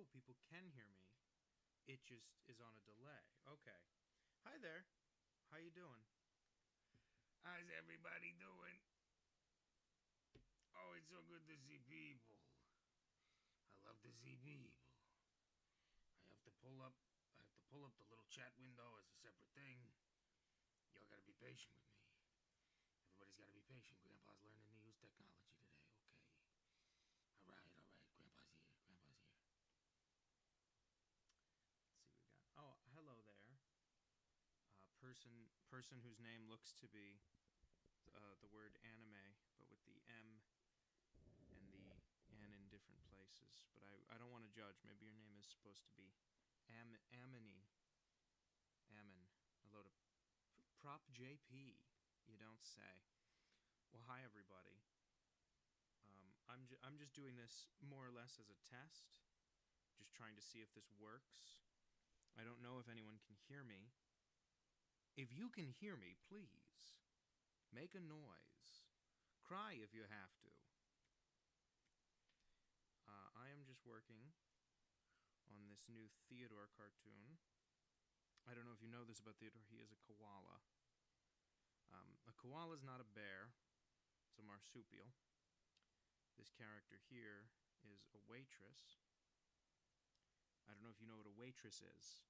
oh, people can hear me. It just is on a delay. Okay. Hi there. How you doing? How's everybody doing? Oh, it's so good to see people. I love to see people. I have to pull up. I have to pull up the little chat window as a separate thing. Y'all gotta be patient with me. Everybody's gotta be patient. Grandpa's learning to use technology today. Okay. All right, all right. Grandpa's here. Grandpa's here. Let's see what we got. Oh, hello there. Person whose name looks to be the word anime, but with the M and the N in different places. But I don't want to judge. Maybe your name is supposed to be Amini. Ammon. Hello to Prop JP. You don't say. Well, hi everybody. I'm just doing this more or less as a test, just trying to see if this works. I don't know if anyone can hear me. If you can hear me, please make a noise. Cry if you have to. I am just working on this new Theodore cartoon. I don't know if you know this about Theodore. He is a koala. A koala is not a bear. It's a marsupial. This character here is a waitress. I don't know if you know what a waitress is,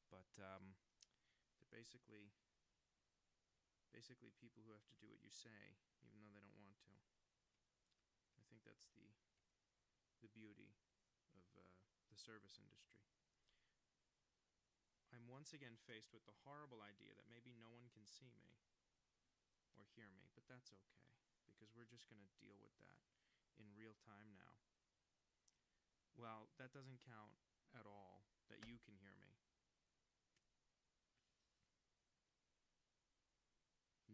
but they're basically people who have to do what you say, even though they don't want to. I think that's the beauty of the service industry. I'm once again faced with the horrible idea that maybe no one can see me or hear me, but that's okay, because we're just going to deal with that in real time now. Well, that doesn't count at all that you can hear me.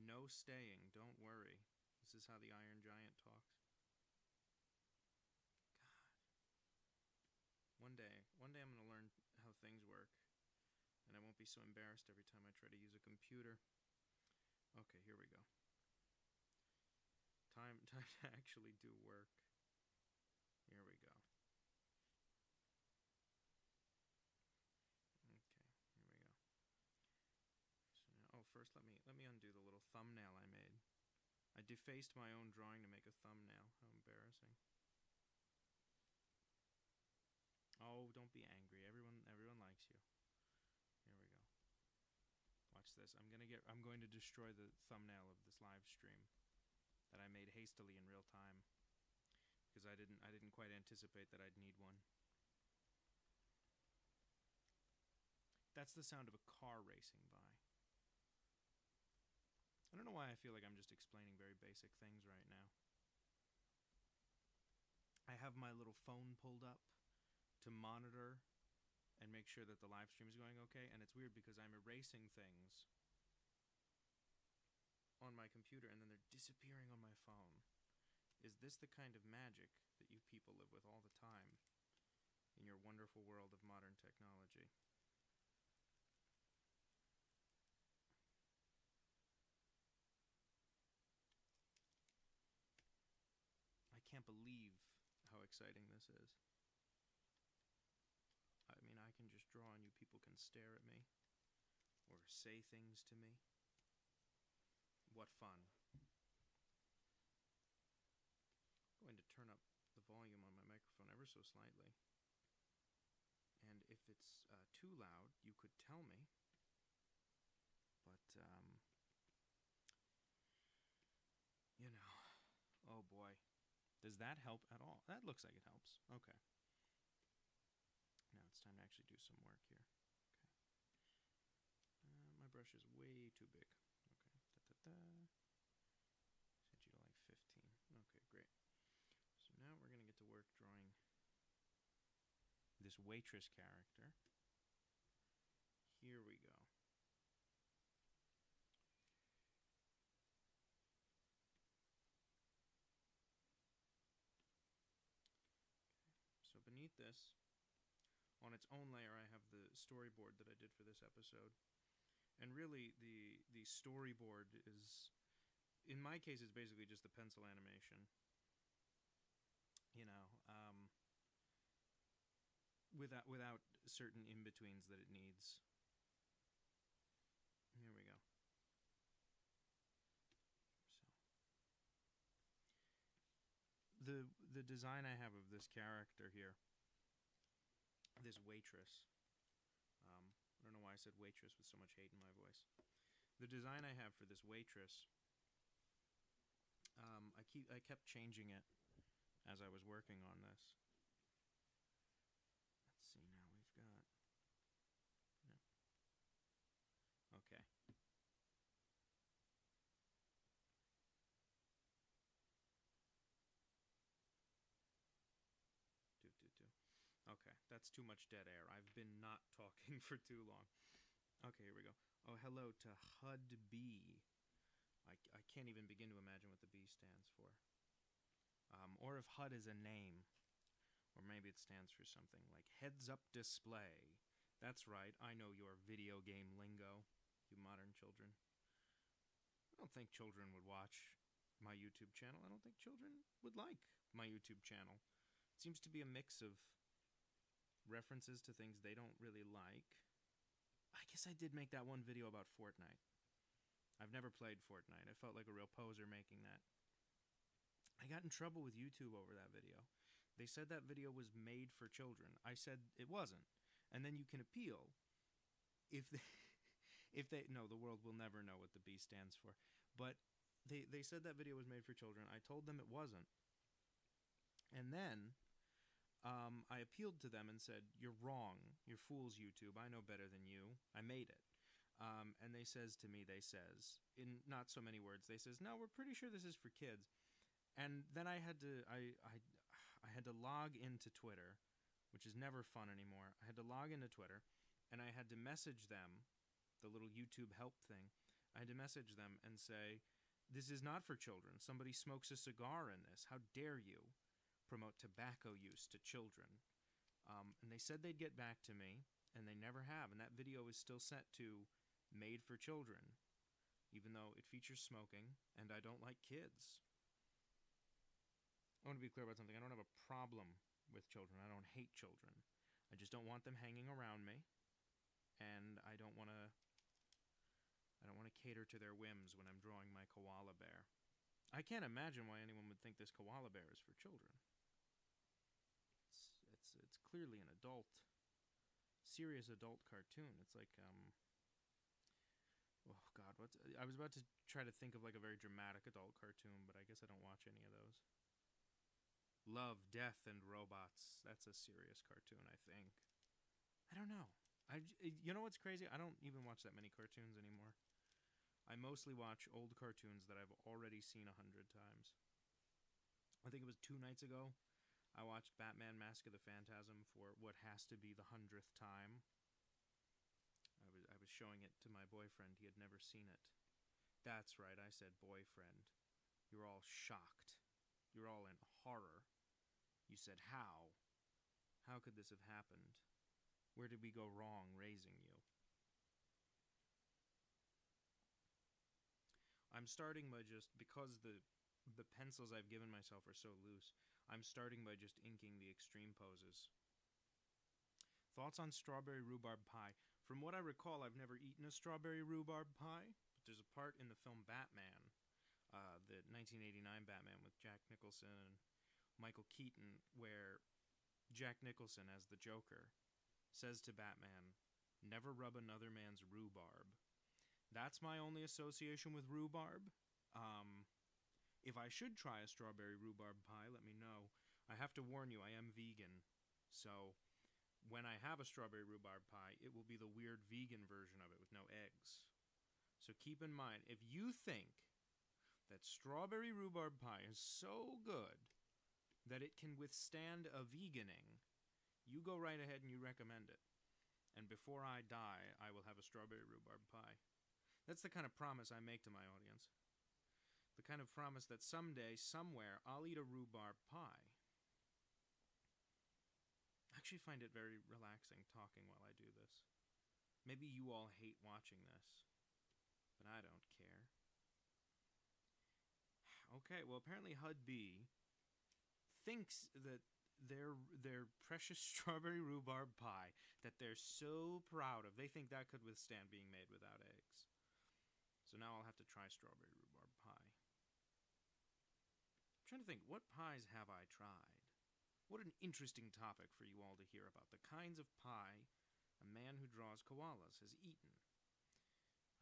No staying, don't worry. This is how the Iron Giant talks. God. One day I'm going to learn how things work, and I won't be so embarrassed every time I try to use a computer. Okay, here we go. Time to actually do work. Here we go. Okay, here we go. So now, first let me undo the little thumbnail I made. I defaced my own drawing to make a thumbnail. How embarrassing. Oh, don't be angry. Everyone likes you. Here we go. Watch this. I'm going to destroy the thumbnail of this live stream that I made hastily in real time, because I didn't quite anticipate that I'd need one. That's the sound of a car racing by. I don't know why I feel like I'm just explaining very basic things right now. I have my little phone pulled up to monitor and make sure that the live stream is going okay, and it's weird because I'm erasing things on my computer and then they're disappearing on my phone. Is this the kind of magic that you people live with all the time in your wonderful world of modern technology? I can't believe how exciting this is. I mean, I can just draw and you people can stare at me or say things to me. What fun. I'm going to turn up the volume on my microphone ever so slightly. And if it's too loud, you could tell me. But, you know, oh boy. Does that help at all? That looks like it helps. Okay. Now it's time to actually do some work here. Okay. My brush is way too big. Okay. Da-da-da. Set you to like 15. Okay, great. So now we're going to get to work drawing this waitress character. Here we go. So beneath this, on its own layer, I have the storyboard that I did for this episode. And really, the storyboard is, in my case, it's basically just the pencil animation. You know, without certain in-betweens that it needs. Here we go. So the design I have of this character here, this waitress. I don't know why I said waitress with so much hate in my voice. The design I have for this waitress, I kept changing it as I was working on this. Let's see, now we've got... No. Okay. Okay, that's too much dead air. I've been not talking for too long. Okay, here we go. Oh, hello to HUD B. I can't even begin to imagine what the B stands for. Or if HUD is a name. Or maybe it stands for something like Heads Up Display. That's right, I know your video game lingo, you modern children. I don't think children would watch my YouTube channel. I don't think children would like my YouTube channel. It seems to be a mix of references to things they don't really like. I guess I did make that one video about Fortnite. I've never played Fortnite. I felt like a real poser making that. I got in trouble with YouTube over that video. They said that video was made for children. I said it wasn't. And then you can appeal if they no, the world will never know what the B stands for. But they said that video was made for children. I told them it wasn't. And then I appealed to them and said, "You're wrong. You're fools, YouTube. I know better than you. I made it." And they says to me, in not so many words, they says, "No, we're pretty sure this is for kids." And then I had to log into Twitter, which is never fun anymore. I had to log into Twitter, and I had to message them, the little YouTube help thing. I had to message them and say, "This is not for children. Somebody smokes a cigar in this. How dare you promote tobacco use to children?" And they said they'd get back to me, and they never have. And that video is still set to Made for Children, even though it features smoking, and I don't like kids. I want to be clear about something. I don't have a problem with children. I don't hate children. I just don't want them hanging around me, and I don't want to cater to their whims when I'm drawing my koala bear. I can't imagine why anyone would think this koala bear is for children. It's clearly an serious adult cartoon. It's like oh God, I was about to try to think of like a very dramatic adult cartoon, but I guess I don't watch any of those. Love, Death, and Robots. That's a serious cartoon, I think. I don't know. You know what's crazy? I don't even watch that many cartoons anymore. I mostly watch old cartoons that I've already seen 100 times. I think it was 2 nights ago. I watched Batman Mask of the Phantasm for what has to be the 100th time. I was showing it to my boyfriend. He had never seen it. That's right, I said boyfriend. You're all shocked. You're all in horror. You said, how? How could this have happened? Where did we go wrong raising you? I'm starting by because the pencils I've given myself are so loose, I'm starting by just inking the extreme poses. Thoughts on strawberry rhubarb pie? From what I recall, I've never eaten a strawberry rhubarb pie, but there's a part in the film Batman, the 1989 Batman with Jack Nicholson and Michael Keaton, where Jack Nicholson, as the Joker, says to Batman, "Never rub another man's rhubarb." That's my only association with rhubarb. If I should try a strawberry rhubarb pie, let me know. I have to warn you, I am vegan, so when I have a strawberry rhubarb pie, it will be the weird vegan version of it with no eggs. So keep in mind, if you think that strawberry rhubarb pie is so good that it can withstand a veganing, you go right ahead and you recommend it. And before I die, I will have a strawberry rhubarb pie. That's the kind of promise I make to my audience. The kind of promise that someday, somewhere, I'll eat a rhubarb pie. I actually find it very relaxing talking while I do this. Maybe you all hate watching this, but I don't care. Okay, well apparently HUD B thinks that their precious strawberry rhubarb pie that they're so proud of. They think that could withstand being made without eggs. So now I'll have to try strawberry rhubarb pie. I'm trying to think, what pies have I tried? What an interesting topic for you all to hear about. The kinds of pie a man who draws koalas has eaten.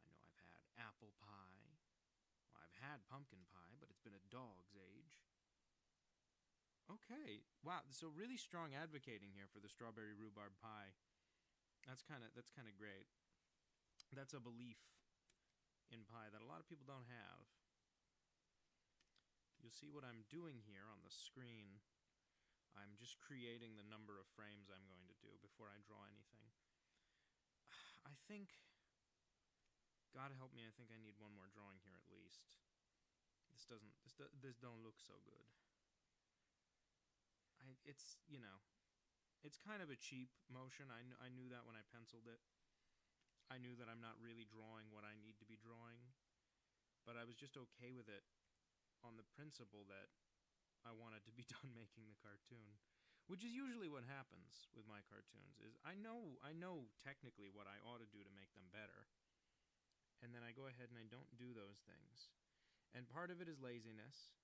I know I've had apple pie. Well, I've had pumpkin pie, but it's been a dog's age. Okay, wow, so really strong advocating here for the strawberry rhubarb pie. That's kind of great. That's a belief in pie that a lot of people don't have. You'll see what I'm doing here on the screen. I'm just creating the number of frames I'm going to do before I draw anything. I think, God help me, I think I need one more drawing here at least. This don't look so good. It's, you know, it's kind of a cheap motion. I knew that when I penciled it. I knew that I'm not really drawing what I need to be drawing, but I was just okay with it on the principle that I wanted to be done making the cartoon, which is usually what happens with my cartoons. Is I know technically what I ought to do to make them better, and then I go ahead and I don't do those things. And part of it is laziness.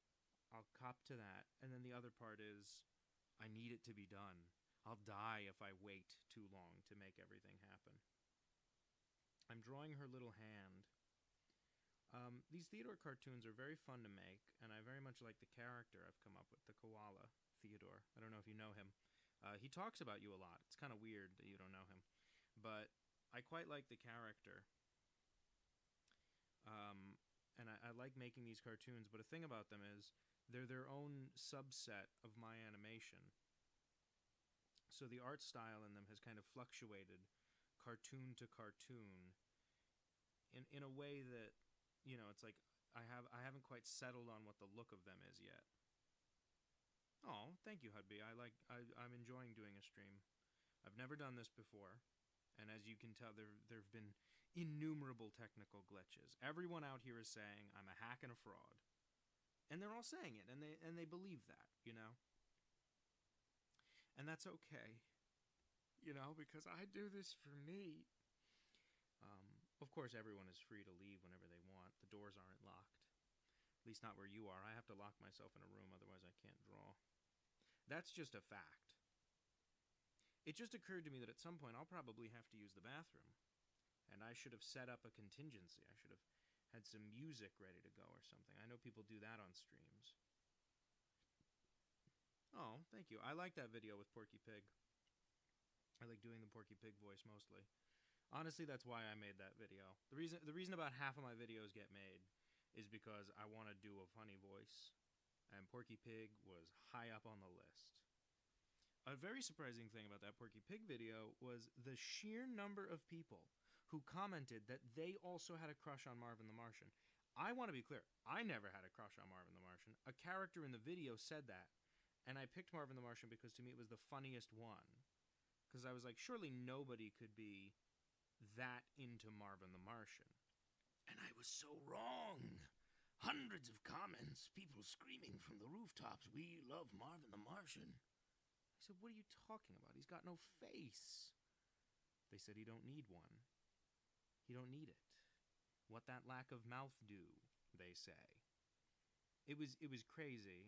I'll cop to that. And then the other part is I need it to be done. I'll die if I wait too long to make everything happen. I'm drawing her little hand. These Theodore cartoons are very fun to make, and I very much like the character I've come up with, the koala, Theodore. I don't know if you know him. He talks about you a lot. It's kind of weird that you don't know him. But I quite like the character. And I like making these cartoons, but a thing about them is they're their own subset of my animation. So the art style in them has kind of fluctuated cartoon to cartoon in a way that, you know, it's like I haven't quite settled on what the look of them is yet. Oh, thank you, Hudby. I'm enjoying doing a stream. I've never done this before, and as you can tell, there've been innumerable technical glitches. Everyone out here is saying I'm a hack and a fraud. And they're all saying it, and they believe that, you know? And that's okay, you know, because I do this for me. Of course, everyone is free to leave whenever they want. The doors aren't locked. At least not where you are. I have to lock myself in a room, otherwise I can't draw. That's just a fact. It just occurred to me that at some point I'll probably have to use the bathroom. And I should have set up a contingency. I should have had some music ready to go or something. I know people do that on streams. Oh, thank you. I like that video with Porky Pig. I like doing the Porky Pig voice mostly. Honestly, that's why I made that video. The reason about half of my videos get made is because I want to do a funny voice, and Porky Pig was high up on the list. A very surprising thing about that Porky Pig video was the sheer number of people who commented that they also had a crush on Marvin the Martian. I want to be clear, I never had a crush on Marvin the Martian. A character in the video said that, and I picked Marvin the Martian because to me it was the funniest one. Because I was like, surely nobody could be that into Marvin the Martian. And I was so wrong. Hundreds of comments, people screaming from the rooftops, "We love Marvin the Martian." I said, what are you talking about? He's got no face. They said he don't need one. He don't need it. What that lack of mouth do, they say. It was crazy.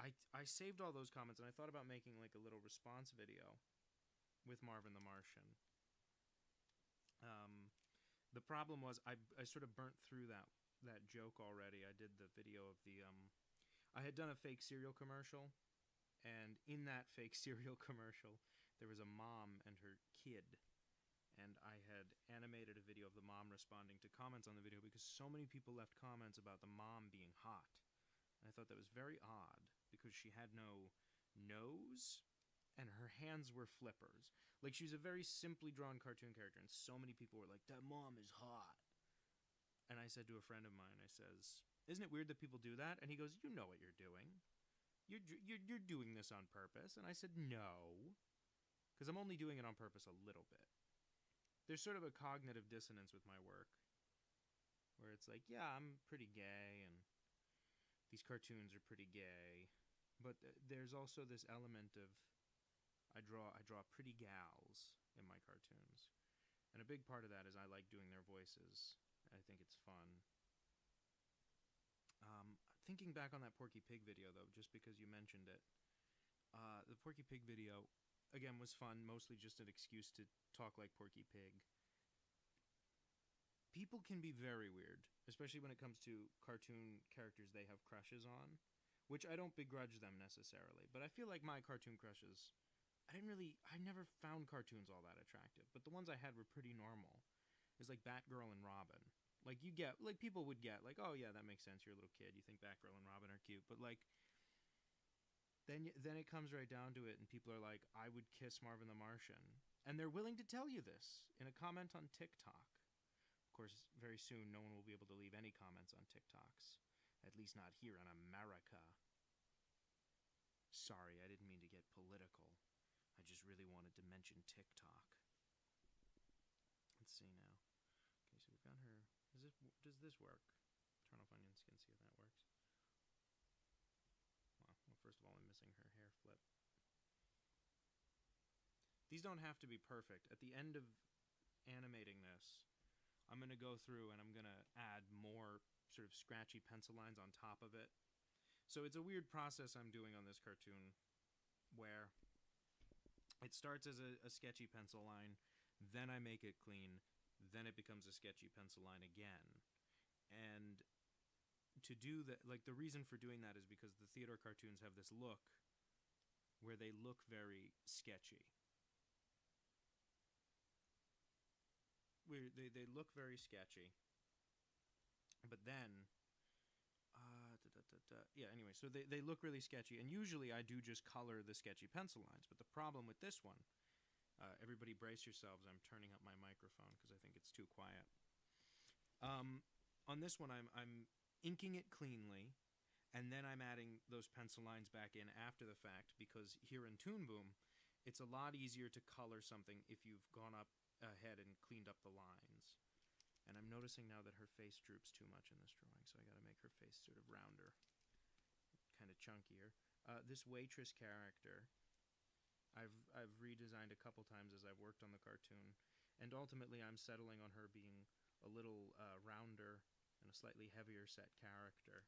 I saved all those comments, and I thought about making like a little response video with Marvin the Martian. The problem was I sort of burnt through that joke already. I did the video of the I had done a fake cereal commercial, and in that fake cereal commercial there was a mom and her kid, and I had animated a video of the mom responding to comments on the video because so many people left comments about the mom being hot. And I thought that was very odd because she had no nose and her hands were flippers. Like, she was a very simply drawn cartoon character, and so many people were like, that mom is hot. And I said to a friend of mine, I says, isn't it weird that people do that? And he goes, you know what you're doing. You're doing this on purpose. And I said, no, because I'm only doing it on purpose a little bit. There's sort of a cognitive dissonance with my work, where it's like, yeah, I'm pretty gay, and these cartoons are pretty gay, But there's also this element of I draw pretty gals in my cartoons, and a big part of that is I like doing their voices. I think it's fun. Thinking back on that Porky Pig video, though, just because you mentioned it, the Porky Pig video, again, was fun, mostly just an excuse to talk like Porky Pig. People can be very weird, especially when it comes to cartoon characters they have crushes on, which I don't begrudge them necessarily, but I feel like my cartoon crushes, I never found cartoons all that attractive, but the ones I had were pretty normal. It was like Batgirl and Robin. Like, people would get, like, oh yeah, that makes sense, you're a little kid, you think Batgirl and Robin are cute, but like, then it comes right down to it, and people are like, I would kiss Marvin the Martian. And they're willing to tell you this in a comment on TikTok. Of course, very soon, no one will be able to leave any comments on TikToks. At least not here in America. Sorry, I didn't mean to get political. I just really wanted to mention TikTok. Let's see now. Okay, so we've got her. Does this work? Turn off onion skin, see if that works. Well, first of all, I'm missing her hair flip. These don't have to be perfect. At the end of animating this, I'm going to go through and I'm going to add more sort of scratchy pencil lines on top of it. So it's a weird process I'm doing on this cartoon where it starts as a sketchy pencil line, then I make it clean, then it becomes a sketchy pencil line again. And to do that, like, the reason for doing that is because the Theodore cartoons have this look where they look very sketchy. They look very sketchy. But then, yeah, anyway, so they look really sketchy. And usually I do just color the sketchy pencil lines. But the problem with this one, everybody brace yourselves, I'm turning up my microphone because I think it's too quiet. On this one, I'm inking it cleanly, and then I'm adding those pencil lines back in after the fact, because here in Toon Boom, it's a lot easier to color something if you've gone up ahead and cleaned up the lines. And I'm noticing now that her face droops too much in this drawing, so I gotta make her face sort of rounder, kind of chunkier. This waitress character, I've redesigned a couple times as I've worked on the cartoon, and ultimately I'm settling on her being a little rounder and a slightly heavier set character.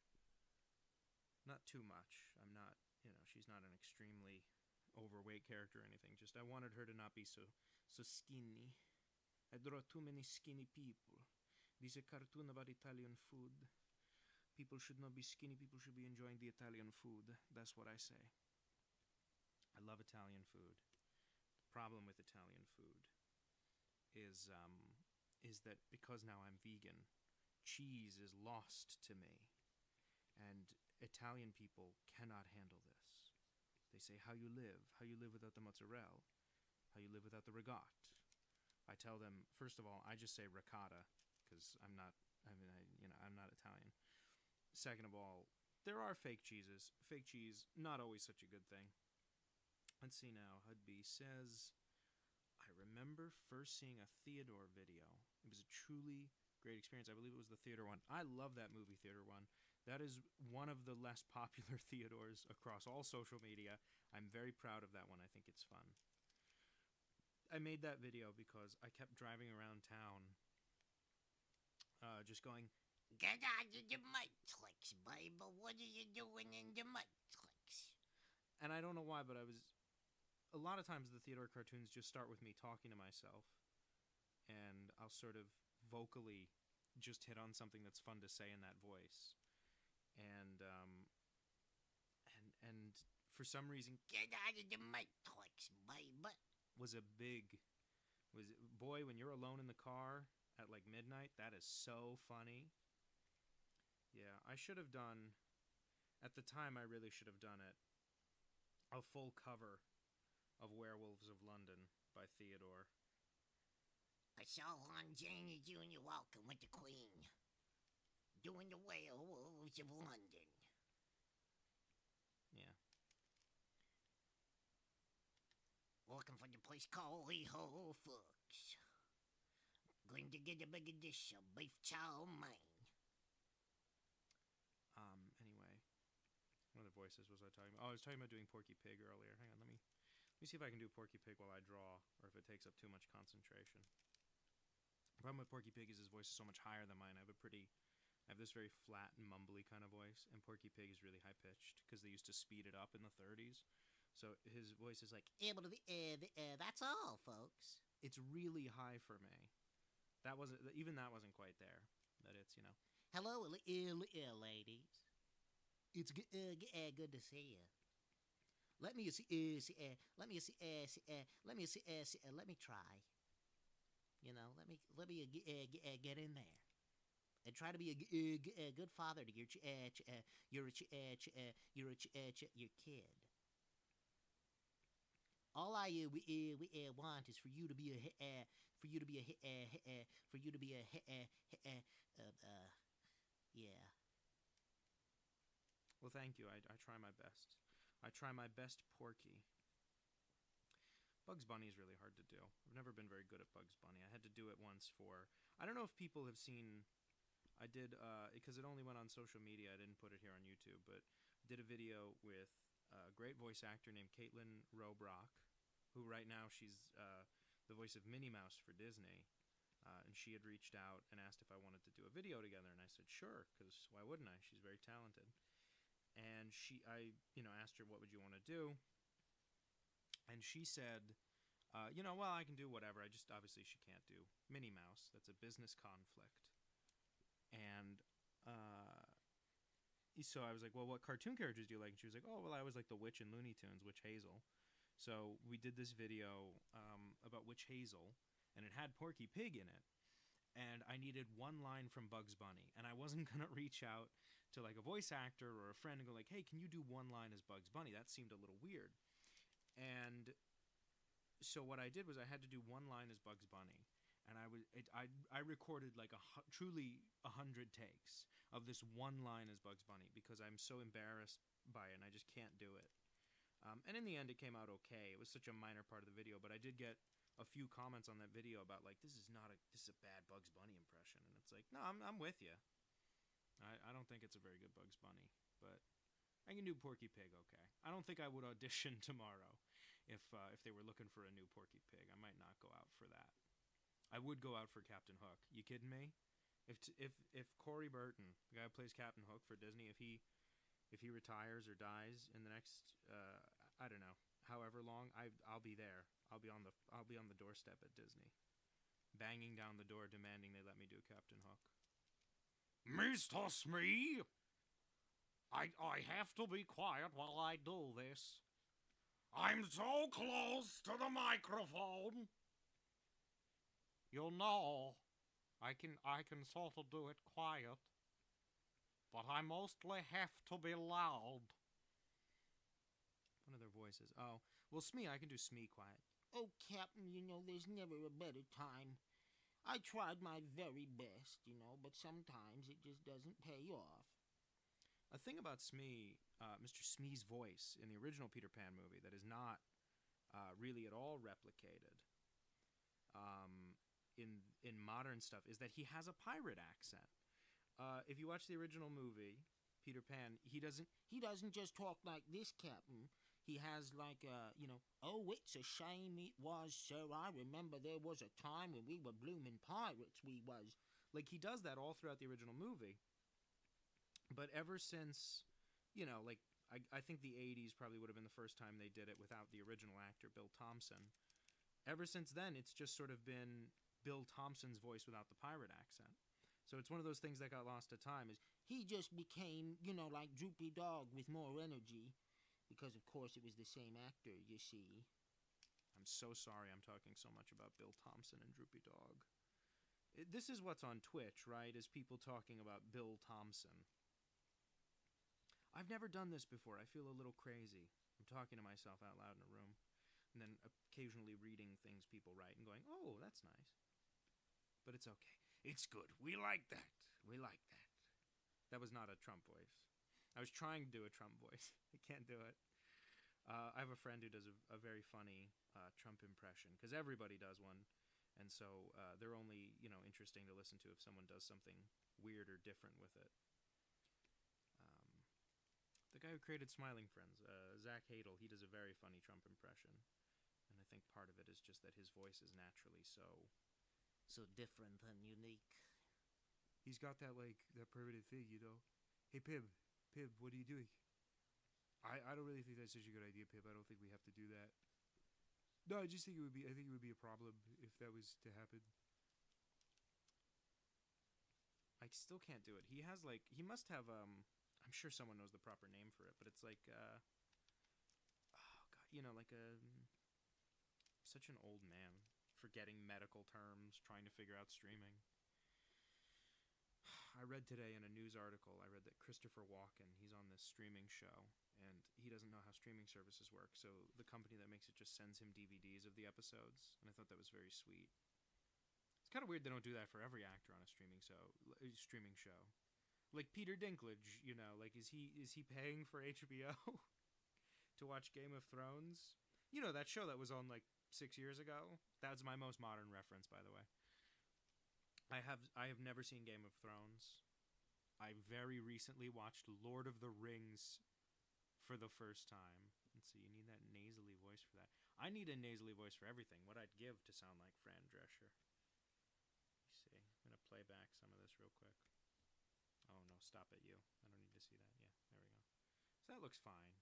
Not too much. I'm not, she's not an extremely overweight character or anything. Just I wanted her to not be so skinny. I draw too many skinny people. This is a cartoon about Italian food. People should not be skinny. People should be enjoying the Italian food. That's what I say. I love Italian food. The problem with Italian food is that because now I'm vegan, cheese is lost to me. And Italian people cannot handle this. They say, how you live without the mozzarella, how you live without the ricotta. I tell them, first of all, I just say ricotta, because I'm not Italian. Second of all, there are fake cheeses. Fake cheese, not always such a good thing. Let's see now. Hudby says, I remember first seeing a Theodore video. It was a truly great experience. I believe it was the Theodore one. I love that movie, Theodore one. That is one of the less popular Theodores across all social media. I'm very proud of that one. I think it's fun. I made that video because I kept driving around town just going, Get out of the matrix, baby. What are you doing in the matrix? and I don't know why, but a lot of times the Theodore cartoons just start with me talking to myself, and I'll sort of vocally just hit on something that's fun to say in that voice. And for some reason, Get out of the matrix, baby. Boy, when you're alone in the car at like midnight, that is so funny. Yeah, I should have done, at the time I really should have done it, a full cover of Werewolves of London by Theodore. I saw on Janie Jr. walking with the Queen, doing the Werewolves of London. Yeah. Working for the place called Lee Ho Folks. Going to get a bigger dish of beef chow mein. Anyway, one of the voices was I talking about? Oh, I was talking about doing Porky Pig earlier. Hang on, let me see if I can do Porky Pig while I draw, or if it takes up too much concentration. The problem with Porky Pig is his voice is so much higher than mine. I have this very flat and mumbly kind of voice, and Porky Pig is really high pitched because they used to speed it up in the 30s. So his voice is like, That's all, folks. it's really high for me. That wasn't quite there. That it's Hello, ladies. It's good to see you. Let me try. Let me get in there and try to be a good father to your kid. All I want is for you to be yeah. Well, thank you. I try my best. I try my best, Porky. Bugs Bunny is really hard to do. I've never been very good at Bugs Bunny. I had to do it once for. I don't know if people have seen. I did because it only went on social media. I didn't put it here on YouTube, but did a video with a great voice actor named Caitlin Robrock, who right now she's the voice of Minnie Mouse for Disney. And she had reached out and asked if I wanted to do a video together, and I said sure, because why wouldn't I? She's very talented. And I asked her, what would you want to do? And she said, well, I can do whatever. Obviously she can't do Minnie Mouse. That's a business conflict. And so I was like, well, what cartoon characters do you like? And she was like, oh, well, I always like the witch in Looney Tunes, Witch Hazel. So we did this video about Witch Hazel, and it had Porky Pig in it. And I needed one line from Bugs Bunny, and I wasn't going to reach out to like a voice actor or a friend and go like, hey, can you do one line as Bugs Bunny? That seemed a little weird. And so what I did was I had to do one line as Bugs Bunny, and I recorded like truly 100 takes of this one line as Bugs Bunny because I'm so embarrassed by it and I just can't do it. And in the end, it came out okay. It was such a minor part of the video, but I did get a few comments on that video about like, this is a bad Bugs Bunny impression, and it's like, no, I'm with you. I don't think it's a very good Bugs Bunny, but I can do Porky Pig okay. I don't think I would audition tomorrow if they were looking for a new Porky Pig. I might not go out for that. I would go out for Captain Hook. You kidding me? If Corey Burton, the guy who plays Captain Hook for Disney, if he retires or dies in the next I don't know, however long, I'll be there. I'll be on the doorstep at Disney, banging down the door, demanding they let me do Captain Hook. Mr. Smee, I have to be quiet while I do this. I'm so close to the microphone. You know, I can sort of do it quiet, but I mostly have to be loud. One of their voices. Oh, well, Smee, I can do Smee quiet. Oh, Captain, there's never a better time. I tried my very best, but sometimes it just doesn't pay off. A thing about Smee, Mr. Smee's voice in the original Peter Pan movie that is not really at all replicated in modern stuff is that he has a pirate accent. If you watch the original movie, Peter Pan, he doesn't just talk like this, Captain. He has like oh, it's a shame it was, sir. I remember there was a time when we were bloomin' pirates, we was. Like, he does that all throughout the original movie. But ever since, like, I think the 80s probably would have been the first time they did it without the original actor, Bill Thompson. Ever since then, it's just sort of been Bill Thompson's voice without the pirate accent. So it's one of those things that got lost to time. Is he just became, like Droopy Dog with more energy. Because, of course, it was the same actor, you see. I'm so sorry I'm talking so much about Bill Thompson and Droopy Dog. This is what's on Twitch, right, is people talking about Bill Thompson. I've never done this before. I feel a little crazy. I'm talking to myself out loud in a room, and then occasionally reading things people write and going, oh, that's nice. But it's okay. It's good. We like that. We like that. That was not a Trump voice. I was trying to do a Trump voice. I can't do it. I have a friend who does a very funny Trump impression, because everybody does one, and so they're only interesting to listen to if someone does something weird or different with it. The the guy who created Smiling Friends, Zach Hadel. He does a very funny Trump impression, and I think part of it is just that his voice is naturally So different and unique. He's got that that primitive thing, you know. Hey Pib, what are you doing? I don't really think that's such a good idea, Pib. I don't think we have to do that. No, I just think it would be. I think it would be a problem if that was to happen. I still can't do it. He has he must have I'm sure someone knows the proper name for it, but it's oh god, you know, such an old man forgetting medical terms, trying to figure out streaming. I read today in a news article, I read that Christopher Walken, he's on this streaming show, and he doesn't know how streaming services work, so the company that makes it just sends him DVDs of the episodes, and I thought that was very sweet. It's kind of weird they don't do that for every actor on a streaming show. Like Peter Dinklage, you know, is he paying for HBO to watch Game of Thrones? You know, that show that was on 6 years ago? That's my most modern reference, by the way. I have never seen Game of Thrones. I very recently watched Lord of the Rings for the first time. Let's see, you need that nasally voice for that. I need a nasally voice for everything. What I'd give to sound like Fran Drescher. Let me see. I'm going to play back some of this real quick. Oh no, stop at you. I don't need to see that. Yeah, there we go. So that looks fine.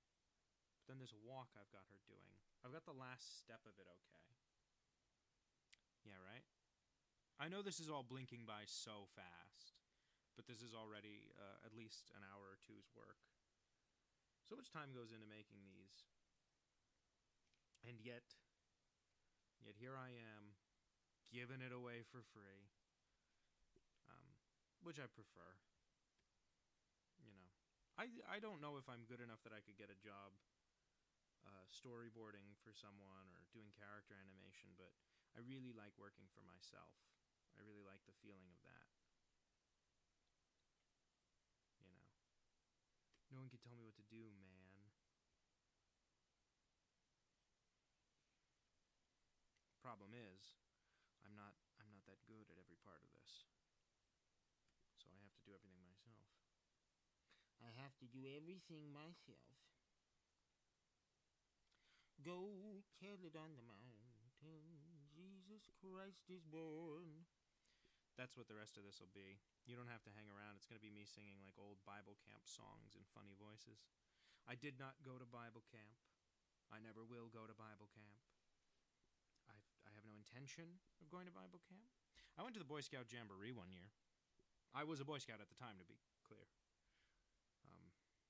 But then this walk I've got her doing. I've got the last step of it okay. Yeah, right? I know this is all blinking by so fast, but this is already at least an hour or two's work. So much time goes into making these. And yet here I am, giving it away for free, which I prefer. You know, I don't know if I'm good enough that I could get a job storyboarding for someone or doing character animation, but I really like working for myself. I really like the feeling of that. You know, no one can tell me what to do, man. Problem is, I'm not that good at every part of this. So I have to do everything myself. I have to do everything myself. Go tell it on the mountain, Jesus Christ is born. That's what the rest of this will be. You don't have to hang around. It's going to be me singing old Bible camp songs in funny voices. I did not go to Bible camp. I never will go to Bible camp. I have no intention of going to Bible camp. I went to the Boy Scout Jamboree one year. I was a Boy Scout at the time, to be clear.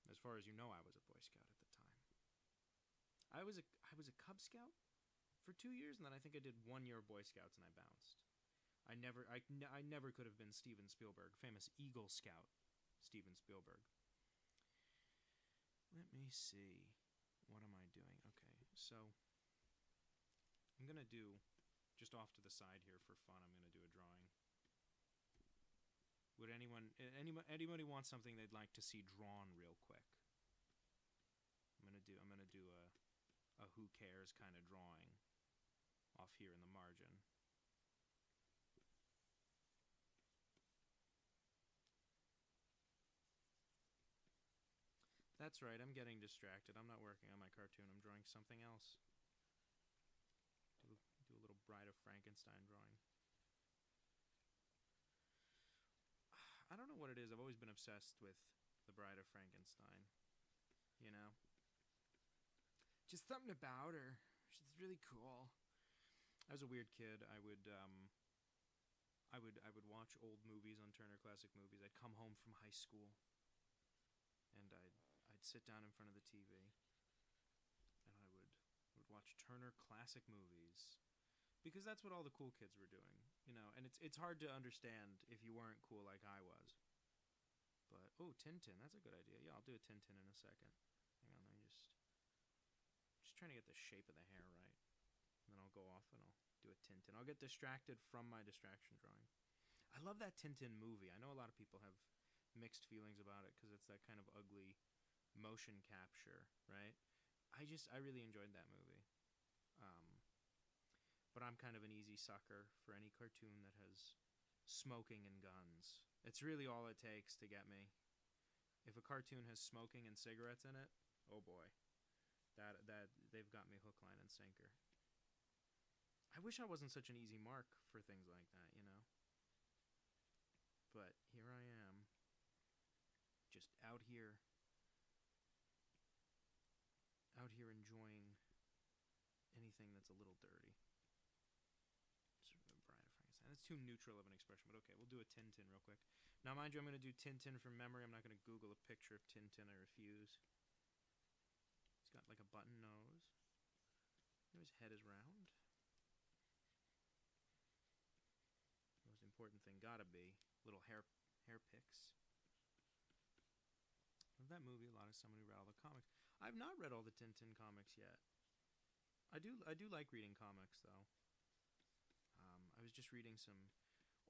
As far as you know, I was a Boy Scout at the time. I was a Cub Scout for 2 years, and then I think I did 1 year of Boy Scouts, and I bounced. I never could have been Steven Spielberg, famous Eagle Scout Steven Spielberg. Let me see. What am I doing? Okay, so I'm going to do, just off to the side here for fun, I'm going to do a drawing. Would anybody want something they'd like to see drawn real quick? I'm going to do a who cares kind of drawing off here in the margin. That's right, I'm getting distracted. I'm not working on my cartoon. I'm drawing something else. Do a little Bride of Frankenstein drawing. I don't know what it is. I've always been obsessed with the Bride of Frankenstein. You know? Just something about her. She's really cool. I was a weird kid. I would watch old movies on Turner Classic Movies. I'd come home from high school, and I'd sit down in front of the TV, and I would watch Turner Classic Movies, because that's what all the cool kids were doing, you know. And it's hard to understand if you weren't cool like I was. But oh, Tintin, that's a good idea. Yeah, I'll do a Tintin in a second. Hang on, let me just trying to get the shape of the hair right, and then I'll go off and I'll do a Tintin. I'll get distracted from my distraction drawing. I love that Tintin movie. I know a lot of people have mixed feelings about it because it's that kind of ugly motion capture, right? I really enjoyed that movie. But I'm kind of an easy sucker for any cartoon that has smoking and guns. It's really all it takes to get me. If a cartoon has smoking and cigarettes in it, oh boy, that they've got me hook, line, and sinker. I wish I wasn't such an easy mark for things like that, you know. But here I am, just out here enjoying anything that's a little dirty. Sort of a Brian Frankenstein. That's too neutral of an expression, but okay, we'll do a Tintin real quick. Now, mind you, I'm going to do Tintin from memory. I'm not going to Google a picture of Tintin. I refuse. He's got like a button nose. His head is round. Most important thing gotta be little hair picks. Love that movie a lot as someone who read all the comics. I've not read all the Tintin comics yet. I do like reading comics though. I was just reading some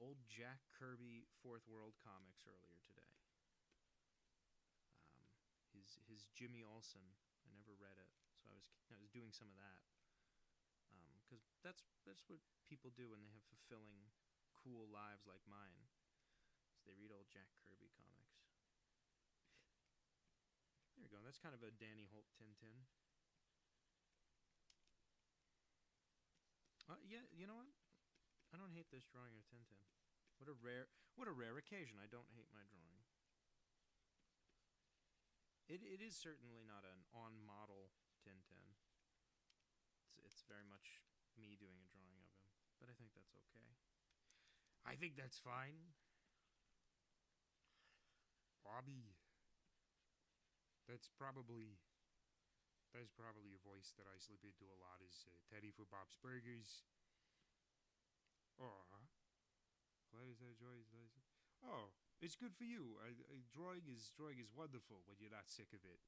old Jack Kirby Fourth World comics earlier today. His Jimmy Olsen. I never read it, so I was doing some of that. Because that's what people do when they have fulfilling, cool lives like mine. Is they read old Jack Kirby comics. There you go. That's kind of a Danny Holt Tintin. Yeah, you know what? I don't hate this drawing of Tintin. What a rare occasion. I don't hate my drawing. It is certainly not an on-model Tintin. It's very much me doing a drawing of him, but I think that's okay. I think that's fine. Bobby, that's probably a voice that I slip into a lot. Is Teddy for Bob's Burgers. Oh, glad is that joy. Oh, it's good for you. Drawing is wonderful when you're not sick of it.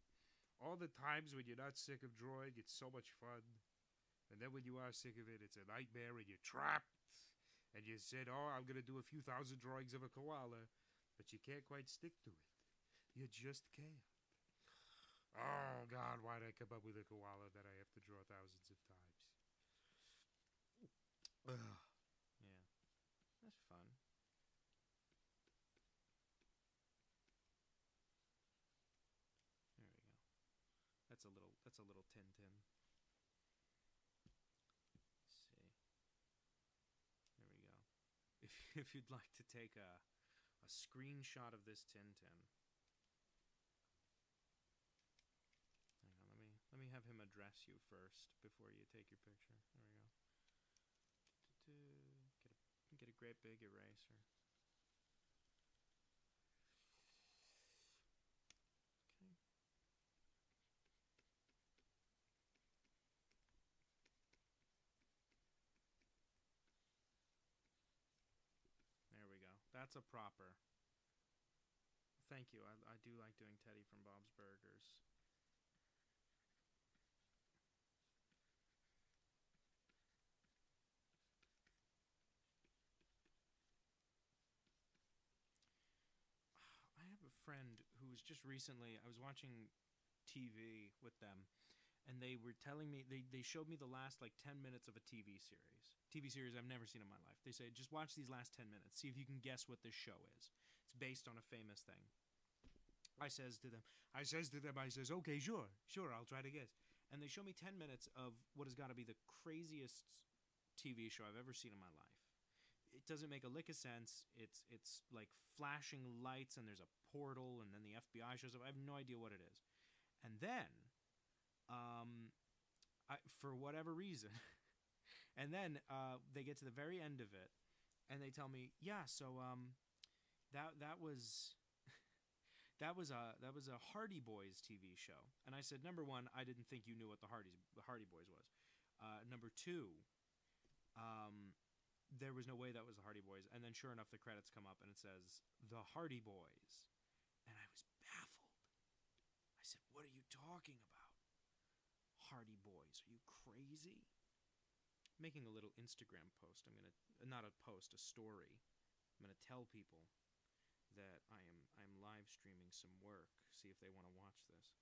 All the times when you're not sick of drawing, it's so much fun. And then when you are sick of it, it's a nightmare and you're trapped. And you said, oh, I'm going to do a few thousand drawings of a koala. But you can't quite stick to it. You just can't. Oh, God, why did I come up with a koala that I have to draw thousands of times? Yeah, that's fun. There we go. That's a little Tintin. Let's see. There we go. If you'd like to take a screenshot of this Tintin. Hang on, let me have him address you first before you take your picture. There we go. Get a great big eraser. Okay. There we go. That's a proper. Thank you. I do like doing Teddy from Bob's Burgers. I have a friend who was just recently, I was watching TV with them, and they were telling me, they showed me the last like 10 minutes of a TV series I've never seen in my life. They say, just watch these last 10 minutes, see if you can guess what this show is. It's based on a famous thing. I says to them, okay, sure, I'll try to guess. And they show me 10 minutes of what has got to be the craziest TV show I've ever seen in my life. It doesn't make a lick of sense. It's like flashing lights and there's a portal and then the FBI shows up. I have no idea what it is. And then, for whatever reason, and then they get to the very end of it and they tell me, yeah, so that was a Hardy Boys TV show. And I said, number one, I didn't think you knew what the Hardy Boys was. Number two, there was no way that was the Hardy Boys. And then sure enough, the credits come up and it says, The Hardy Boys. And I was baffled. I said, what are you talking about? Hardy Boys, are you crazy? I'm making a little Instagram post. Not a post, a story. I'm going to tell people that I'm live streaming some work. See if they want to watch this.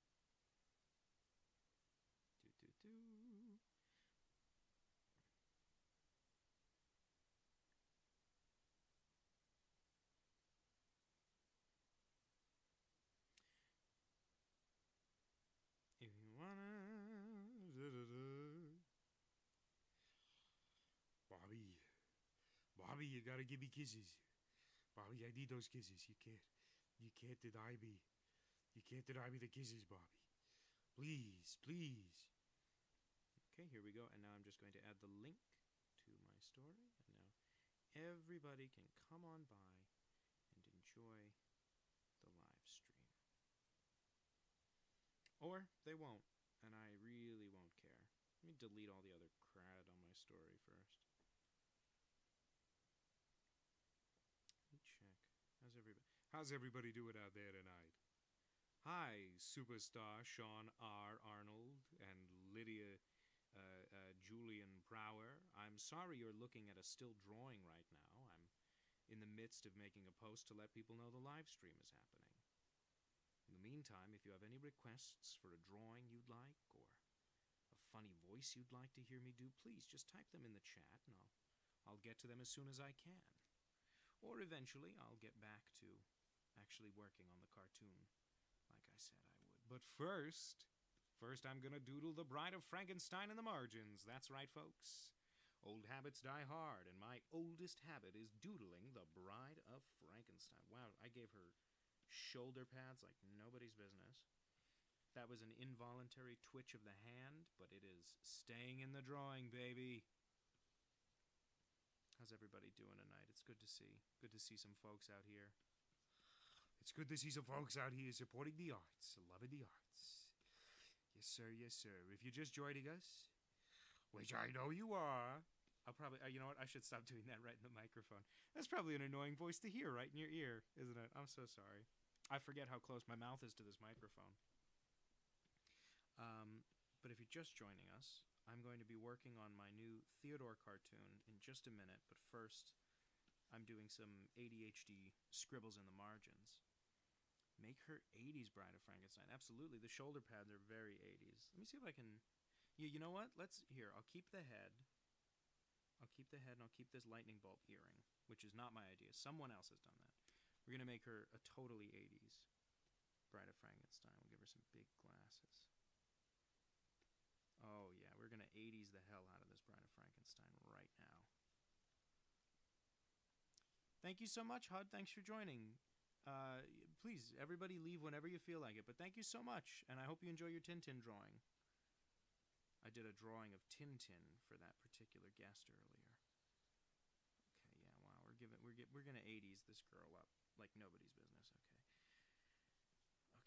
Bobby, you gotta give me kisses. Bobby, I need those kisses. You can't deny me. You can't deny me the kisses, Bobby. Please, please. Okay, here we go. And now I'm just going to add the link to my story. And now everybody can come on by and enjoy the live stream. Or they won't, and I really won't care. Let me delete all the other crud on my story first. Let me check. How's everybody doing out there tonight? Hi, superstar Sean R. Arnold and Lydia Julian Brower. I'm sorry you're looking at a still drawing right now. I'm in the midst of making a post to let people know the live stream is happening. In the meantime, if you have any requests for a drawing you'd like, or a funny voice you'd like to hear me do, please just type them in the chat and I'll get to them as soon as I can. Or eventually I'll get back to actually working on the cartoon, like I said I would. But first I'm gonna doodle the Bride of Frankenstein in the margins. That's right, folks. Old habits die hard, and my oldest habit is doodling the Bride of Frankenstein. Wow, I gave her shoulder pads like nobody's business. That was an involuntary twitch of the hand, but it is staying in the drawing, baby. How's everybody doing tonight? It's good to see. Good to see some folks out here. It's good to see some folks out here supporting the arts, loving the arts. Yes, sir, yes, sir. If you're just joining us, which I know you are, I'll probably, you know what, I should stop doing that right in the microphone. That's probably an annoying voice to hear right in your ear, isn't it? I'm so sorry. I forget how close my mouth is to this microphone. But if you're just joining us, I'm going to be working on my new Theodore cartoon in just a minute, but first, I'm doing some ADHD scribbles in the margins. Make her 80s Bride of Frankenstein. Absolutely, the shoulder pads are very 80s. Let me see if I can... You know what? I'll keep the head. I'll keep the head and I'll keep this lightning bolt earring, which is not my idea. Someone else has done that. We're going to make her a totally 80s Bride of Frankenstein. We'll give her some big glasses. Oh, yeah, we're going to 80s the hell out of this Bride of Frankenstein right now. Thank you so much, Hud. Thanks for joining. Please, everybody leave whenever you feel like it, but thank you so much, and I hope you enjoy your Tintin drawing. I did a drawing of Tintin for that particular guest earlier. Okay, yeah, wow, we're gonna 80s this girl up like nobody's business.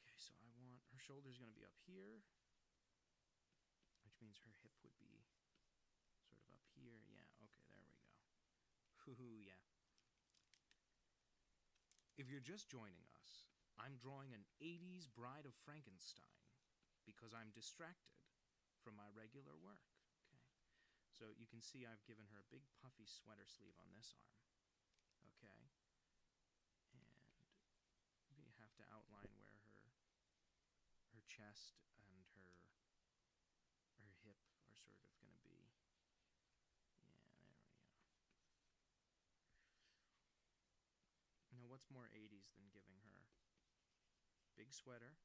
Okay, so I want her shoulder's gonna be up here, which means her hip would be sort of up here. Yeah, okay, there we go. Hoo-hoo, yeah. If you're just joining us, I'm drawing an 80s Bride of Frankenstein because I'm distracted from my regular work. Okay, so you can see I've given her a big puffy sweater sleeve on this arm. Okay, and we have to outline where her chest and her hip are sort of going to be. Yeah, there we go. Now, what's more 80s than giving her big sweater,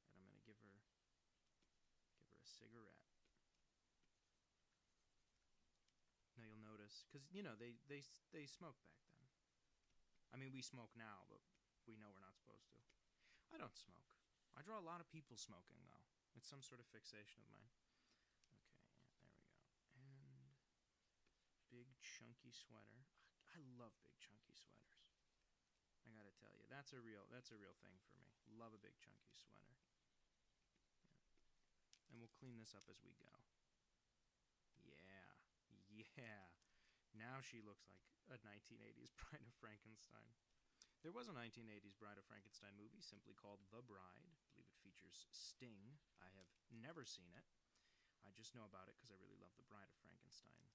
and I'm going to give her a cigarette. Now you'll notice, because you know they smoked back then. I mean, we smoke now, but we know we're not supposed to. I don't smoke. I draw a lot of people smoking though. It's some sort of fixation of mine. Okay, yeah, there we go. And big chunky sweater. I love big chunky sweaters. I gotta tell you, that's a real thing for me. Love a big chunky sweater. Yeah. And we'll clean this up as we go. Yeah. Now she looks like a 1980s Bride of Frankenstein. There was a 1980s Bride of Frankenstein movie simply called The Bride. I believe it features Sting. I have never seen it. I just know about it because I really love The Bride of Frankenstein,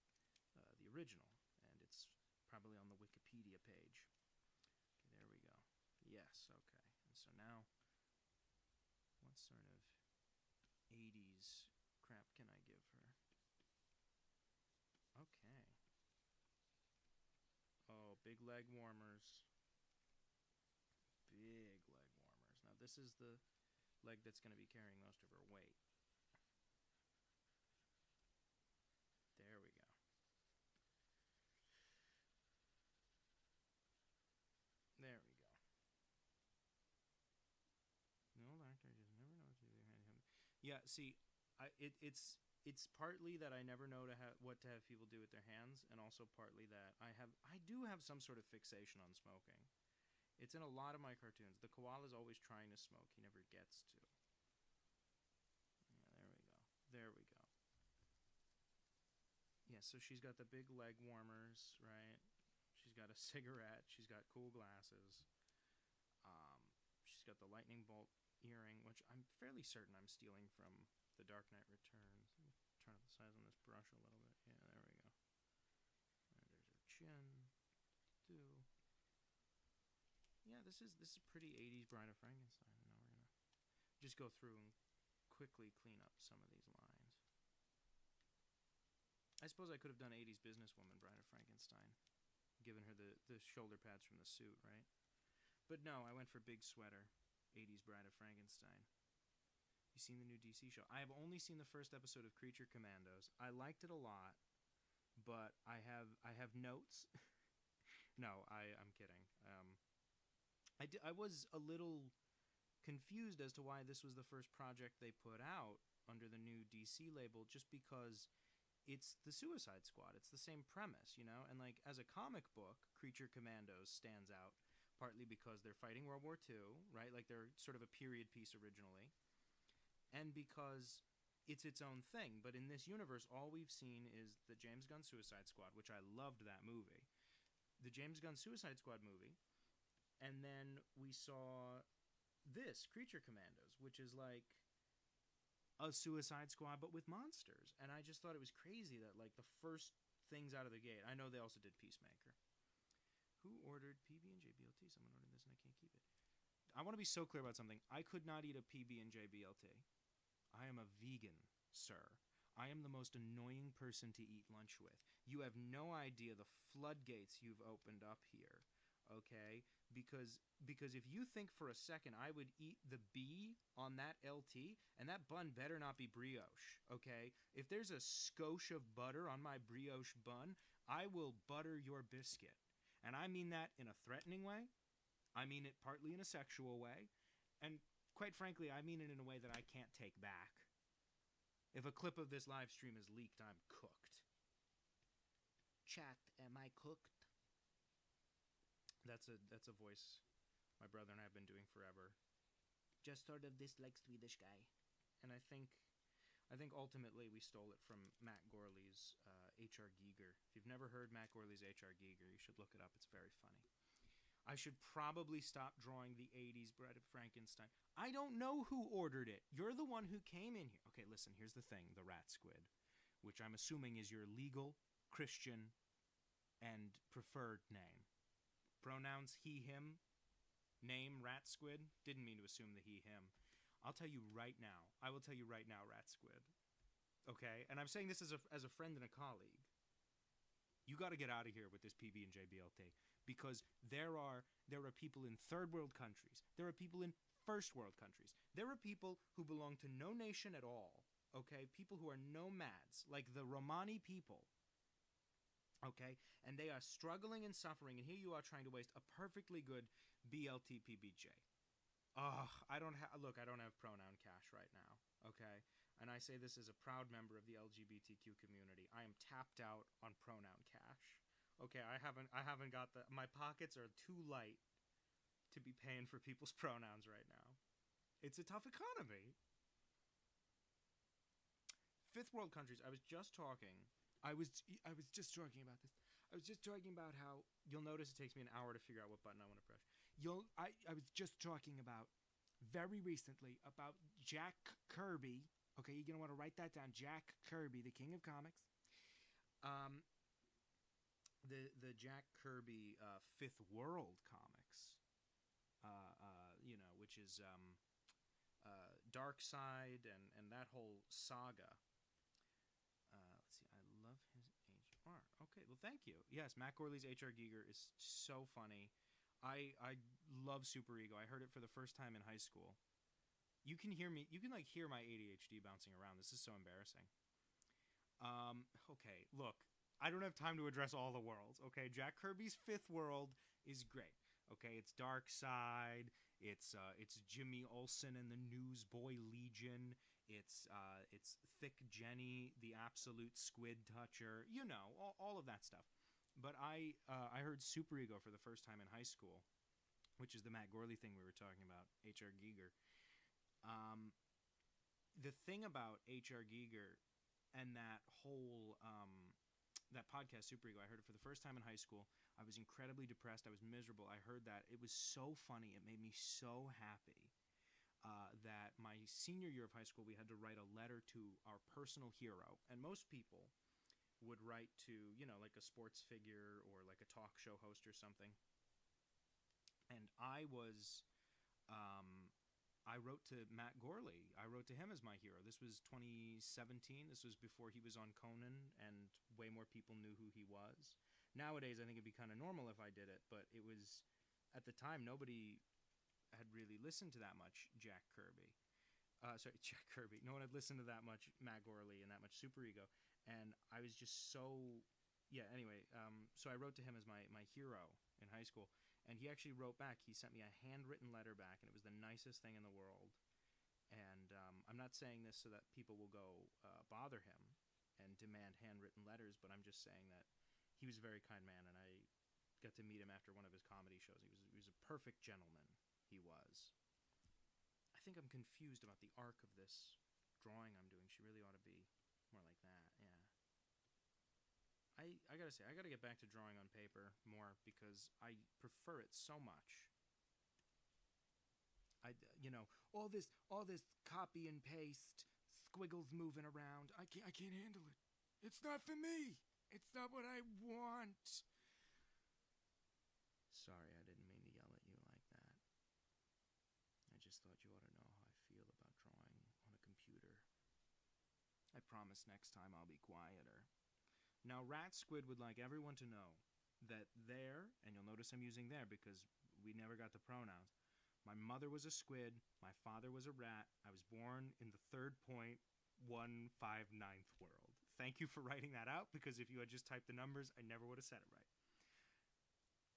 the original, and it's probably on the Wikipedia page. Okay, there we go. Yes, okay. And so now, what sort of 80s crap can I give her? Okay. Oh, big leg warmers. Big leg warmers. Now this is the leg that's going to be carrying most of her weight. There we go. Yeah, see, it's partly that I never know what to have people do with their hands, and also partly that I do have some sort of fixation on smoking. It's in a lot of my cartoons. The koala's always trying to smoke. He never gets to. Yeah, there we go. There we go. Yeah, so she's got the big leg warmers, right? She's got a cigarette. She's got cool glasses. She's got the lightning bolt earring, which I'm fairly certain I'm stealing from The Dark Knight Returns. Let me turn up the size on this brush a little bit. Yeah, there we go. And there's her chin. Do. Yeah, this is pretty 80s Bride of Frankenstein. Now we're gonna just go through and quickly clean up some of these lines. I suppose I could have done 80s businesswoman Bride of Frankenstein, given her the shoulder pads from the suit, right? But no, I went for big sweater, 80s Bride of Frankenstein. You seen the new DC show? I have only seen the first episode of Creature Commandos. I liked it a lot, but I have notes. No, I'm kidding. I was a little confused as to why this was the first project they put out under the new DC label, just because it's the Suicide Squad. It's the same premise, you know? And, like, as a comic book, Creature Commandos stands out, partly because they're fighting World War II, right? Like, they're sort of a period piece originally. And because it's its own thing. But in this universe, all we've seen is the James Gunn Suicide Squad, which I loved that movie. The James Gunn Suicide Squad movie. And then we saw this, Creature Commandos, which is like a Suicide Squad, but with monsters. And I just thought it was crazy that, like, the first things out of the gate... I know they also did Peacemaker. Who ordered PB&J BLT? Someone ordered this and I can't keep it. I want to be so clear about something. I could not eat a PB&J BLT. I am a vegan, sir. I am the most annoying person to eat lunch with. You have no idea the floodgates you've opened up here, okay? Because if you think for a second I would eat the B on that LT, and that bun better not be brioche, okay? If there's a skosh of butter on my brioche bun, I will butter your biscuit. And I mean that in a threatening way. I mean it partly in a sexual way. And quite frankly, I mean it in a way that I can't take back. If a clip of this live stream is leaked, I'm cooked. Chat, am I cooked? That's a voice my brother and I have been doing forever. Just sort of this like Swedish guy. And I think ultimately we stole it from Matt Gorley's H.R. Giger. If you've never heard Matt Gorley's H.R. Giger, you should look it up. It's very funny. I should probably stop drawing the 80s Bride of Frankenstein. I don't know who ordered it. You're the one who came in here. Okay, listen, here's the thing, the rat squid, which I'm assuming is your legal, Christian, and preferred name. Pronouns he, him. Name, rat squid. Didn't mean to assume the he, him. I'll tell you right now. I will tell you right now, rat squid. Okay? And I'm saying this as a friend and a colleague. You got to get out of here with this PB&J BLT, because there are people in third world countries. There are people in first world countries. There are people who belong to no nation at all. Okay? People who are nomads, like the Romani people. Okay? And they are struggling and suffering, and here you are trying to waste a perfectly good BLT PBJ. Ugh, I don't have pronoun cash right now, okay? And I say this as a proud member of the LGBTQ community. I am tapped out on pronoun cash. Okay, I haven't got my pockets are too light to be paying for people's pronouns right now. It's a tough economy. Fifth world countries, I was just talking about this. I was just talking about how you'll notice it takes me an hour to figure out what button I want to press. I was just talking about very recently about Jack Kirby. Okay, you're gonna want to write that down. Jack Kirby, the king of comics. The Jack Kirby Fifth World comics. Which is Dark Side and that whole saga. Let's see. I love his HR. Okay, well, thank you. Yes, Matt Gorley's H.R. Giger is so funny. I love Super Ego. I heard it for the first time in high school. You can hear me. You can hear my ADHD bouncing around. This is so embarrassing. Okay, look. I don't have time to address all the worlds. Okay, Jack Kirby's Fifth World is great. Okay, it's Dark Side. It's Jimmy Olsen and the Newsboy Legion. It's Thick Jenny, the absolute squid toucher, all of that stuff. But I heard Super Ego for the first time in high school, which is the Matt Gorley thing we were talking about, H.R. Giger. The thing about H.R. Giger and that whole that podcast Super Ego, I heard it for the first time in high school. I was incredibly depressed. I was miserable. I heard that. It was so funny. It made me so happy. That my senior year of high school, we had to write a letter to our personal hero. And most people would write to, like a sports figure or like a talk show host or something. And I wrote to Matt Gorley. I wrote to him as my hero. This was 2017. This was before he was on Conan and way more people knew who he was. Nowadays, I think it'd be kind of normal if I did it, but it was, at the time, nobody had really listened to that much Jack Kirby. Jack Kirby. No one had listened to that much Matt Gorley and that much Super Ego. And I was just so... Yeah, anyway, so I wrote to him as my hero in high school. And he actually wrote back. He sent me a handwritten letter back, and it was the nicest thing in the world. And I'm not saying this so that people will go bother him and demand handwritten letters, but I'm just saying that he was a very kind man, and I got to meet him after one of his comedy shows. He was a perfect gentleman. He was. I think I'm confused about the arc of this drawing I'm doing. She really ought to be more like that, yeah. I gotta say, I gotta get back to drawing on paper more because I prefer it so much. All this copy and paste, squiggles moving around. I can't handle it. It's not for me. It's not what I want. Sorry, I didn't mean to yell at you like that. I just thought you ought to know how I feel about drawing on a computer. I promise next time I'll be quieter. Now, Rat Squid would like everyone to know that there, and you'll notice I'm using there because we never got the pronouns, my mother was a squid, my father was a rat, I was born in the 3.159th world. Thank you for writing that out, because if you had just typed the numbers, I never would have said it right.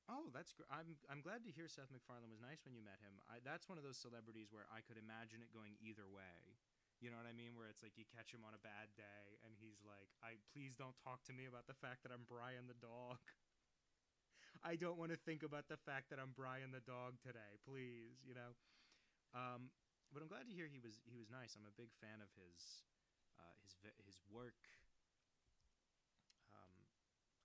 Oh, that's great. I'm glad to hear Seth MacFarlane was nice when you met him. That's one of those celebrities where I could imagine it going either way. You know what I mean? Where it's like you catch him on a bad day, and he's like, please don't talk to me about the fact that I'm Brian the dog. I don't want to think about the fact that I'm Brian the dog today, please, But I'm glad to hear he was nice. I'm a big fan of his work.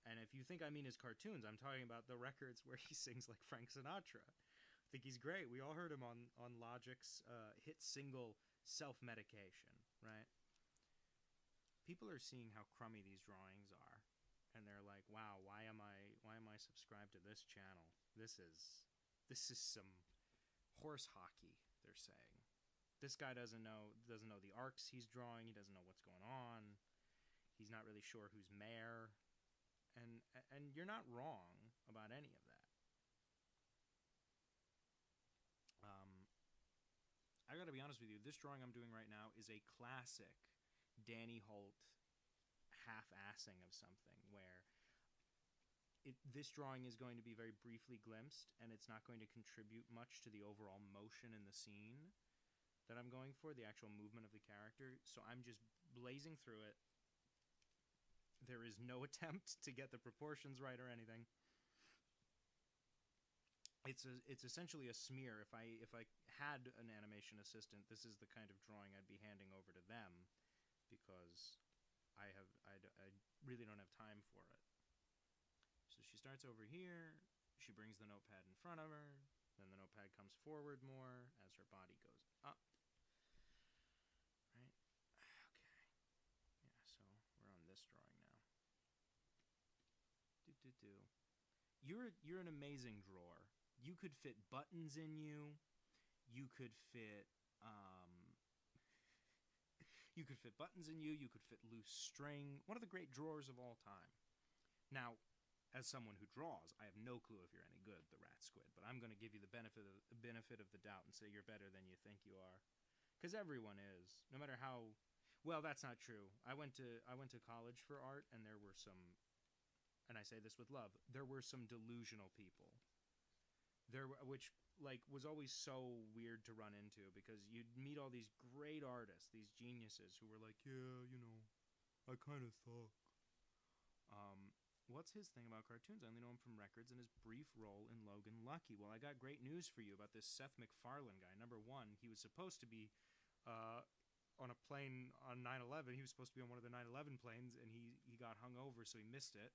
And if you think I mean his cartoons, I'm talking about the records where he sings like Frank Sinatra. I think he's great. We all heard him on Logic's hit single Self-Medication, right? People are seeing how crummy these drawings are, and they're like, wow, why am I subscribed to this channel? This is some horse hockey, they're saying. This guy doesn't know the arcs he's drawing. He doesn't know what's going on. He's not really sure who's mayor. And you're not wrong about any of that. I gotta be honest with you, this drawing I'm doing right now is a classic Danny Holt half-assing of something, where this drawing is going to be very briefly glimpsed, and it's not going to contribute much to the overall motion in the scene that I'm going for, the actual movement of the character. So I'm just blazing through it. There is no attempt to get the proportions right or anything. It's essentially a smear. If I had an animation assistant, this is the kind of drawing I'd be handing over to them, because I really don't have time for it. So she starts over here. She brings the notepad in front of her. Then the notepad comes forward more as her body goes up. Right? Okay. Yeah, so we're on this drawing now. You're an amazing drawer. You could fit buttons in you. You could fit buttons in you. You could fit loose string. One of the great drawers of all time. Now, as someone who draws, I have no clue if you're any good, the Rat Squid, but I'm going to give you the benefit of the doubt and say you're better than you think you are, because everyone is. No matter how well, that's not true. I went to college for art, and there were some, and I say this with love, there were some delusional people which like was always so weird to run into, because you'd meet all these great artists, these geniuses who were like, yeah, I kind of suck. What's his thing about cartoons? I only know him from records and his brief role in Logan Lucky. Well, I got great news for you about this Seth MacFarlane guy. Number one, he was supposed to be on a plane on 9/11. He was supposed to be on one of the 9/11 planes, and he got hung over, so he missed it.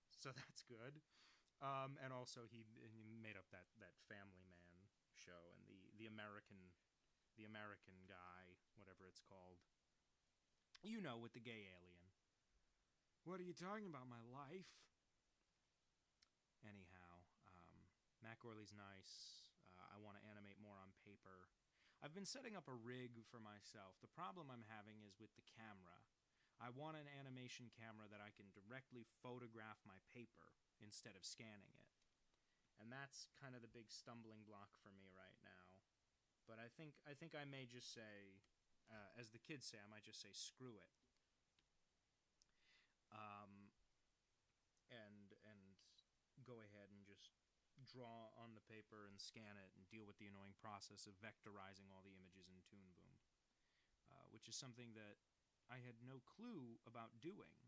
So that's good. And also he made up that Family Man show, and the American guy, whatever it's called. With the gay alien. What are you talking about, my life? Anyhow, Matt Gorley's nice. I want to animate more on paper. I've been setting up a rig for myself. The problem I'm having is with the camera. I want an animation camera that I can directly photograph my paper instead of scanning it. And that's kind of the big stumbling block for me right now. But I think I may just say, as the kids say, I might just say screw it. And go ahead and just draw on the paper and scan it and deal with the annoying process of vectorizing all the images in Toon Boom, which is something that I had no clue about doing.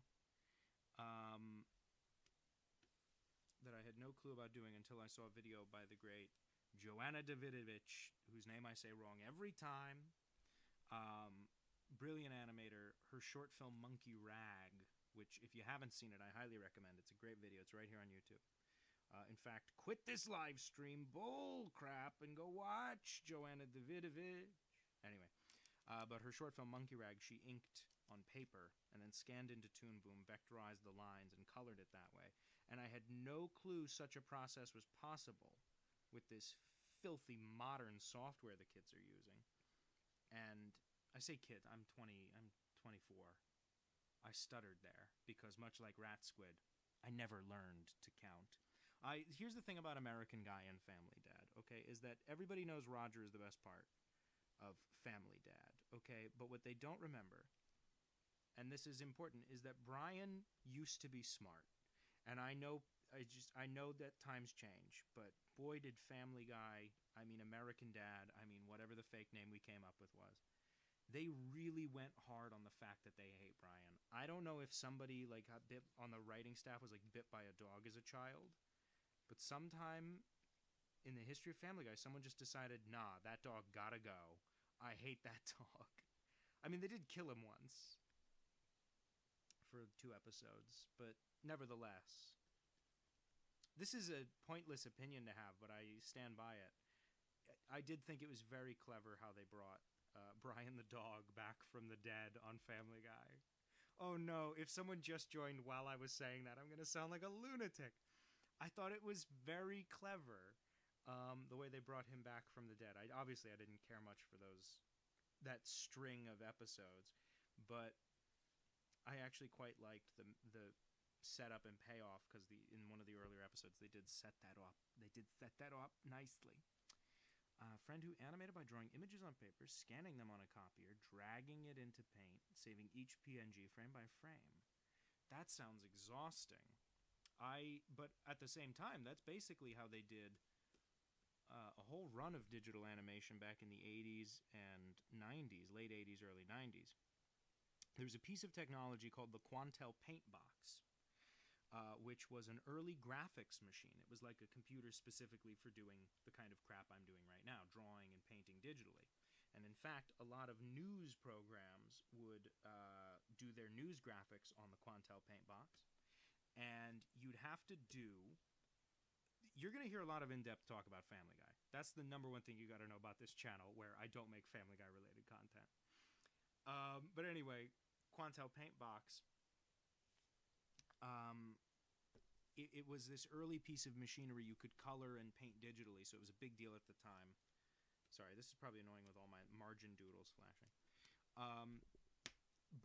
Until I saw a video by the great Joanna Davidovich, whose name I say wrong every time. Brilliant animator. Her short film Monkey Rag, which if you haven't seen it, I highly recommend. It's a great video. It's right here on YouTube. In fact, quit this live stream bull crap and go watch Joanna Davidovich. Anyway, but her short film Monkey Rag, she inked on paper and then scanned into Toon Boom, vectorized the lines, and colored it that way. And I had no clue such a process was possible with this filthy modern software the kids are using. And I say kid, I'm 24. I stuttered there because, much like Rat Squid, I never learned to count. Here's the thing about American Guy and Family Dad, okay, is that everybody knows Roger is the best part of Family Dad, okay? But what they don't remember, and this is important, is that Brian used to be smart. And I know that times change, but boy did Family Guy, American Dad, whatever the fake name we came up with was, they really went hard on the fact that they hate Brian. I don't know if somebody got bit on the writing staff, was bit by a dog as a child, but sometime in the history of Family Guy, someone just decided, nah, that dog gotta go. I hate that dog. They did kill him once for 2 episodes, but nevertheless, this is a pointless opinion to have, but I stand by it. I did think it was very clever how they brought Brian the dog back from the dead on Family Guy. Oh no, if someone just joined while I was saying that, I'm going to sound like a lunatic. I thought it was very clever, the way they brought him back from the dead. Obviously, I didn't care much for that string of episodes, but I actually quite liked the setup and payoff, because in one of the earlier episodes they did set that up. Nicely. Friend who animated by drawing images on paper, scanning them on a copier, dragging it into Paint, saving each PNG frame by frame. That sounds exhausting. But at the same time, that's basically how they did a whole run of digital animation back in the 80s and 90s, late 80s, early 90s. There was a piece of technology called the Quantel Paint Box, which was an early graphics machine. It was like a computer specifically for doing the kind of crap I'm doing right now, drawing and painting digitally. And in fact, a lot of news programs would do their news graphics on the Quantel Paint Box. And you'd have to you're going to hear a lot of in-depth talk about Family Guy. That's the number one thing you got to know about this channel, where I don't make Family Guy related content. But anyway, Quantel Paint Box, it was this early piece of machinery you could color and paint digitally, so it was a big deal at the time. Sorry, this is probably annoying with all my margin doodles flashing.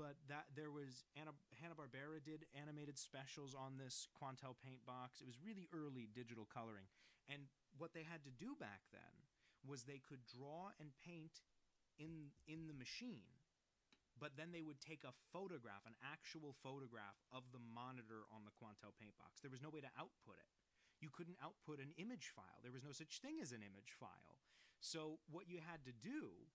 But there was Hanna-Barbera did animated specials on this Quantel Paint Box. It was really early digital coloring. And what they had to do back then was they could draw and paint in the machine, but then they would take a photograph, an actual photograph of the monitor on the Quantel Paint Box. There was no way to output it. You couldn't output an image file. There was no such thing as an image file. So what you had to do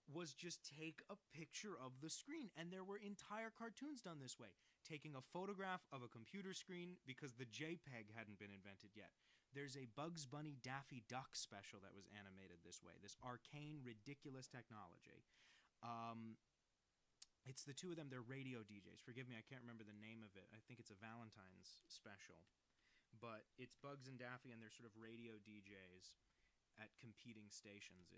was just take a picture of the screen. And there were entire cartoons done this way. Taking a photograph of a computer screen because the JPEG hadn't been invented yet. There's a Bugs Bunny Daffy Duck special that was animated this way. This arcane, ridiculous technology. It's the two of them. They're radio DJs. Forgive me, I can't remember the name of it. I think it's a Valentine's special. But it's Bugs and Daffy, and they're sort of radio DJs at competing stations.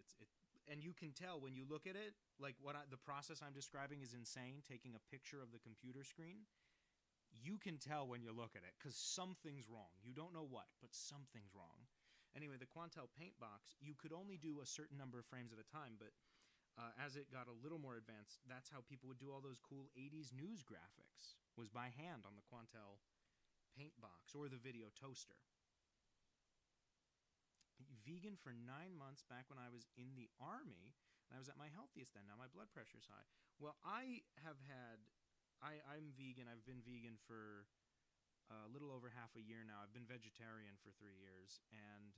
And you can tell when you look at it, like the process I'm describing is insane, taking a picture of the computer screen. You can tell when you look at it, because something's wrong. You don't know what, but something's wrong. Anyway, the Quantel paint box, you could only do a certain number of frames at a time, but as it got a little more advanced, that's how people would do all those cool 80s news graphics, was by hand on the Quantel paint box or the video toaster. Vegan for 9 months back when I was in the Army, and I was at my healthiest then. Now my blood pressure's high. Well, I'm vegan. I've been vegan for a little over half a year now. I've been vegetarian for 3 years, and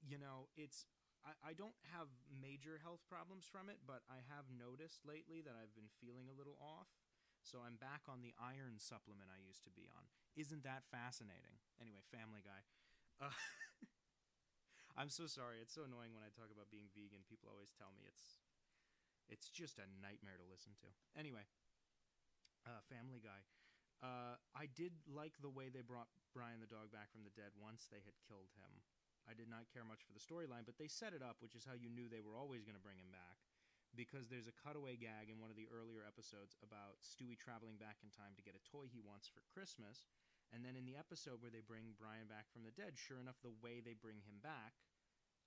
I don't have major health problems from it, but I have noticed lately that I've been feeling a little off. So I'm back on the iron supplement I used to be on. Isn't that fascinating? Anyway, Family Guy. I'm so sorry. It's so annoying when I talk about being vegan. People always tell me it's just a nightmare to listen to. Anyway, Family Guy. I did like the way they brought Brian the dog back from the dead once they had killed him. I did not care much for the storyline, but they set it up, which is how you knew they were always going to bring him back, because there's a cutaway gag in one of the earlier episodes about Stewie traveling back in time to get a toy he wants for Christmas. And then in the episode where they bring Brian back from the dead, sure enough, the way they bring him back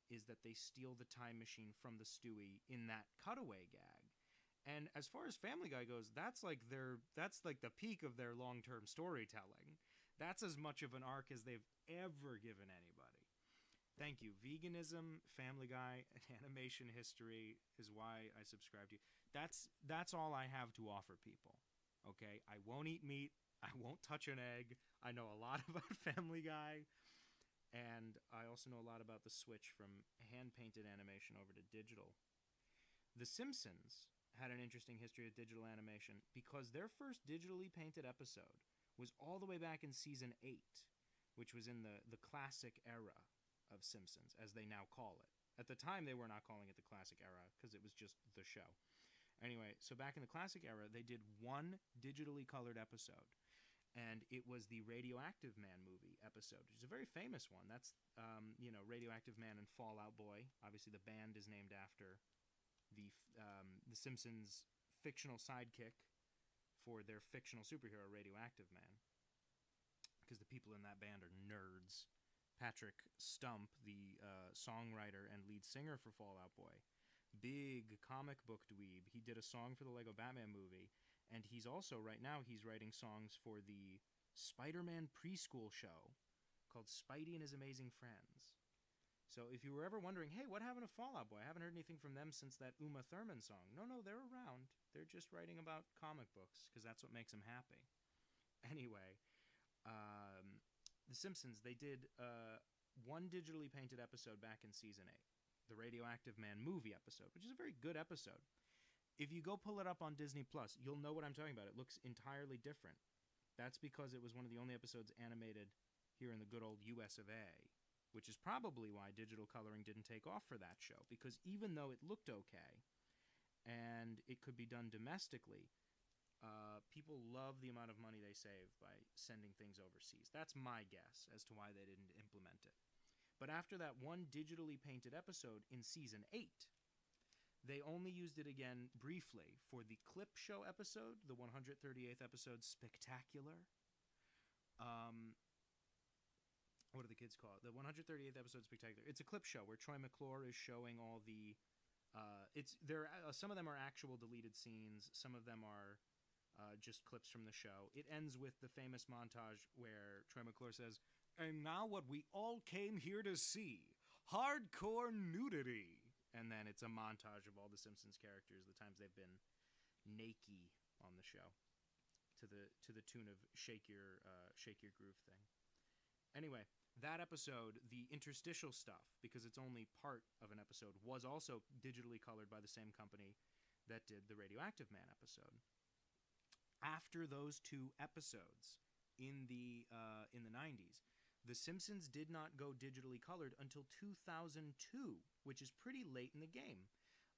is that they steal the time machine from the Stewie in that cutaway gag. And as far as Family Guy goes, that's like the peak of their long-term storytelling. That's as much of an arc as they've ever given anybody. Thank you. Veganism, Family Guy, animation history is why I subscribe to you. That's all I have to offer people. Okay? I won't eat meat. I won't touch an egg. I know a lot about Family Guy. And I also know a lot about the switch from hand-painted animation over to digital. The Simpsons had an interesting history of digital animation because their first digitally painted episode was all the way back in season 8, which was in the classic era of Simpsons, as they now call it. At the time, they were not calling it the classic era because it was just the show. Anyway, so back in the classic era, they did one digitally colored episode, and it was the Radioactive Man movie episode, which is a very famous one. That's, Radioactive Man and Fall Out Boy. Obviously, the band is named after the Simpsons' fictional sidekick for their fictional superhero, Radioactive Man, because the people in that band are nerds. Patrick Stump, the songwriter and lead singer for Fall Out Boy, big comic book dweeb. He did a song for the Lego Batman movie, and he's also, right now, he's writing songs for the Spider-Man preschool show called Spidey and His Amazing Friends. So if you were ever wondering, hey, what happened to Fall Out Boy? I haven't heard anything from them since that Uma Thurman song. No, they're around. They're just writing about comic books, because that's what makes them happy. Anyway, The Simpsons, they did one digitally painted episode back in season 8, the Radioactive Man movie episode, which is a very good episode. If you go pull it up on Disney Plus, you'll know what I'm talking about. It looks entirely different. That's because it was one of the only episodes animated here in the good old US of A, which is probably why digital coloring didn't take off for that show, because even though it looked okay and it could be done domestically, people love the amount of money they save by sending things overseas. That's my guess as to why they didn't implement it. But after that one digitally painted episode in season 8, they only used it again briefly for the clip show episode, the 138th episode, Spectacular. What do the kids call it? The 138th episode, Spectacular. It's a clip show where Troy McClure is showing all the... some of them are actual deleted scenes. Some of them are just clips from the show. It ends with the famous montage where Troy McClure says, "And now what we all came here to see, hardcore nudity." And then it's a montage of all the Simpsons characters, the times they've been naked on the show, to the tune of Shake Your Groove thing. Anyway, That episode, the interstitial stuff, because it's only part of an episode, was also digitally colored by the same company that did the Radioactive Man episode. After those two episodes in the 90s, The Simpsons did not go digitally colored until 2002, which is pretty late in the game.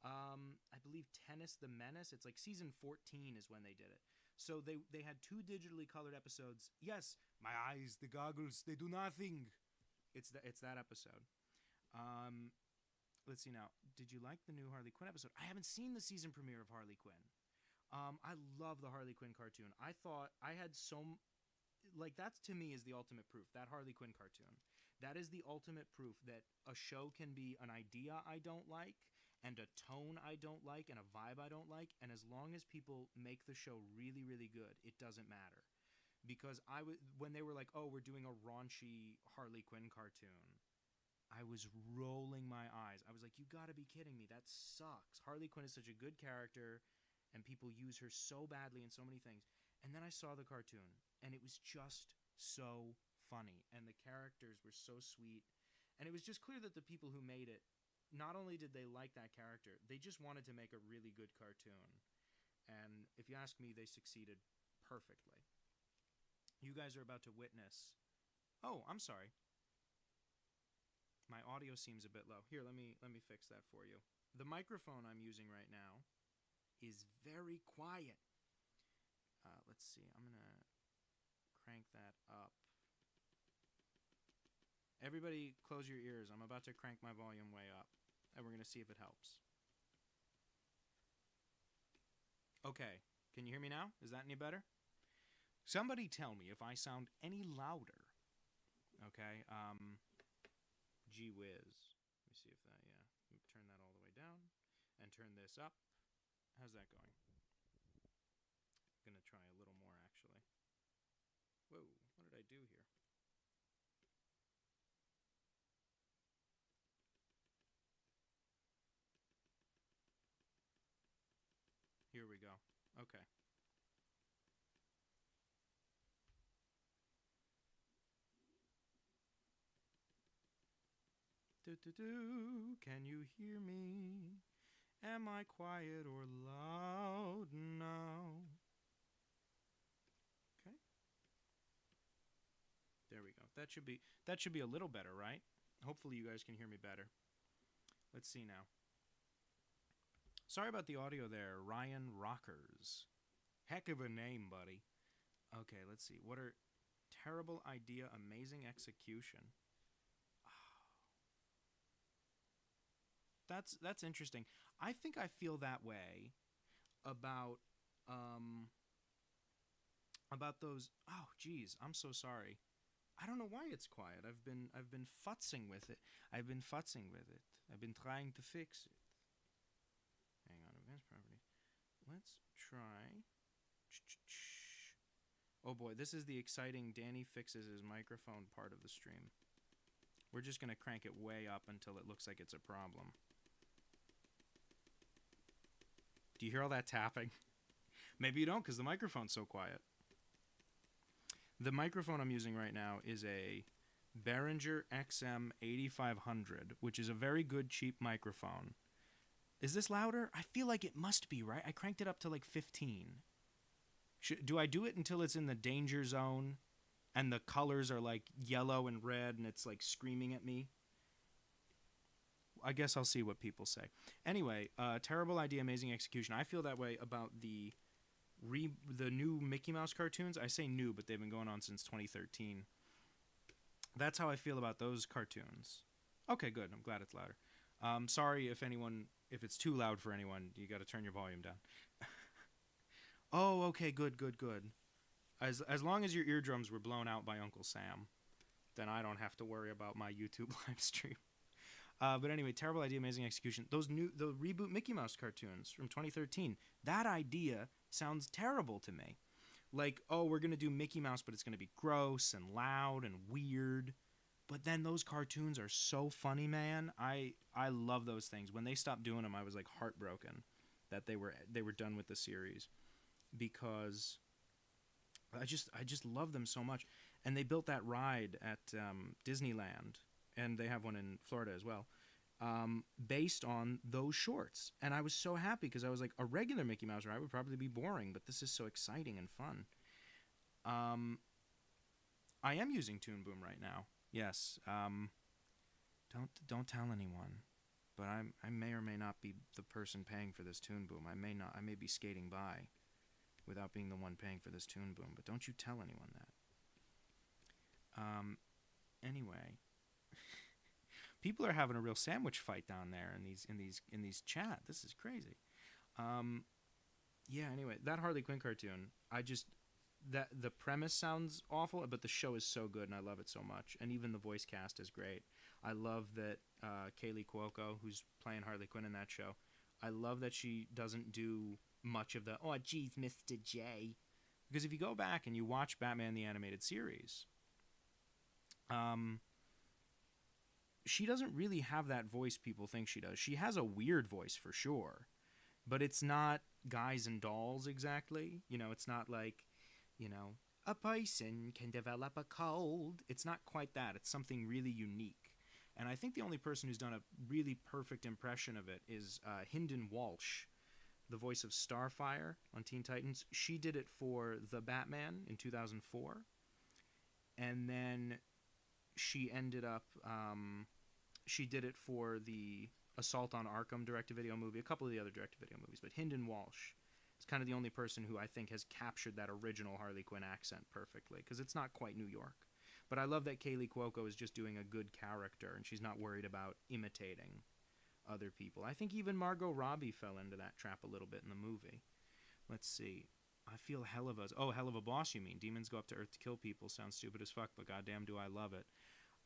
I believe Tennis the Menace, it's like season 14 is when they did it. So they had two digitally colored episodes. Yes, my eyes, the goggles, they do nothing. It's that episode. Let's see now. Did you like the new Harley Quinn episode? I haven't seen the season premiere of Harley Quinn. I love the Harley Quinn cartoon. I thought I had that to me is the ultimate proof. That Harley Quinn cartoon. That is the ultimate proof that a show can be an idea I don't like, and a tone I don't like, and a vibe I don't like, and as long as people make the show really, really good, it doesn't matter. Because when they were like, "Oh, we're doing a raunchy Harley Quinn cartoon," I was rolling my eyes. I was like, "You got to be kidding me. That sucks. Harley Quinn is such a good character, and people use her so badly in so many things." And then I saw the cartoon, and it was just so funny, and the characters were so sweet, and it was just clear that the people who made it, not only did they like that character, they just wanted to make a really good cartoon. And if you ask me, they succeeded perfectly. You guys are about to witness... Oh, I'm sorry. My audio seems a bit low. Here, let me fix that for you. The microphone I'm using right now is very quiet. Let's see. I'm going to crank that up. Everybody close your ears. I'm about to crank my volume way up, and we're going to see if it helps. Okay. Can you hear me now? Is that any better? Somebody tell me if I sound any louder. Okay. Gee whiz. Let me see if that, yeah. Turn that all the way down and turn this up. How's that going? Gonna try a little more, actually. Whoa, what did I do here? Here we go. Okay. Can you hear me? Am I quiet or loud now? Okay. There we go. That should be a little better, right? Hopefully you guys can hear me better. Let's see now. Sorry about the audio there, Ryan Rockers. Heck of a name, buddy. Okay, let's see. What are terrible idea, amazing execution? That's interesting. I think I feel that way about those. Oh, geez, I'm so sorry. I don't know why it's quiet. I've been futzing with it. I've been trying to fix it. Hang on, advanced properties. Let's try. Oh boy, this is the exciting Danny fixes his microphone part of the stream. We're just gonna crank it way up until it looks like it's a problem. Do you hear all that tapping? Maybe you don't because the microphone's so quiet. The microphone I'm using right now is a Behringer XM 8500, which is a very good, cheap microphone. Is this louder? I feel like it must be, right? I cranked it up to like 15. Do I do it until it's in the danger zone and the colors are like yellow and red and it's like screaming at me? I guess I'll see what people say. Anyway, terrible idea, amazing execution. I feel that way about the new Mickey Mouse cartoons. I say new, but they've been going on since 2013. That's how I feel about those cartoons. Okay, good. I'm glad it's louder. Sorry if it's too loud for anyone. You got to turn your volume down. Oh, okay, good. As long as your eardrums were blown out by Uncle Sam, then I don't have to worry about my YouTube live stream. But anyway, terrible idea, amazing execution. The reboot Mickey Mouse cartoons from 2013. That idea sounds terrible to me. Like, oh, we're gonna do Mickey Mouse, but it's gonna be gross and loud and weird. But then those cartoons are so funny, man. I love those things. When they stopped doing them, I was like heartbroken that they were done with the series, because I just love them so much. and they built that ride at Disneyland, and they have one in Florida as well, based on those shorts. And I was so happy because I was like, a regular Mickey Mouse ride would probably be boring, but this is so exciting and fun. I am using Toon Boom right now. Yes. Don't tell anyone. But I may or may not be the person paying for this Toon Boom. I may be skating by without being the one paying for this Toon Boom. But don't you tell anyone that. Anyway, people are having a real sandwich fight down there in these chat. This is crazy. Yeah. Anyway, that Harley Quinn cartoon. That the premise sounds awful, but the show is so good, and I love it so much. And even the voice cast is great. I love that Kaylee Cuoco, who's playing Harley Quinn in that show, I love that she doesn't do much of the, oh, geez, Mr. J. Because if you go back and you watch Batman the Animated Series, she doesn't really have that voice people think she does. She has a weird voice for sure, but it's not Guys and Dolls exactly. You know, it's not like, you know, a person can develop a cold. It's not quite that. It's something really unique. And I think the only person who's done a really perfect impression of it is Hynden Walsh, the voice of Starfire on Teen Titans. She did it for The Batman in 2004. And then she ended up, she did it for the Assault on Arkham direct-to-video movie, a couple of the other direct-to-video movies. But Hynden Walsh is kind of the only person who I think has captured that original Harley Quinn accent perfectly, because it's not quite New York. But I love that Kaylee Cuoco is just doing a good character, and she's not worried about imitating other people. I think even Margot Robbie fell into that trap a little bit in the movie. Let's see. I feel hell of a boss, you mean. Demons go up to Earth to kill people. Sounds stupid as fuck, but goddamn do I love it.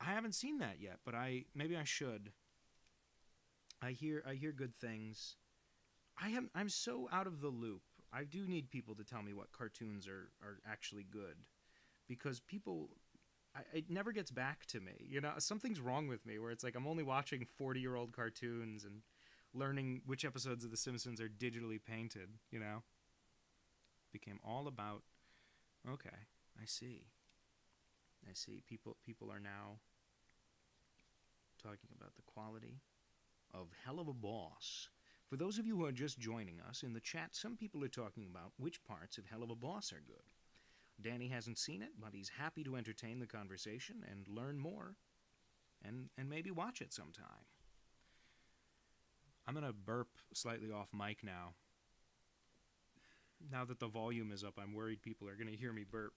I haven't seen that yet, but maybe I should. I hear good things. I'm so out of the loop. I do need people to tell me what cartoons are actually good, because it never gets back to me. You know, something's wrong with me where it's like I'm only watching 40-year-old cartoons and learning which episodes of The Simpsons are digitally painted, you know? Became all about, okay, I see. People are now talking about the quality of Hell of a Boss. For those of you who are just joining us, in the chat, some people are talking about which parts of Hell of a Boss are good. Danny hasn't seen it, but he's happy to entertain the conversation and learn more, and maybe watch it sometime. I'm going to burp slightly off mic now. Now that the volume is up, I'm worried people are going to hear me burp.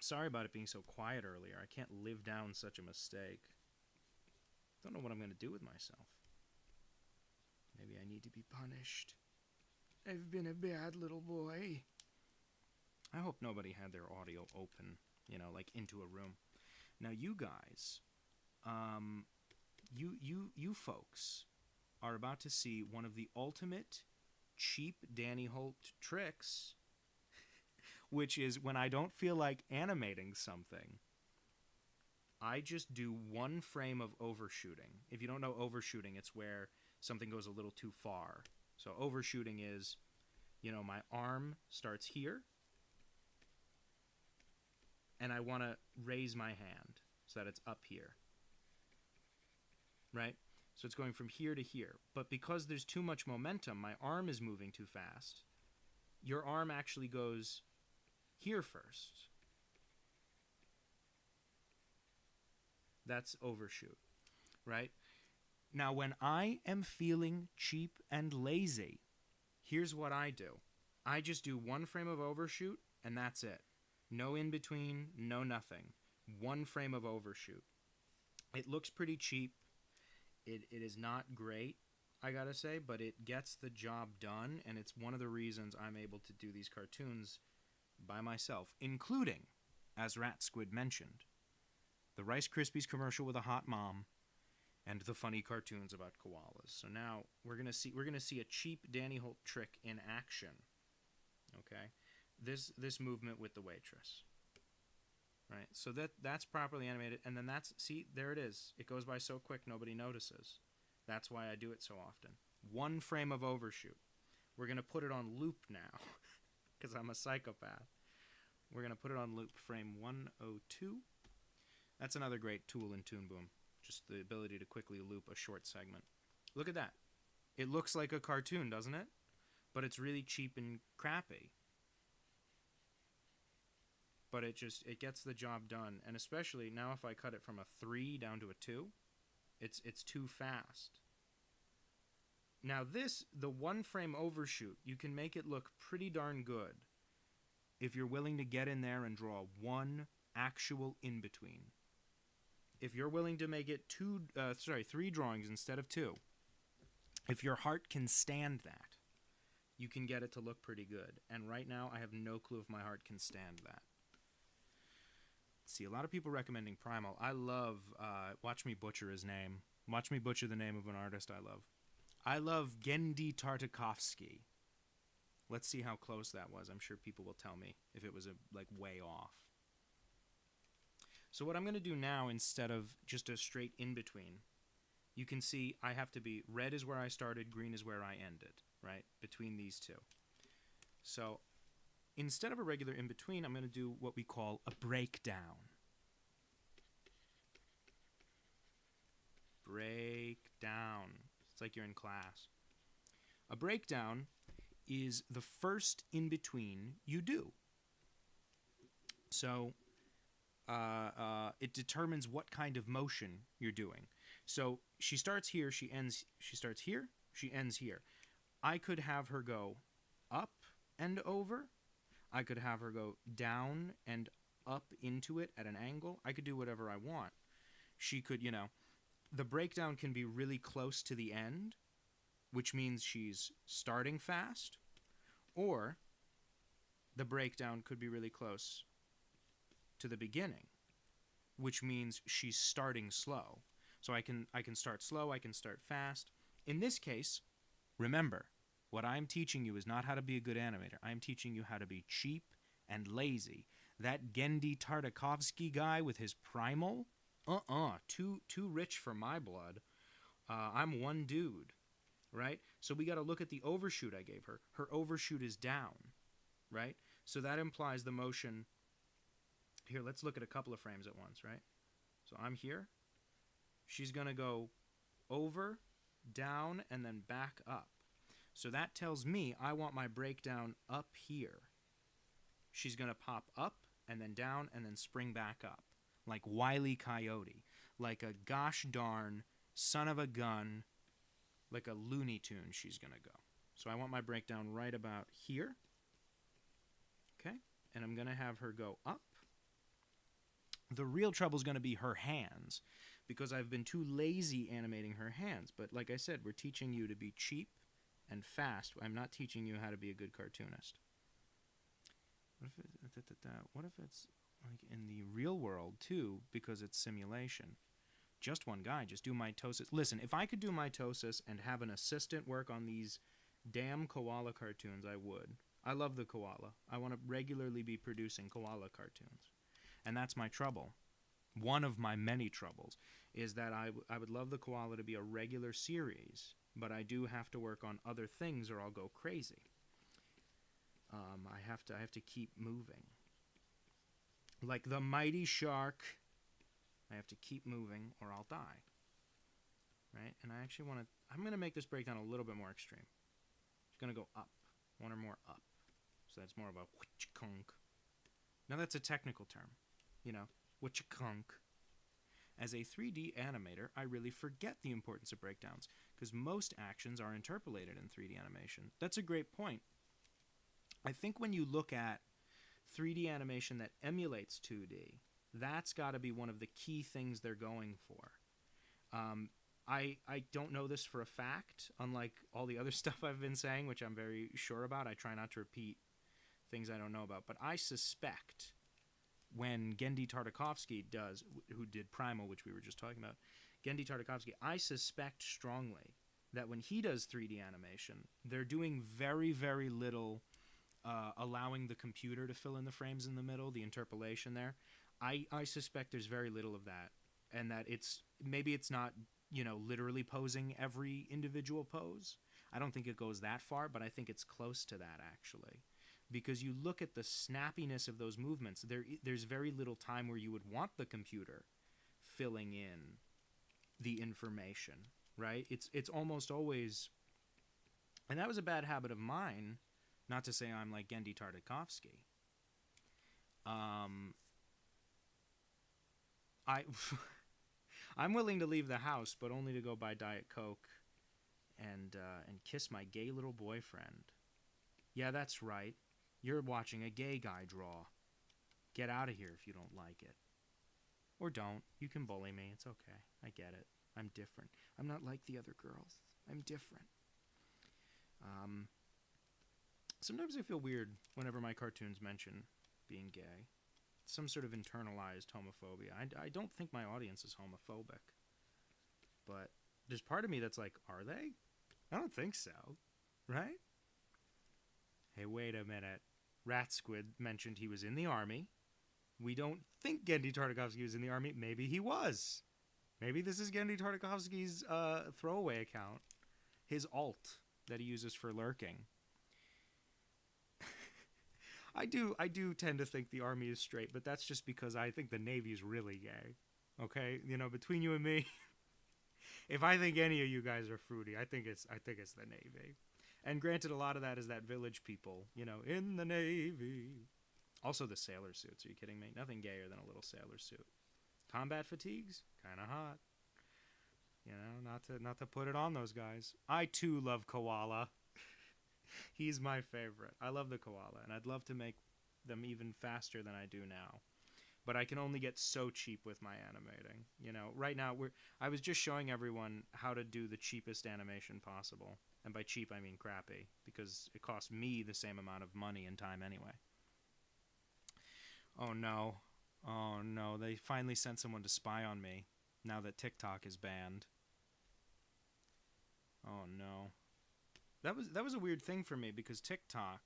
Sorry about it being so quiet earlier. I can't live down such a mistake. Don't know what I'm going to do with myself. Maybe I need to be punished. I've been a bad little boy. I hope nobody had their audio open, you know, like into a room. Now, you guys, you folks are about to see one of the ultimate cheap Danny Holt tricks, which is when I don't feel like animating something, I just do one frame of overshooting. If you don't know overshooting, it's where something goes a little too far. So overshooting is, you know, my arm starts here, and I want to raise my hand so that it's up here, right? So it's going from here to here. But because there's too much momentum, my arm is moving too fast. Your arm actually goes here first. That's overshoot, right? Now, when I am feeling cheap and lazy, here's what I do. I just do one frame of overshoot, and that's it. No in between, no nothing. One frame of overshoot. It looks pretty cheap. It is not great, I gotta say, but it gets the job done, and it's one of the reasons I'm able to do these cartoons by myself, including, as Rat Squid mentioned, the Rice Krispies commercial with a hot mom, and the funny cartoons about koalas. So now we're gonna see a cheap Danny Holt trick in action. Okay, this movement with the waitress. Right, so that's properly animated, and then there it is. It goes by so quick nobody notices. That's why I do it so often. One frame of overshoot. We're gonna put it on loop now, because I'm a psychopath. We're going to put it on loop frame 102. That's another great tool in Toon Boom, just the ability to quickly loop a short segment. Look at that. It looks like a cartoon, doesn't it? But it's really cheap and crappy. But it gets the job done. And especially now if I cut it from a 3 down to a 2, it's too fast. Now this, the one frame overshoot, you can make it look pretty darn good if you're willing to get in there and draw one actual in-between. If you're willing to make it 3 drawings instead of 2, if your heart can stand that, you can get it to look pretty good. And right now, I have no clue if my heart can stand that. See, a lot of people recommending Primal. I love, watch me butcher his name. Watch me butcher the name of an artist I love. I love Gendy Tartakovsky. Let's see how close that was. I'm sure people will tell me if it was way off. So what I'm going to do now, instead of just a straight in-between, you can see I have to be red is where I started, green is where I ended, right? Between these two. So instead of a regular in-between, I'm going to do what we call a breakdown. Breakdown. It's like you're in class. A breakdown is the first in-between you do. So it determines what kind of motion you're doing. So she starts here, she starts here, she ends here. I could have her go up and over. I could have her go down and up into it at an angle. I could do whatever I want. She could, the breakdown can be really close to the end, which means she's starting fast, or the breakdown could be really close to the beginning, which means she's starting slow. So I can start slow, I can start fast. In this case, remember, what I'm teaching you is not how to be a good animator. I'm teaching you how to be cheap and lazy. That Gendy Tartakovsky guy with his Primal, too rich for my blood. I'm one dude, right? So we got to look at the overshoot I gave her. Her overshoot is down, right? So that implies the motion. Here, let's look at a couple of frames at once, right? So I'm here. She's going to go over, down, and then back up. So that tells me I want my breakdown up here. She's going to pop up, and then down, and then spring back up. Like Wile E. Coyote. Like a gosh darn son of a gun. Like a Looney Tune she's going to go. So I want my breakdown right about here. Okay? And I'm going to have her go up. The real trouble is going to be her hands, because I've been too lazy animating her hands. But like I said, we're teaching you to be cheap and fast. I'm not teaching you how to be a good cartoonist. What if it's like in the real world too, because it's simulation? Just one guy, just do mitosis. Listen, if I could do mitosis and have an assistant work on these damn koala cartoons, I would. I love the koala. I want to regularly be producing koala cartoons. And that's my trouble. One of my many troubles is that I would love the koala to be a regular series, but I do have to work on other things or I'll go crazy. I have to keep moving. Like the mighty shark, I have to keep moving or I'll die. Right? And I actually I'm going to make this breakdown a little bit more extreme. It's going to go up. One or more up. So that's more of a witch-kunk. Now that's a technical term. Witch-kunk. As a 3D animator, I really forget the importance of breakdowns, because most actions are interpolated in 3D animation. That's a great point. I think when you look at 3D animation that emulates 2D, that's got to be one of the key things they're going for. I don't know this for a fact, unlike all the other stuff I've been saying, which I'm very sure about. I try not to repeat things I don't know about. But I suspect when Gendy Tartakovsky who did Primal, which we were just talking about, Gendy Tartakovsky, I suspect strongly that when he does 3D animation, they're doing very, very little allowing the computer to fill in the frames in the middle, the interpolation there. I suspect there's very little of that, and that maybe it's not, literally posing every individual pose. I don't think it goes that far, but I think it's close to that, actually. because you look at the snappiness of those movements. There's very little time where you would want the computer filling in the information, right? It's almost always, and that was a bad habit of mine. Not to say I'm like Gendy Tartakovsky. I'm willing to leave the house, but only to go buy Diet Coke and kiss my gay little boyfriend. Yeah, that's right. You're watching a gay guy draw. Get out of here if you don't like it. Or don't. You can bully me. It's okay. I get it. I'm different. I'm not like the other girls. I'm different. Sometimes I feel weird whenever my cartoons mention being gay. Some sort of internalized homophobia. I don't think my audience is homophobic. But there's part of me that's like, are they? I don't think so. Right? Hey, wait a minute. Rat Squid mentioned he was in the army. We don't think Gendy Tartakovsky was in the army. Maybe he was. Maybe this is Gendy Tartakovsky's throwaway account. His alt that he uses for lurking. I do tend to think the army is straight, but that's just because I think the Navy is really gay. Okay? You know, between you and me, if I think any of you guys are fruity, I think it's the Navy. And granted, a lot of that is that village people, you know, in the Navy. Also the sailor suits, are you kidding me? Nothing gayer than a little sailor suit. Combat fatigues? Kind of hot. You know, not to put it on those guys. I too love Koala. He's my favorite. I love the Koala, and I'd love to make them even faster than I do now. But I can only get so cheap with my animating. You know, right now I was just showing everyone how to do the cheapest animation possible. And by cheap I mean crappy, because it costs me the same amount of money and time anyway. Oh no. Oh no, they finally sent someone to spy on me now that TikTok is banned. Oh no. That was a weird thing for me because TikTok,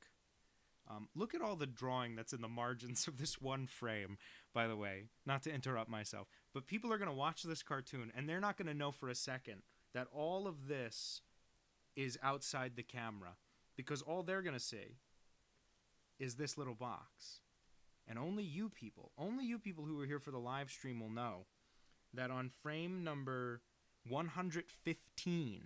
look at all the drawing that's in the margins of this one frame, by the way, not to interrupt myself, but people are going to watch this cartoon and they're not going to know for a second that all of this is outside the camera, because all they're going to see is this little box. And only you people who are here for the live stream will know that on frame number 115,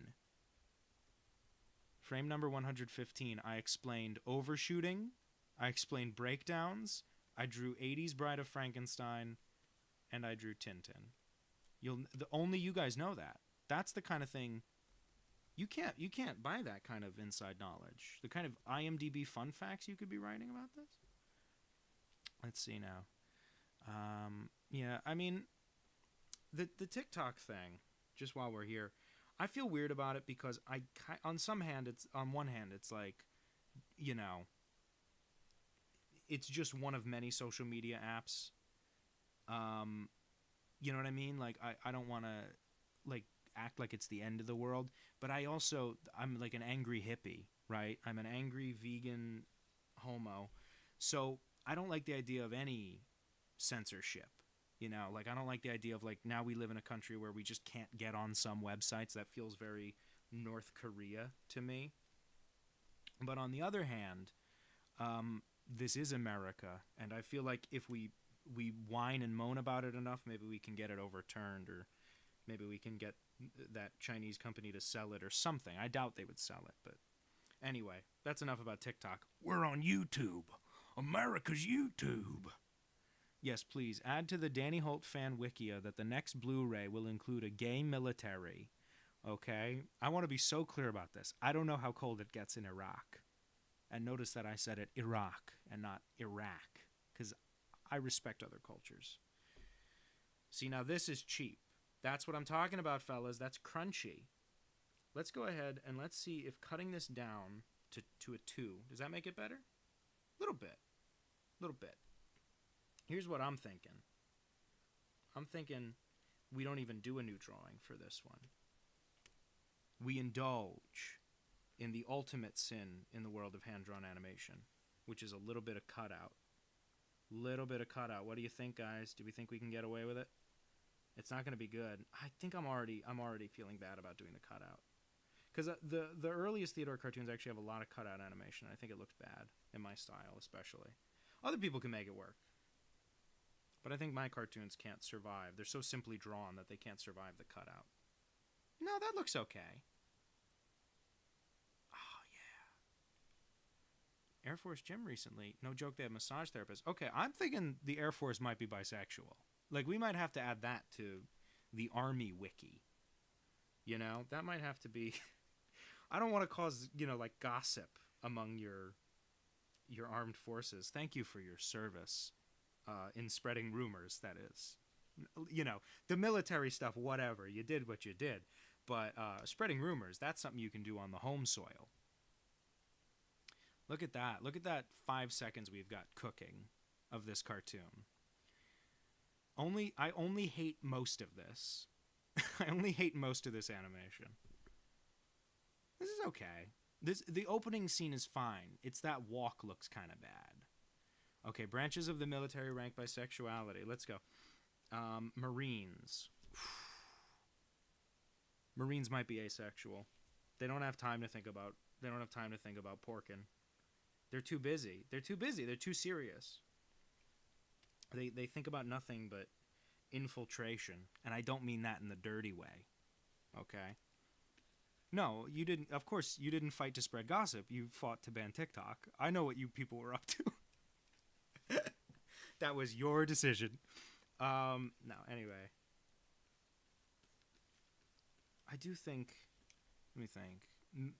I explained overshooting, I explained breakdowns, I drew 80s Bride of Frankenstein, and I drew Tintin. Only you guys know that. That's the kind of thing you can't buy, that kind of inside knowledge. The kind of IMDb fun facts you could be writing about this. Let's see now. Yeah, I mean, the TikTok thing, just while we're here, I feel weird about it because on one hand it's like, you know, it's just one of many social media apps. You know what I mean? Like I don't want to like act like it's the end of the world, but I'm like an angry hippie, right? I'm an angry vegan homo. So I don't like the idea of any censorship. You know, like I don't like the idea of like now we live in a country where we just can't get on some websites. That feels very North Korea to me. But on the other hand, this is America, and I feel like if we whine and moan about it enough, maybe we can get it overturned, or maybe we can get that Chinese company to sell it or something. I doubt they would sell it, but anyway, that's enough about TikTok. We're on YouTube. America's YouTube. Yes, please, add to the Danny Holt fan wikia that the next Blu-ray will include a gay military. Okay? I want to be so clear about this. I don't know how cold it gets in Iraq. And notice that I said it Iraq and not Iraq, because I respect other cultures. See, now this is cheap. That's what I'm talking about, fellas. That's crunchy. Let's go ahead and let's see if cutting this down to a 2, does that make it better? Little bit. Here's what I'm thinking. I'm thinking we don't even do a new drawing for this one. We indulge in the ultimate sin in the world of hand-drawn animation, which is a little bit of cutout. What do you think, guys? Do we think we can get away with it? It's not going to be good. I think I'm already feeling bad about doing the cutout. Because the earliest Theodore cartoons actually have a lot of cutout animation. I think it looked bad in my style, especially. Other people can make it work, but I think my cartoons can't survive. They're so simply drawn that they can't survive the cutout. No, that looks okay. Oh yeah. Air Force Gym recently. No joke, they have massage therapists. Okay, I'm thinking the Air Force might be bisexual. Like, we might have to add that to the Army wiki. You know, that might have to be. I don't want to cause, like, gossip among your armed forces. Thank you for your service in spreading rumors, that is. The military stuff, whatever. You did what you did. But spreading rumors, that's something you can do on the home soil. Look at that. Look at that 5 seconds we've got cooking of this cartoon. I only hate most of this. I only hate most of this animation. This is okay. The opening scene is fine. It's that walk looks kind of bad. Okay, branches of the military ranked by sexuality. Let's go. Marines. Marines might be asexual. They don't have time to think about. They don't have time to think about porking. They're too busy. They're too serious. They think about nothing but infiltration, and I don't mean that in the dirty way. Okay? No, you didn't. Of course, you didn't fight to spread gossip. You fought to ban TikTok. I know what you people were up to. That was your decision. No, anyway. I do think. Let me think.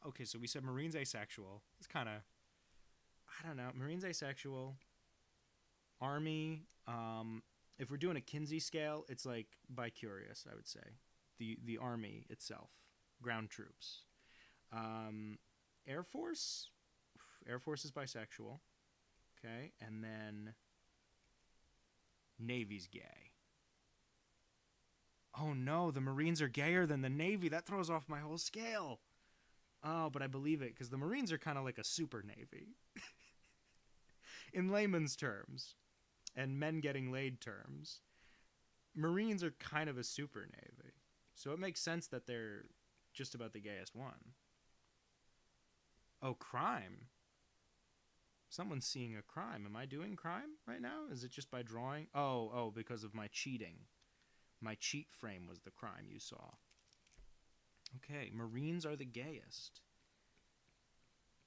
Okay, so we said Marines asexual. It's kind of. I don't know. Marines asexual. Army. If we're doing a Kinsey scale, it's like bicurious, I would say. The Army itself. Ground troops. Air Force. Air Force is bisexual. Okay. And then Navy's gay. Oh no, the Marines are gayer than the Navy. That throws off my whole scale. Oh, but I believe it, because the Marines are kind of like a super Navy. In layman's terms, and men getting laid terms, Marines are kind of a super Navy. So it makes sense that they're just about the gayest one. Oh, crime. Someone's seeing a crime. Am I doing crime right now? Is it just by drawing? Oh, because of my cheating. My cheat frame was the crime you saw. Okay, Marines are the gayest.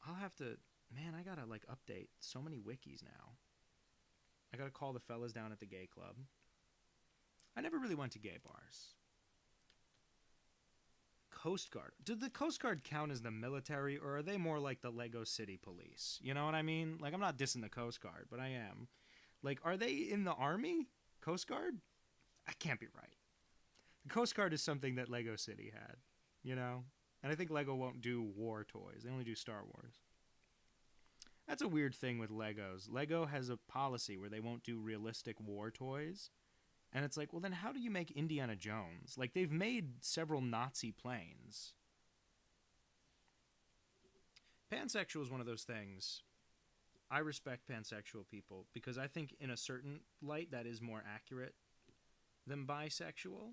I'll have to... Man, I gotta, like, update so many wikis now. I gotta call the fellas down at the gay club. I never really went to gay bars. Coast Guard. Did the Coast Guard count as the military, or are they more like the Lego City Police? You know what I mean? Like, I'm not dissing the Coast Guard, but I am. Like, are they in the Army? Coast Guard? I can't be right. The Coast Guard is something that Lego City had, you know? And I think Lego won't do war toys. They only do Star Wars. That's a weird thing with Legos. Lego has a policy where they won't do realistic war toys. And it's like, well, then how do you make Indiana Jones? Like, they've made several Nazi planes. Pansexual is one of those things. I respect pansexual people because I think in a certain light that is more accurate than bisexual.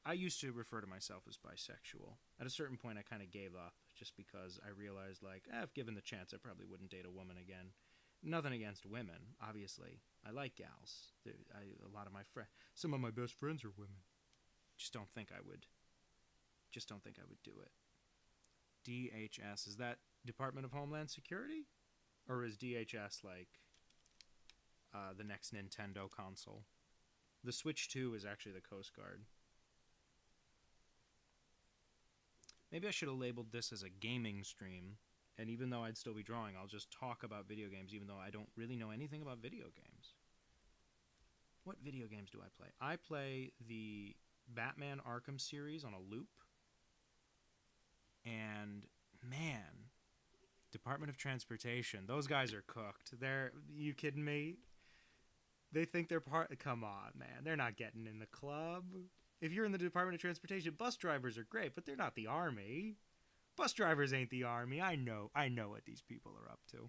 I used to refer to myself as bisexual. At a certain point, I kind of gave up just because I realized, like, if given the chance, I probably wouldn't date a woman again. Nothing against women, obviously. I like gals. A lot of my friends, some of my best friends are women. Just don't think I would do it. DHS, is that Department of Homeland Security? Or is DHS like the next Nintendo console? The Switch 2 is actually the Coast Guard. Maybe I should have labeled this as a gaming stream, and even though I'd still be drawing, I'll just talk about video games, even though I don't really know anything about video games. What video games do I play? I play the Batman Arkham series on a loop, and man, Department of Transportation, those guys are cooked. You kidding me? They think they're come on, man, they're not getting in the club. If you're in the Department of Transportation, bus drivers are great, but they're not the Army. Bus drivers ain't the Army. I know what these people are up to.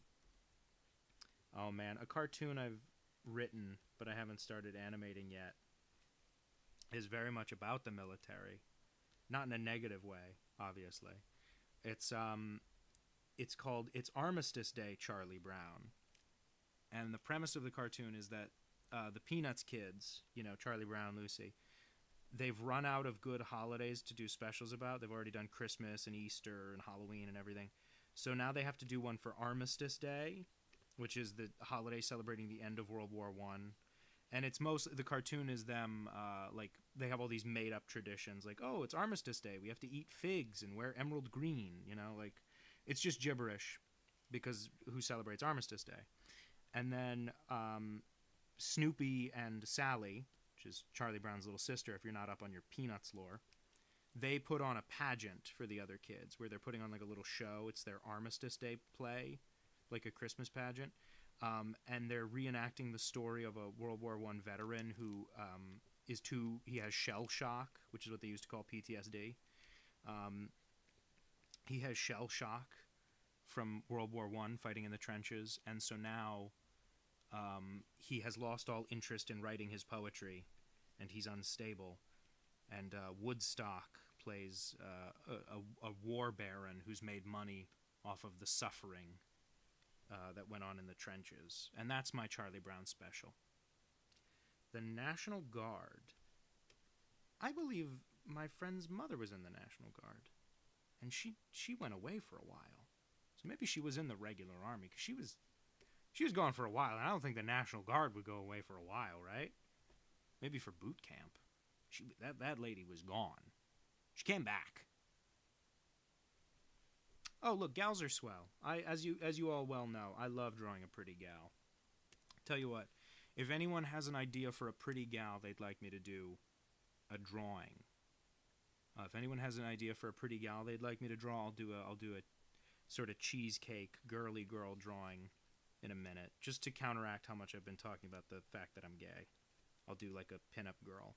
Oh man, a cartoon I've written, but I haven't started animating yet, is very much about the military. not in a negative way, obviously. It's Armistice Day, Charlie Brown, and the premise of the cartoon is that the Peanuts kids, Charlie Brown, Lucy, they've run out of good holidays to do specials about. They've already done Christmas and Easter and Halloween and everything. So now they have to do one for Armistice Day, which is the holiday celebrating the end of World War I. And it's the cartoon is them, like, they have all these made-up traditions, like, oh, it's Armistice Day, we have to eat figs and wear emerald green, like, it's just gibberish, because who celebrates Armistice Day? And then Snoopy and Sally, which is Charlie Brown's little sister, if you're not up on your Peanuts lore, they put on a pageant for the other kids, where they're putting on, like, a little show. It's their Armistice Day play, like a Christmas pageant. And they're reenacting the story of a World War I veteran who he has shell shock, which is what they used to call PTSD. He has shell shock from World War I, fighting in the trenches, and so now he has lost all interest in writing his poetry, and he's unstable. And Woodstock plays a war baron who's made money off of the suffering that went on in the trenches. And that's my Charlie Brown special. The National Guard. I believe my friend's mother was in the National Guard. And she went away for a while. So maybe she was in the regular army, because she was gone for a while. And I don't think the National Guard would go away for a while, right? Maybe for boot camp. That lady was gone. She came back. Oh, look, gals are swell. As you all well know, I love drawing a pretty gal. Tell you what, if anyone has an idea for a pretty gal they'd like me to do a drawing, if anyone has an idea for a pretty gal they'd like me to draw, I'll do a sort of cheesecake girly girl drawing in a minute, just to counteract how much I've been talking about the fact that I'm gay. I'll do like a pinup girl.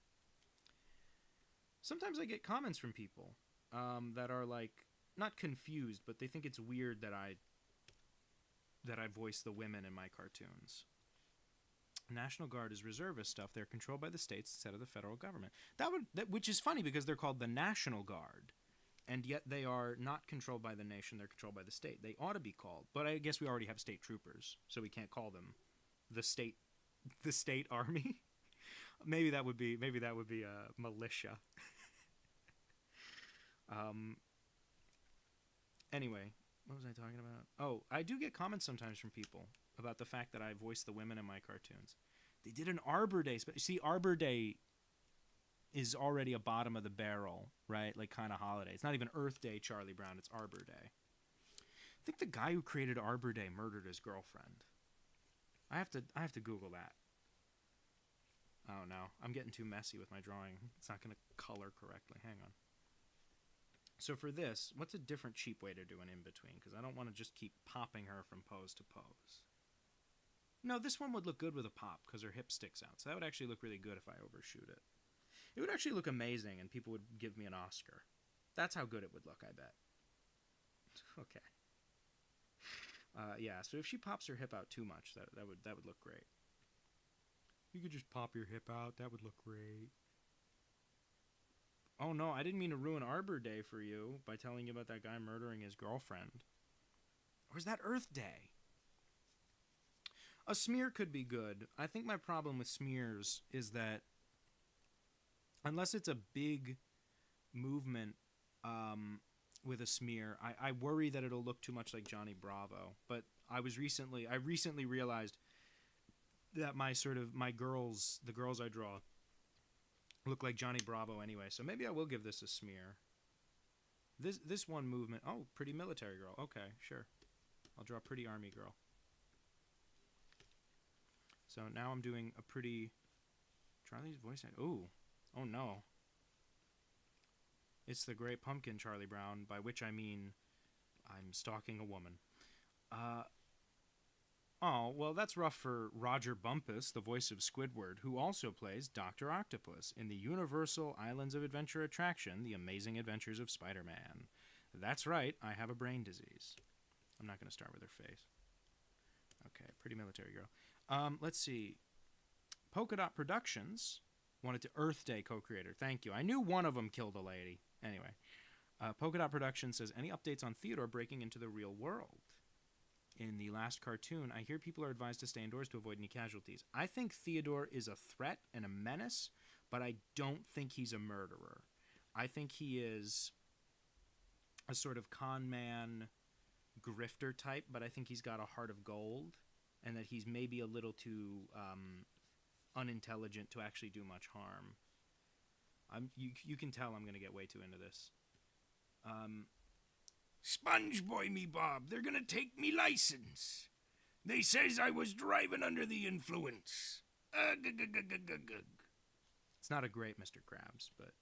Sometimes I get comments from people that are like, not confused, but they think it's weird that I voice the women in my cartoons. National Guard is reservist stuff. They're controlled by the states instead of the federal government. Which is funny, because they're called the National Guard, and yet they are not controlled by the nation. They're controlled by the state. They ought to be called, but I guess we already have state troopers, so we can't call them the state army. Maybe that would be a militia. Anyway, what was I talking about? Oh, I do get comments sometimes from people about the fact that I voice the women in my cartoons. They did an Arbor Day. See, Arbor Day is already a bottom of the barrel, right? Like, kind of holiday. It's not even Earth Day, Charlie Brown. It's Arbor Day. I think the guy who created Arbor Day murdered his girlfriend. I have to Google that. Oh, no. I'm getting too messy with my drawing. It's not going to color correctly. Hang on. So for this, what's a different cheap way to do an in-between? Because I don't want to just keep popping her from pose to pose. No, this one would look good with a pop, because her hip sticks out. So that would actually look really good if I overshoot it. It would actually look amazing, and people would give me an Oscar. That's how good it would look, I bet. Okay. Yeah, so if she pops her hip out too much, that would look great. You could just pop your hip out. That would look great. Oh, no, I didn't mean to ruin Arbor Day for you by telling you about that guy murdering his girlfriend. Or is that Earth Day? A smear could be good. I think my problem with smears is that unless it's a big movement with a smear, I worry that it'll look too much like Johnny Bravo. But I recently realized that the girls I draw look like Johnny Bravo anyway, so maybe I will give this a smear. This one movement, oh, pretty military girl. Okay, sure. I'll draw a pretty army girl. So now I'm doing a pretty Charlie's voice. Oh no. It's the Great Pumpkin, Charlie Brown, by which I mean I'm stalking a woman. Oh, well, that's rough for Roger Bumpus, the voice of Squidward, who also plays Dr. Octopus in the Universal Islands of Adventure attraction, The Amazing Adventures of Spider-Man. That's right, I have a brain disease. I'm not going to start with her face. Okay, pretty military girl. Let's see. Polka Dot Productions Wanted to Earth Day co-creator. Thank you. I knew one of them killed a lady. Anyway. Polka Dot Production says, any updates on Theodore breaking into the real world? In the last cartoon, I hear people are advised to stay indoors to avoid any casualties. I think Theodore is a threat and a menace, but I don't think he's a murderer. I think he is a sort of con man, grifter type, but I think he's got a heart of gold, and that he's maybe a little too unintelligent to actually do much harm. You can tell I'm going to get way too into this. Sponge boy me, Bob. They're gonna take me license. They says I was driving under the influence. It's not a great Mr. Krabs, but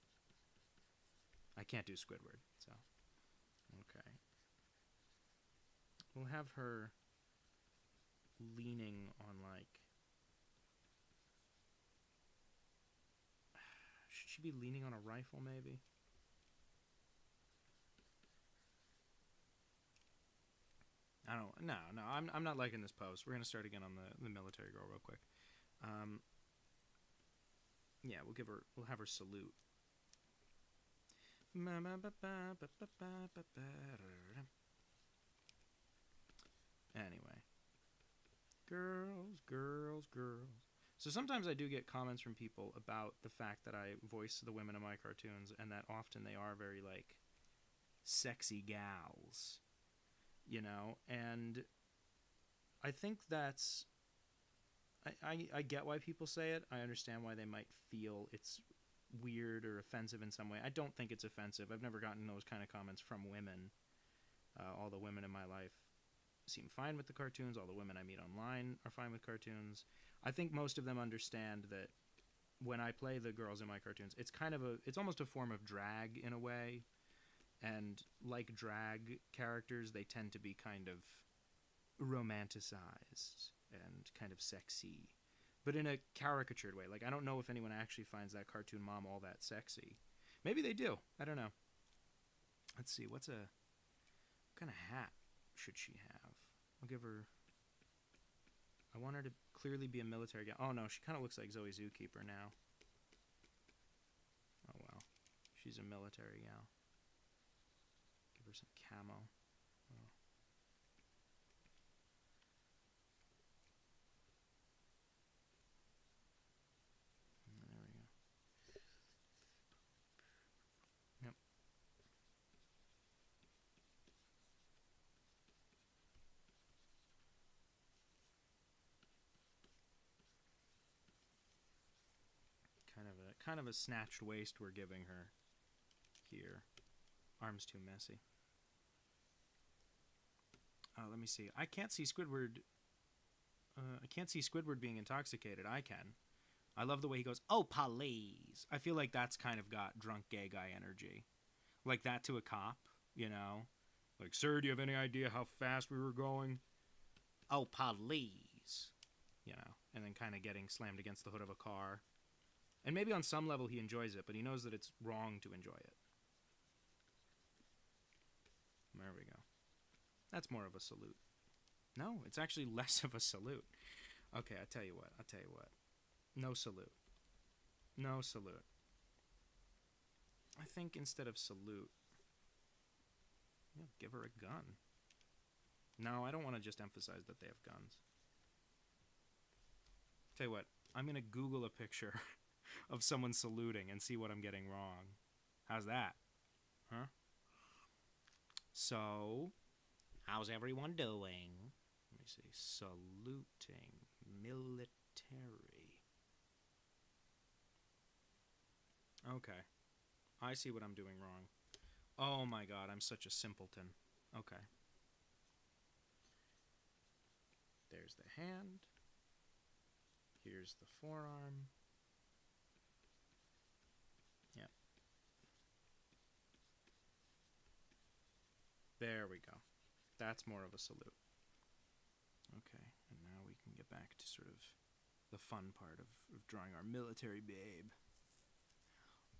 I can't do Squidward, so okay. We'll have her leaning on, like... Should she be leaning on a rifle, maybe? I don't... No, I'm not liking this pose. We're going to start again on the military girl real quick. Yeah, we'll have her salute. Anyway. Girls. So sometimes I do get comments from people about the fact that I voice the women in my cartoons, and that often they are very, like, sexy gals. You know? And I think that's... I get why people say it. I understand why they might feel it's weird or offensive in some way. I don't think it's offensive. I've never gotten those kind of comments from women. All the women in my life seem fine with the cartoons. All the women I meet online are fine with cartoons. I think most of them understand that when I play the girls in my cartoons, it's kind of it's almost a form of drag in a way. And like drag characters, they tend to be kind of romanticized and kind of sexy, but in a caricatured way. Like, I don't know if anyone actually finds that cartoon mom all that sexy. Maybe they do. I don't know. Let's see. What kind of hat should she have? I'll give her... I want her to clearly be a military gal. Oh, no. She kind of looks like Zoe Zookeeper now. Oh, well. She's a military gal. Give her some camo. Oh. There we go. Yep. Kind of a snatched waist we're giving her here. Arms too messy. Let me see. I can't see Squidward. I can't see Squidward being intoxicated. I can. I love the way he goes, "Oh, please." I feel like that's kind of got drunk gay guy energy. Like that to a cop, you know? Like, "Sir, do you have any idea how fast we were going?" "Oh, please." You know? And then kind of getting slammed against the hood of a car. And maybe on some level he enjoys it, but he knows that it's wrong to enjoy it. There we go. That's more of a salute. No, it's actually less of a salute. Okay, I tell you what. No salute. No salute. I think instead of salute, give her a gun. No, I don't want to just emphasize that they have guns. Tell you what, I'm going to Google a picture of someone saluting and see what I'm getting wrong. How's that? Huh? So, how's everyone doing? Let me see. Saluting. Military. Okay. I see what I'm doing wrong. Oh my god, I'm such a simpleton. Okay. There's the hand. Here's the forearm. Yep. There we go. That's more of a salute. Okay, and now we can get back to sort of the fun part of drawing our military babe.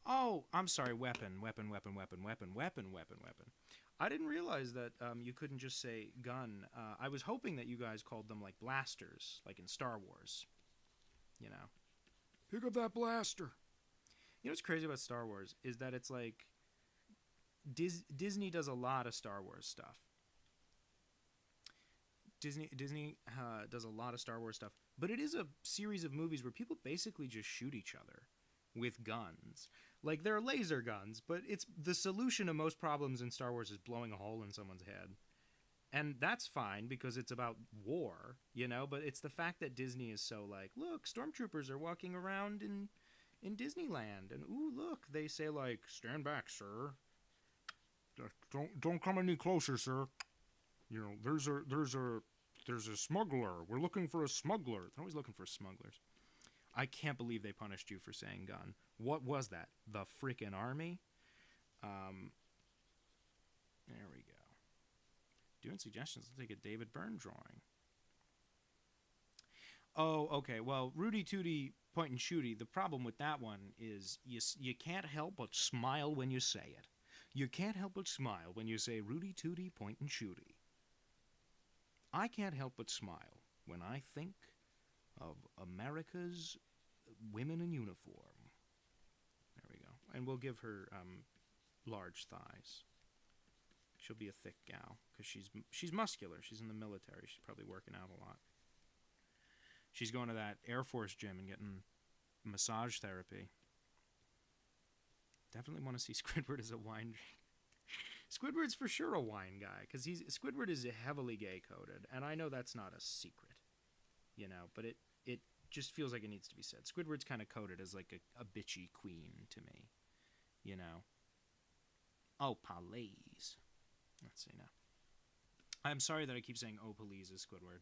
Oh, I'm sorry, weapon. I didn't realize that you couldn't just say gun. I was hoping that you guys called them, like, blasters, like in Star Wars. You know. Pick up that blaster. You know what's crazy about Star Wars is that it's like Disney does a lot of Star Wars stuff. Disney does a lot of Star Wars stuff, but it is a series of movies where people basically just shoot each other with guns. Like, they're laser guns, but it's the solution to most problems in Star Wars is blowing a hole in someone's head. And that's fine because it's about war, you know, but it's the fact that Disney is so like, look, stormtroopers are walking around in Disneyland, and ooh, look, they say like, stand back, sir. Don't come any closer, sir. You know, there's a smuggler. We're looking for a smuggler. They're always looking for smugglers. I can't believe they punished you for saying gun. What was that? The freaking army? There we go. Doing suggestions. Let's take a David Byrne drawing. Oh, okay. Well, Rudy Tooty Point and Shooty, the problem with that one is you can't help but smile when you say it. You can't help but smile when you say Rudy Tooty Point and Shooty. I can't help but smile when I think of America's women in uniform. There we go. And we'll give her large thighs. She'll be a thick gal because she's muscular. She's in the military. She's probably working out a lot. She's going to that Air Force gym and getting massage therapy. Definitely want to see Squidward as a wine drink. Squidward's for sure a wine guy because Squidward is heavily gay coded, and I know that's not a secret, you know, but it just feels like it needs to be said. Squidward's kind of coded as like a bitchy queen to me, you know. Oh, please. Let's see now. I'm sorry that I keep saying "oh please" is Squidward.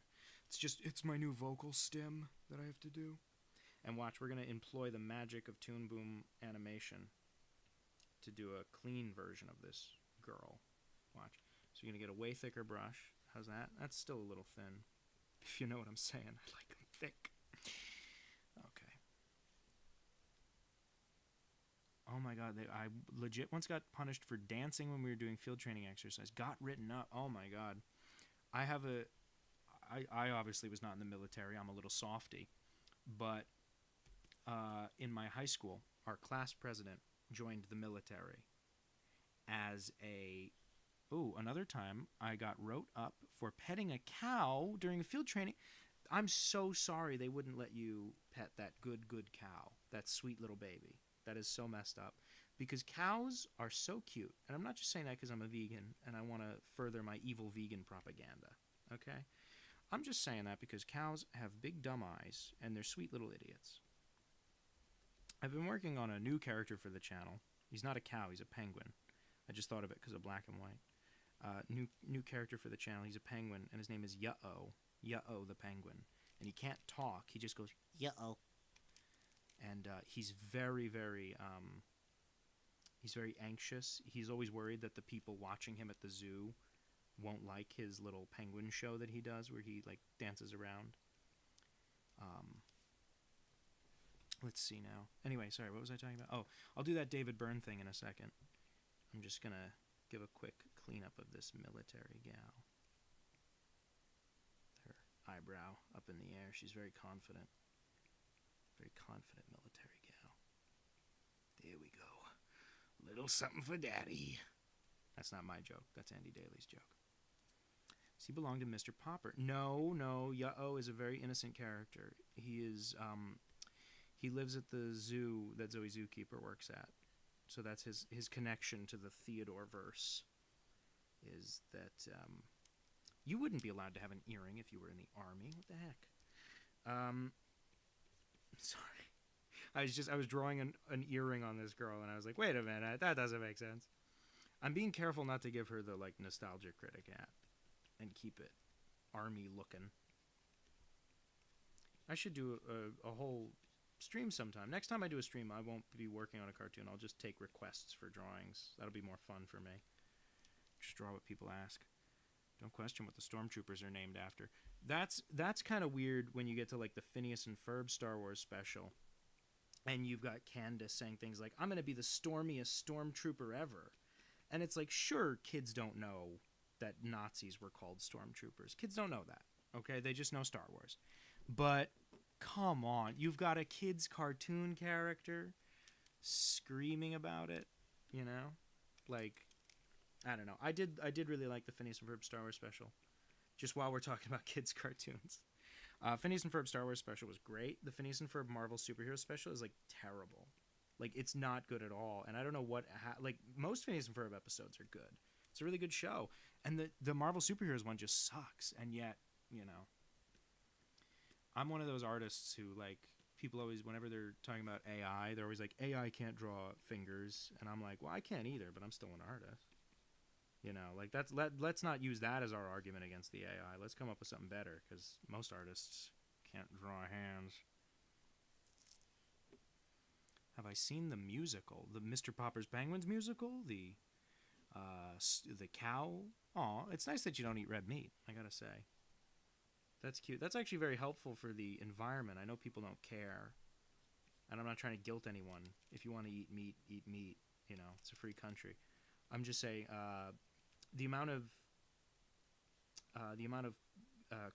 It's my new vocal stim that I have to do. And watch, we're gonna employ the magic of Toon Boom animation to do a clean version of this girl. Watch. So you're gonna get a way thicker brush. How's that? That's still a little thin, if you know what I'm saying. I like them thick. Okay. Oh my god, I legit once got punished for dancing when we were doing field training exercise. Got written up. Oh my god. I obviously was not in the military. I'm a little softy. But in my high school, our class president joined the military as a... Ooh, another time I got wrote up for petting a cow during a field training. I'm so sorry they wouldn't let you pet that good cow, that sweet little baby. That is so messed up. Because cows are so cute. And I'm not just saying that because I'm a vegan and I want to further my evil vegan propaganda. Okay? I'm just saying that because cows have big dumb eyes and they're sweet little idiots. I've been working on a new character for the channel. He's not a cow, he's a penguin. I just thought of it because of black and white. New character for the channel. He's a penguin, and his name is Yuh-Oh. Yuh-Oh the penguin. And he can't talk. He just goes, Yuh-Oh. And he's very, very anxious. He's always worried that the people watching him at the zoo won't like his little penguin show that he does where he, like, dances around. Let's see now. Anyway, sorry, what was I talking about? Oh, I'll do that David Byrne thing in a second. I'm just going to give a quick cleanup of this military gal. Her eyebrow up in the air. She's very confident. Very confident military gal. There we go. Little something for daddy. That's not my joke. That's Andy Daly's joke. Does he belong to Mr. Popper? No. Yuh-Oh is a very innocent character. He is, he lives at the zoo that Zoe Zookeeper works at. So that's his connection to the Theodore verse. Is that you wouldn't be allowed to have an earring if you were in the army. What the heck? Sorry. I was drawing an earring on this girl, and I was like, wait a minute, that doesn't make sense. I'm being careful not to give her the, like, nostalgia critic hat and keep it army looking. I should do a whole stream sometime. Next time I do a stream, I won't be working on a cartoon. I'll just take requests for drawings. That'll be more fun for me. Just draw what people ask. Don't question what the stormtroopers are named after. That's kind of weird when you get to, like, the Phineas and Ferb Star Wars special, and you've got Candace saying things like, I'm going to be the stormiest stormtrooper ever. And it's like, sure, kids don't know that Nazis were called stormtroopers. Kids don't know that, okay? They just know Star Wars. But, come on. You've got a kid's cartoon character screaming about it, you know? Like, I don't know. I did really like the Phineas and Ferb Star Wars special. Just while we're talking about kids' cartoons. Phineas and Ferb Star Wars special was great. The Phineas and Ferb Marvel Superhero special is, like, terrible. Like, it's not good at all. And I don't know what... like, most Phineas and Ferb episodes are good. It's a really good show. And the Marvel Superheroes one just sucks. And yet, you know... I'm one of those artists who, like... People always, whenever they're talking about AI, they're always like, AI can't draw fingers. And I'm like, well, I can't either, but I'm still an artist. You know, like, let's not use that as our argument against the AI. Let's come up with something better, because most artists can't draw hands. Have I seen the musical? The Mr. Popper's Penguins musical? The cow? Aw, it's nice that you don't eat red meat, I gotta say. That's cute. That's actually very helpful for the environment. I know people don't care. And I'm not trying to guilt anyone. If you want to eat meat, eat meat. You know, it's a free country. I'm just saying, the amount of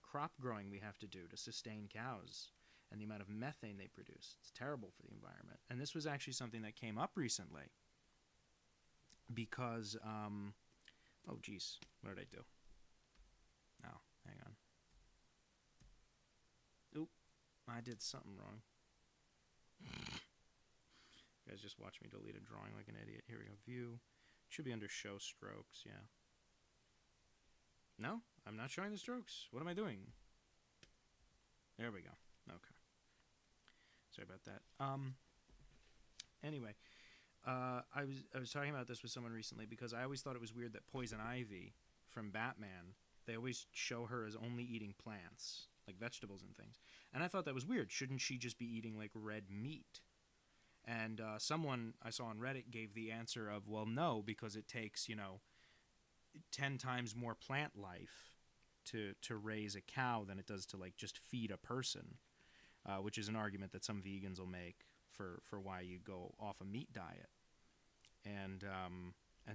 crop growing we have to do to sustain cows and the amount of methane they produce, it's terrible for the environment. And this was actually something that came up recently because, oh geez, what did I do? Oh, hang on. Oop, I did something wrong. You guys just watch me delete a drawing like an idiot. Here we go, view. It should be under show strokes, yeah. No, I'm not showing the strokes. What am I doing? There we go. Okay. Sorry about that. Anyway, I was talking about this with someone recently because I always thought it was weird that Poison Ivy from Batman, they always show her as only eating plants, like vegetables and things. And I thought that was weird. Shouldn't she just be eating like red meat? And someone I saw on Reddit gave the answer of, well, no, because it takes, 10 times more plant life to raise a cow than it does to like just feed a person, which is an argument that some vegans will make for why you go off a meat diet. And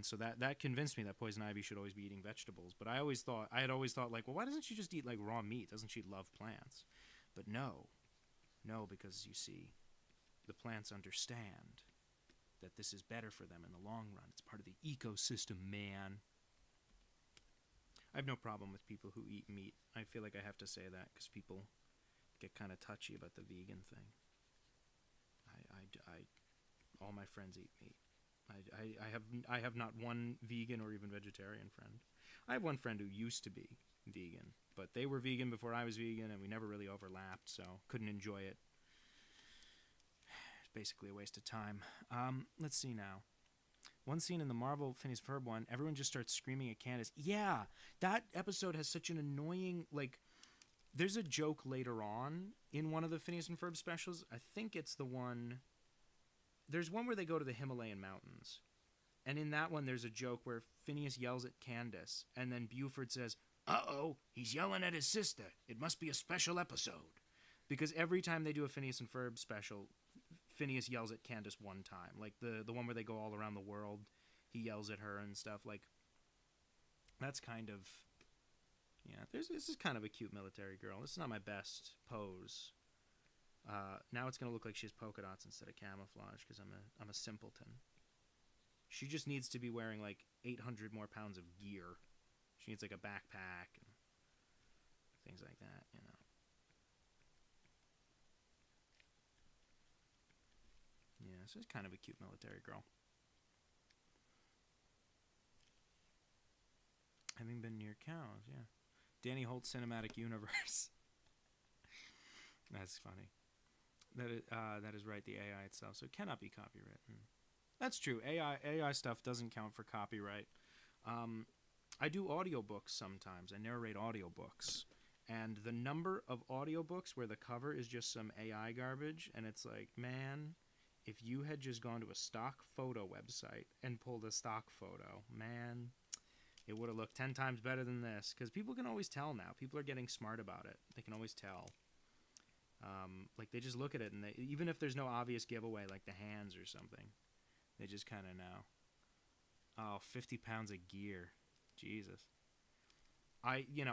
so that convinced me that Poison Ivy should always be eating vegetables. But I had always thought like, well, why doesn't she just eat like raw meat? Doesn't she love plants? But no, because you see, the plants understand that this is better for them in the long run. It's part of the ecosystem, man. I have no problem with people who eat meat. I feel like I have to say that because people get kind of touchy about the vegan thing. All my friends eat meat. I have not one vegan or even vegetarian friend. I have one friend who used to be vegan, but they were vegan before I was vegan, and we never really overlapped, so couldn't enjoy it. It's basically a waste of time. Let's see now. One scene in the Marvel Phineas and Ferb one, everyone just starts screaming at Candace. Yeah, that episode has such an annoying, like, there's a joke later on in one of the Phineas and Ferb specials. I think it's the one, there's one where they go to the Himalayan mountains. And in that one, there's a joke where Phineas yells at Candace, and then Buford says, uh-oh, he's yelling at his sister. It must be a special episode. Because every time they do a Phineas and Ferb special, Phineas yells at Candace one time. Like the one where they go all around the world, he yells at her and stuff. Like, that's kind of, yeah, this is kind of a cute military girl. This is not my best pose. Now it's going to look like she has polka dots instead of camouflage because I'm a simpleton. She just needs to be wearing like 800 more pounds of gear. She needs like a backpack and things like that, you know. Yeah, so it's kind of a cute military girl. Having been near cows, yeah. Danny Holt Cinematic Universe. That's funny. That is right, the AI itself. So it cannot be copywritten. That's true. AI stuff doesn't count for copyright. I do audiobooks sometimes. I narrate audiobooks. And the number of audiobooks where the cover is just some AI garbage, and it's like, man, if you had just gone to a stock photo website and pulled a stock photo, man, it would have looked 10 times better than this. Because people can always tell now. People are getting smart about it. They can always tell. Like, they just look at it, and even if there's no obvious giveaway, like the hands or something, they just kind of know. Oh, 50 pounds of gear. Jesus. When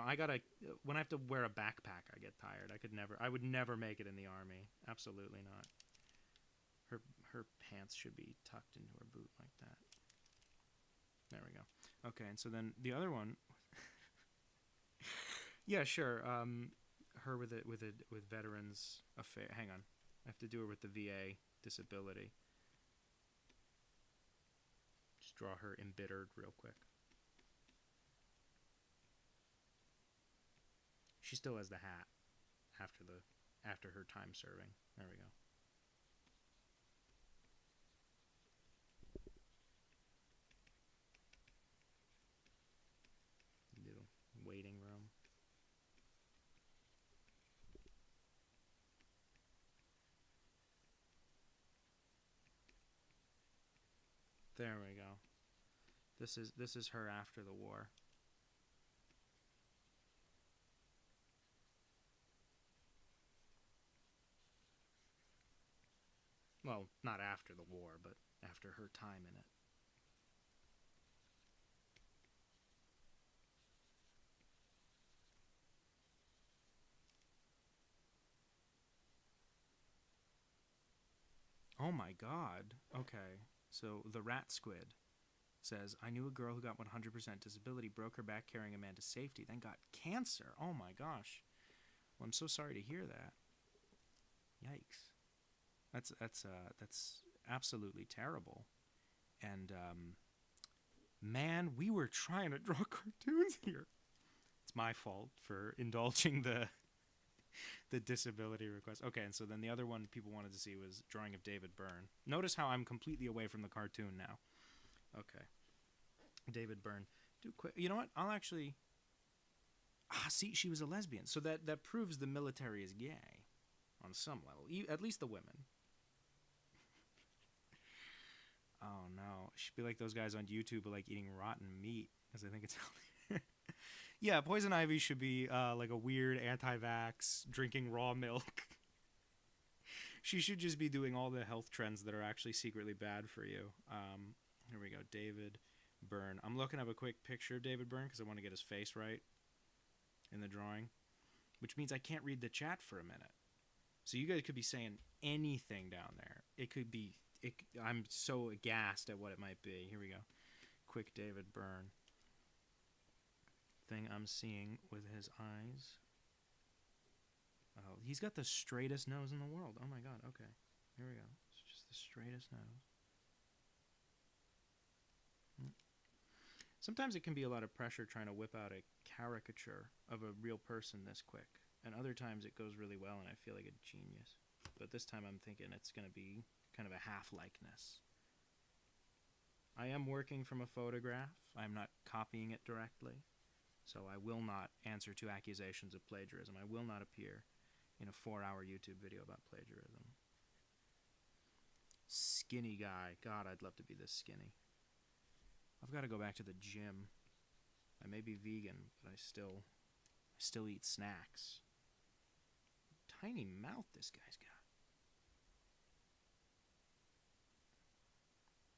I have to wear a backpack, I get tired. I would never make it in the army. Absolutely not. Her pants should be tucked into her boot like that. There we go. Okay, and so then the other one. Yeah, sure. Her with veterans affair. Hang on, I have to do her with the VA disability. Just draw her embittered real quick. She still has the hat after her time serving. There we go. Little waiting room. There we go. This is her after the war. Well, not after the war, but after her time in it. Oh my god. Okay. So the rat squid says, I knew a girl who got 100% disability, broke her back carrying a man to safety, then got cancer. Oh my gosh. Well, I'm so sorry to hear that. Yikes. That's absolutely terrible. And man, we were trying to draw cartoons here. It's my fault for indulging the disability request. Okay, and so then the other one people wanted to see was drawing of David Byrne. Notice how I'm completely away from the cartoon now. Okay. David Byrne. You know what? I'll actually... see, she was a lesbian. So that proves the military is gay on some level. At least the women. Oh, no. It should be like those guys on YouTube who like eating rotten meat, because I think it's healthy. Yeah, Poison Ivy should be like a weird anti-vax, drinking raw milk. She should just be doing all the health trends that are actually secretly bad for you. Here we go, David Byrne. I'm looking up a quick picture of David Byrne because I want to get his face right in the drawing, which means I can't read the chat for a minute. So you guys could be saying anything down there. It could be... I'm so aghast at what it might be. Here we go. Quick David Byrne. Thing I'm seeing with his eyes. Oh, he's got the straightest nose in the world. Oh my god, okay. Here we go. It's just the straightest nose. Sometimes it can be a lot of pressure trying to whip out a caricature of a real person this quick. And other times it goes really well and I feel like a genius. But this time I'm thinking it's going to be kind of a half-likeness. I am working from a photograph. I'm not copying it directly. So I will not answer to accusations of plagiarism. I will not appear in a 4-hour YouTube video about plagiarism. Skinny guy. God, I'd love to be this skinny. I've got to go back to the gym. I may be vegan, but I still eat snacks. Tiny mouth this guy's got.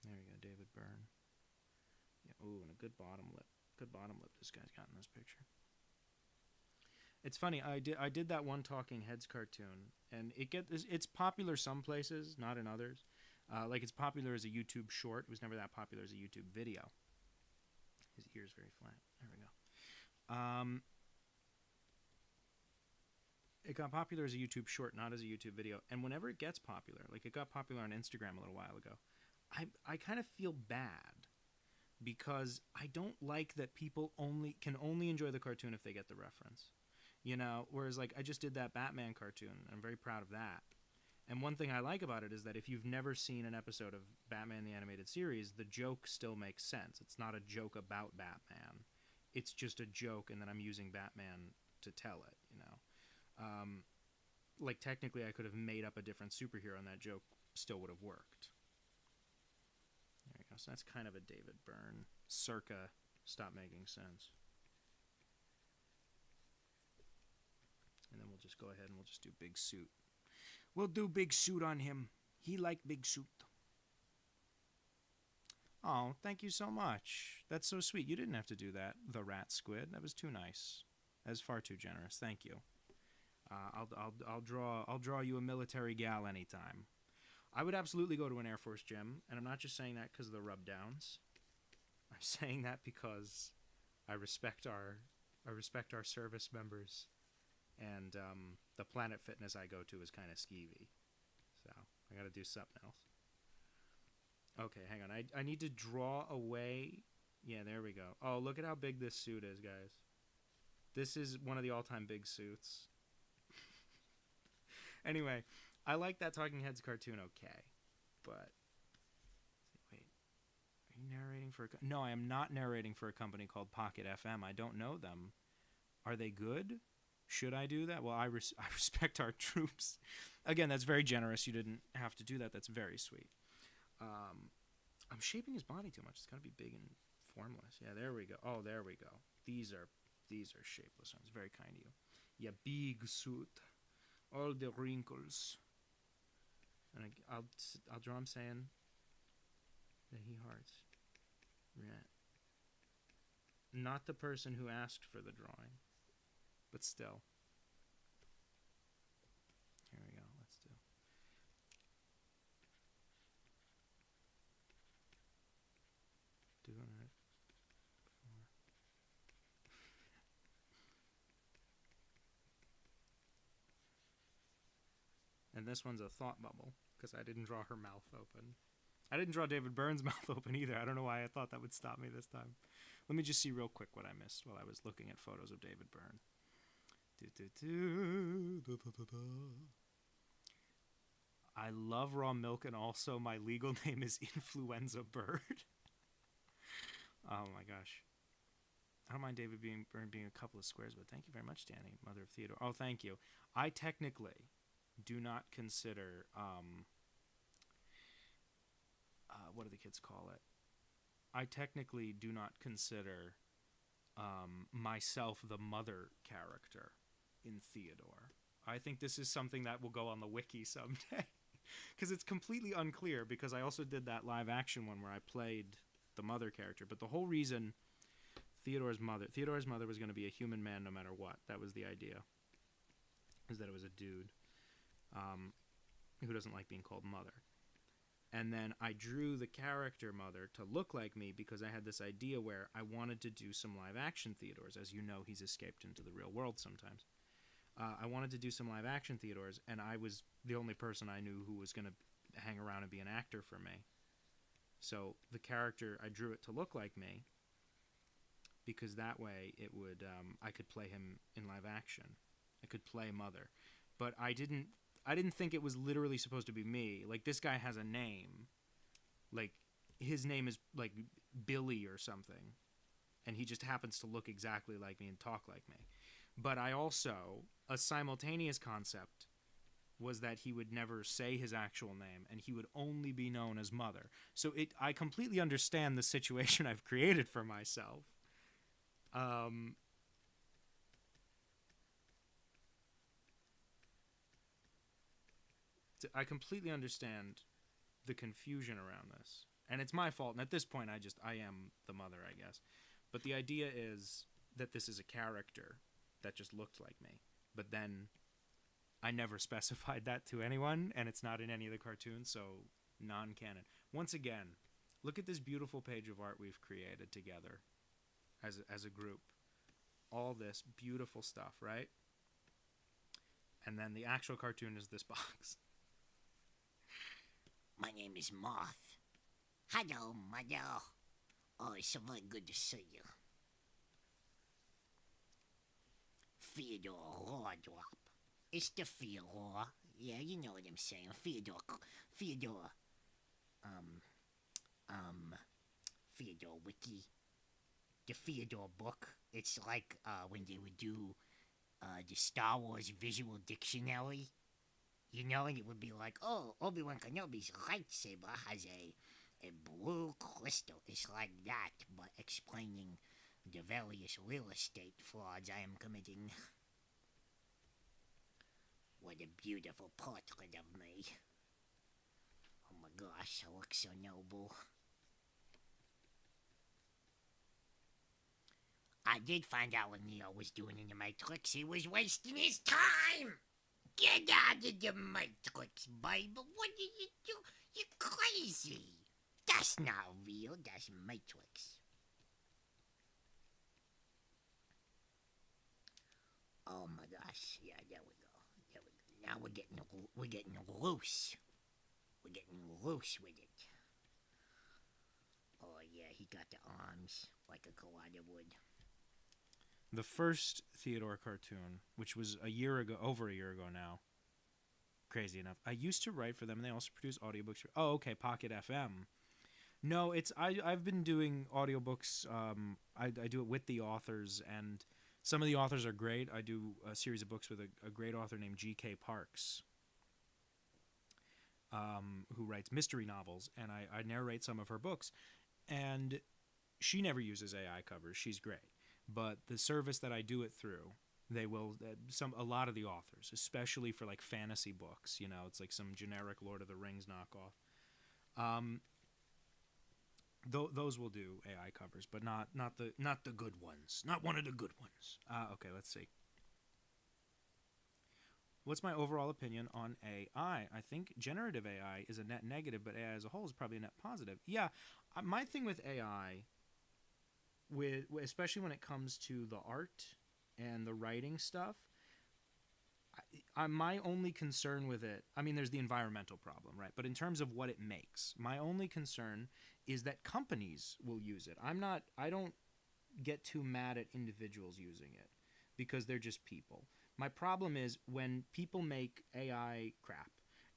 There we go, David Byrne. Yeah, ooh, and a good bottom lip. Good bottom lip this guy's got in this picture. It's funny, I did that one Talking Heads cartoon, and it's popular some places, not in others. Like it's popular as a YouTube short. It was never that popular as a YouTube video. His ear's very flat. There we go. It got popular as a YouTube short, not as a YouTube video. And whenever it gets popular, like it got popular on Instagram a little while ago, I kind of feel bad because I don't like that people can only enjoy the cartoon if they get the reference. You know, whereas like I just did that Batman cartoon. I'm very proud of that. And one thing I like about it is that if you've never seen an episode of Batman the Animated Series, the joke still makes sense. It's not a joke about Batman. It's just a joke, and then I'm using Batman to tell it, you know. Like, technically, I could have made up a different superhero, and that joke still would have worked. There you go. So that's kind of a David Byrne circa Stop Making Sense. And then we'll just go ahead and we'll just do Big Suit. We'll do Big Suit on him. He liked Big Suit. Oh, thank you so much. That's so sweet. You didn't have to do that, the rat squid. That was too nice. That was far too generous. Thank you. I'll draw you a military gal anytime. I would absolutely go to an Air Force gym, and I'm not just saying that because of the rub downs. I'm saying that because I respect our service members, and the Planet Fitness I go to is kind of skeevy, so I got to do something else. Okay, hang on. I need to draw away. Yeah, there we go. Oh, look at how big this suit is, guys. This is one of the all-time big suits. Anyway, I like that Talking Heads cartoon okay, but... Wait, are you narrating for a... No, I am not narrating for a company called Pocket FM. I don't know them. Are they good? Should I do that? Well, I respect our troops. Again, that's very generous. You didn't have to do that. That's very sweet. I'm shaping his body too much. It's got to be big and formless. Yeah, there we go. Oh, there we go. These are shapeless ones. Very kind of you. Yeah, big suit. All the wrinkles. And I'll draw him saying that he hearts. Yeah. Not the person who asked for the drawing, but still. Here we go. Let's do. Doing it. And this one's a thought bubble, because I didn't draw her mouth open. I didn't draw David Byrne's mouth open either. I don't know why I thought that would stop me this time. Let me just see real quick what I missed while I was looking at photos of David Byrne. I love raw milk, and also my legal name is Influenza Bird. Oh my gosh. I don't mind David Byrne being a couple of squares, but thank you very much, Danny, mother of Theodore. Oh, thank you. I technically do not consider, what do the kids call it? I technically do not consider myself the mother character in Theodore. I think this is something that will go on the wiki someday. Because it's completely unclear, because I also did that live action one where I played the mother character. But the whole reason Theodore's mother was going to be a human man no matter what. That was the idea. Is that it was a dude who doesn't like being called mother. And then I drew the character mother to look like me because I had this idea where I wanted to do some live action Theodores. As you know, he's escaped into the real world sometimes. I wanted to do some live action Theodores, and I was the only person I knew who was going to hang around and be an actor for me. So the character, I drew it to look like me because that way it would I could play him in live action. I could play mother. But I didn't think it was literally supposed to be me. Like, this guy has a name. Like, his name is, like, Billy or something. And he just happens to look exactly like me and talk like me. But I also, a simultaneous concept was that he would never say his actual name, and he would only be known as Mother. So I completely understand the situation I've created for myself. I completely understand the confusion around this. And it's my fault. And at this point, I am the mother, I guess. But the idea is that this is a character that just looked like me. But then I never specified that to anyone, and it's not in any of the cartoons, so non-canon. Once again, look at this beautiful page of art we've created together as a group. All this beautiful stuff, right? And then the actual cartoon is this box. My name is Moth. Hello, Mother. Oh, it's so very good to see you. Theodore Raw Drop. It's the Theodore. Yeah, you know what I'm saying. Theodore. Theodore Wiki. The Theodore book. It's like when they would do the Star Wars visual dictionary. You know, and it would be like, oh, Obi-Wan Kenobi's lightsaber has a blue crystal. It's like that, but explaining the various real estate frauds I am committing. What a beautiful portrait of me. Oh my gosh, I look so noble. I did find out what Neo was doing in the Matrix. He was wasting his time! Get out of the Matrix, Bible. What did you do? You're crazy. That's not real. That's Matrix. Oh my gosh. Yeah, there we go. There we go. Now we're getting loose. We're getting loose with it. Oh yeah, he got the arms like a koala would. The first Theodore cartoon, which was a year ago, over a year ago now. Crazy enough. I used to write for them, and they also produce audiobooks for. Oh, okay, Pocket FM. No, it's I've been doing audiobooks. I do it with the authors, and some of the authors are great. I do a series of books with a great author named G.K. Parks, who writes mystery novels, and I narrate some of her books. And she never uses AI covers. She's great. But the service that I do it through, they will a lot of the authors, especially for like fantasy books, you know, it's like some generic Lord of the Rings knockoff. Those will do AI covers, but not the good ones. Not one of the good ones. Okay, let's see. What's my overall opinion on AI? I think generative AI is a net negative, but AI as a whole is probably a net positive. Yeah, my thing with AI, especially when it comes to the art and the writing stuff, my only concern with it, I mean, there's the environmental problem, right? But in terms of what it makes, my only concern is that companies will use it. I don't get too mad at individuals using it because they're just people. My problem is when people make AI crap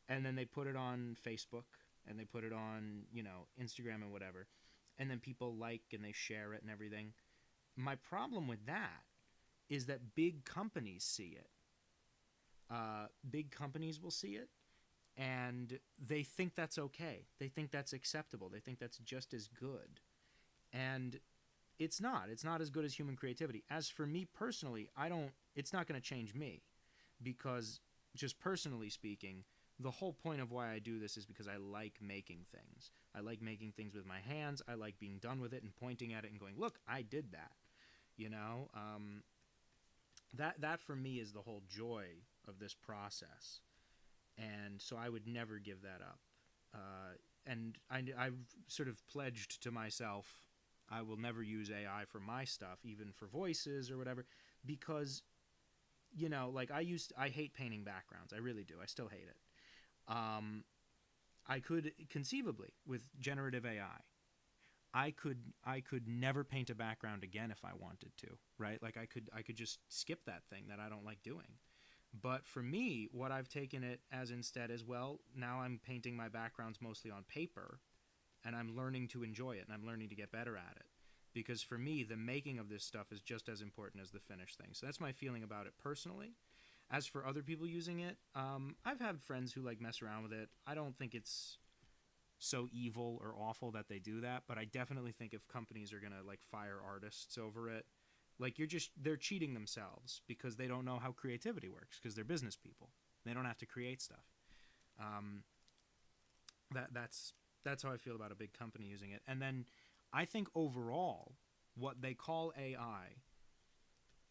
and then they put it on Facebook and they put it on, you know, Instagram and whatever, and then people like and they share it and everything. My problem with that is that big companies see it. Big companies will see it, and they think that's okay. They think that's acceptable. They think that's just as good. And it's not. It's not as good as human creativity. As for me personally, it's not going to change me because just personally speaking, the whole point of why I do this is because I like making things. I like making things with my hands. I like being done with it and pointing at it and going, look, I did that. You know, that for me is the whole joy of this process. And so I would never give that up. And I've sort of pledged to myself, I will never use AI for my stuff, even for voices or whatever, because, you know, like I hate painting backgrounds. I really do. I still hate it. I could conceivably, with generative AI, I could never paint a background again if I wanted to, right? Like I could just skip that thing that I don't like doing. But for me, what I've taken it as instead is, well, now I'm painting my backgrounds mostly on paper, and I'm learning to enjoy it, and I'm learning to get better at it. Because for me, the making of this stuff is just as important as the finished thing. So that's my feeling about it personally. As for other people using it, I've had friends who like mess around with it. I don't think it's so evil or awful that they do that, but I definitely think if companies are gonna like fire artists over it, like they're cheating themselves because they don't know how creativity works because they're business people. They don't have to create stuff. That's how I feel about a big company using it. And then I think overall, what they call AI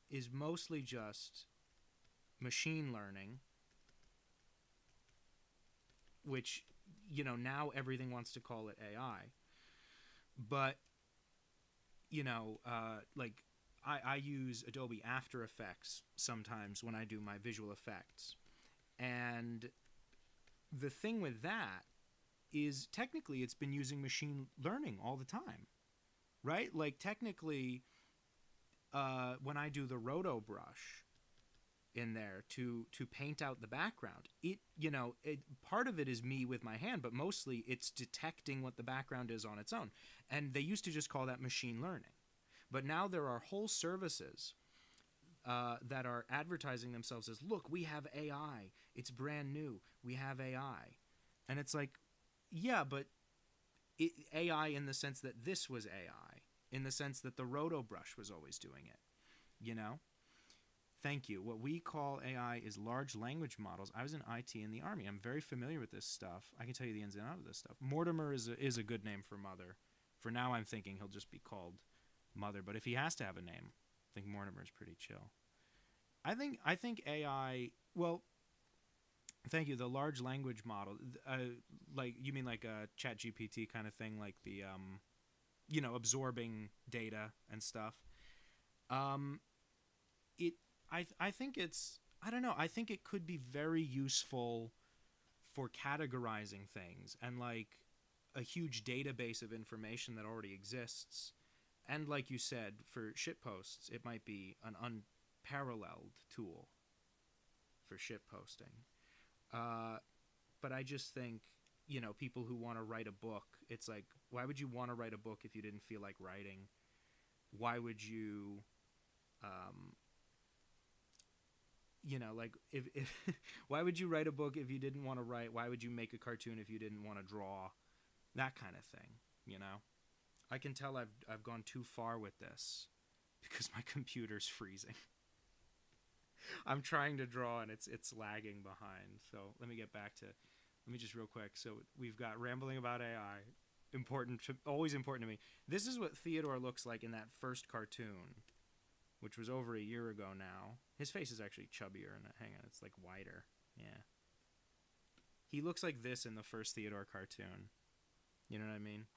is mostly just machine learning, which, you know, now everything wants to call it AI. But, you know, like I use Adobe After Effects sometimes when I do my visual effects. And the thing with that is technically it's been using machine learning all the time, right? Like technically, when I do the roto brush in there to paint out the background, part of it is me with my hand, but mostly it's detecting what the background is on its own. And they used to just call that machine learning. But now there are whole services that are advertising themselves as, look, we have AI. It's brand new. We have AI. And it's like, yeah, but AI in the sense that this was AI, in the sense that the roto brush was always doing it, you know? Thank you. What we call AI is large language models. I was in IT in the Army. I'm very familiar with this stuff. I can tell you the ins and outs of this stuff. Mortimer is a good name for Mother. For now, I'm thinking he'll just be called Mother. But if he has to have a name, I think Mortimer is pretty chill. I think AI, well, Thank you. The large language model, like you mean like a Chat GPT kind of thing, like the absorbing data and stuff. Um, it I think it's I don't know. I think it could be very useful for categorizing things and like a huge database of information that already exists. And like you said, for shit posts, it might be an unparalleled tool for shit posting. But I just think, people who want to write a book, it's like, why would you want to write a book if you didn't feel like writing? Why would you, like, if why would you write a book if you didn't want to write? Why would you make a cartoon if you didn't want to draw? That kind of thing, I can tell I've gone too far with this because my computer's freezing. I'm trying to draw and it's lagging behind. So let me just real quick. So we've got rambling about AI, always important to me. This is what Theodore looks like in that first cartoon, which was over a year ago now. His face is actually chubbier, and hang on, it's like wider. Yeah. He looks like this in the first Theodore cartoon. You know what I mean?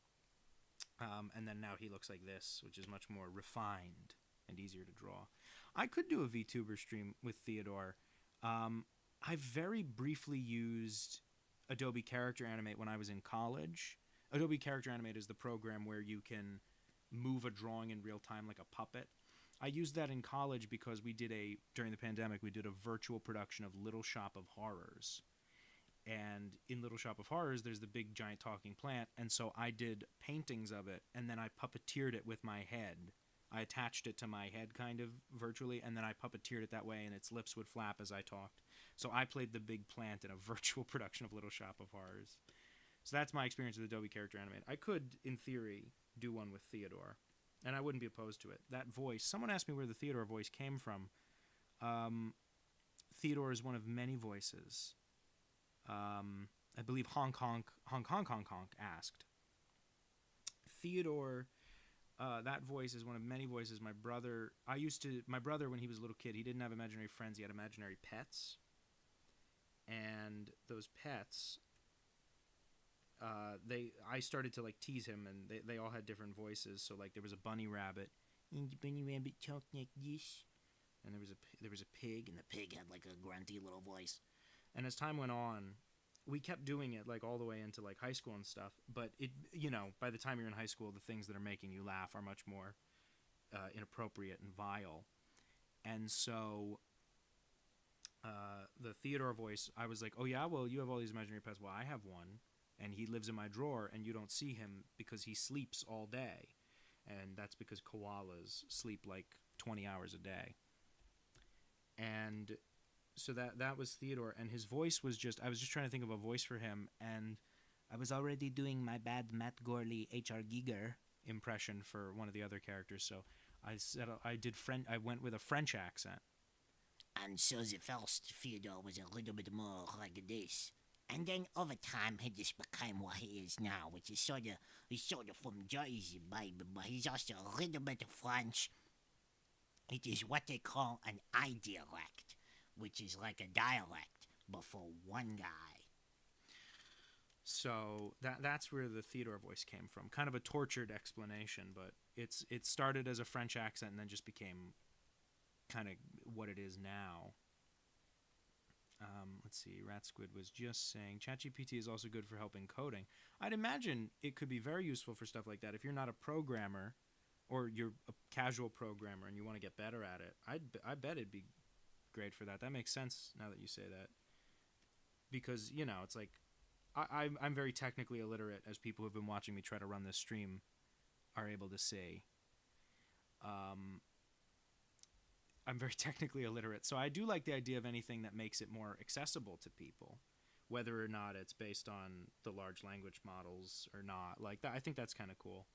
And then now he looks like this, which is much more refined and easier to draw. I could do a VTuber stream with Theodore. I very briefly used Adobe Character Animate when I was in college. Adobe Character Animate is the program where you can move a drawing in real time like a puppet. I used that in college because during the pandemic, we did a virtual production of Little Shop of Horrors. And in Little Shop of Horrors, there's the big giant talking plant. And so I did paintings of it, and then I puppeteered it with my head. I attached it to my head kind of virtually, and then I puppeteered it that way, and its lips would flap as I talked. So I played the big plant in a virtual production of Little Shop of Horrors. So that's my experience with Adobe Character Animate. I could, in theory, do one with Theodore, and I wouldn't be opposed to it. That voice, someone asked me where the Theodore voice came from. Theodore is one of many voices. I believe Hong Kong asked. Theodore, that voice is one of many voices. My brother, when he was a little kid, he didn't have imaginary friends, he had imaginary pets. And those pets, I started to like tease him, and they all had different voices. So like there was a bunny rabbit, and the bunny rabbit talked like this. And there was a pig, and the pig had like a grunty little voice. And as time went on, we kept doing it like all the way into like high school and stuff. But it, by the time you're in high school, the things that are making you laugh are much more inappropriate and vile. And so the Theodore voice, I was like, oh yeah, well, you have all these imaginary pets. Well, I have one, and he lives in my drawer, and you don't see him because he sleeps all day. And that's because koalas sleep like 20 hours a day. And so that was Theodore, and his voice was I was just trying to think of a voice for him, and I was already doing my bad Matt Gorley H.R. Giger impression for one of the other characters, so I went with a French accent. And so the first Theodore was a little bit more like this. And then over time he just became what he is now, which is he's sort of from Jersey, baby, but he's also a little bit of French. It is what they call an idialect, which is like a dialect, but for one guy. So that's where the Theodore voice came from. Kind of a tortured explanation, but it started as a French accent and then just became kind of what it is now. Let's see, Rat Squid was just saying, ChatGPT is also good for helping coding. I'd imagine it could be very useful for stuff like that. If you're not a programmer, or you're a casual programmer and you want to get better at it, I bet it'd be great for that. That makes sense now that you say that. Because, it's like, I'm very technically illiterate, as people who've been watching me try to run this stream are able to see. I'm very technically illiterate, so I do like the idea of anything that makes it more accessible to people, whether or not it's based on the large language models or not. Like that, I think that's kind of cool.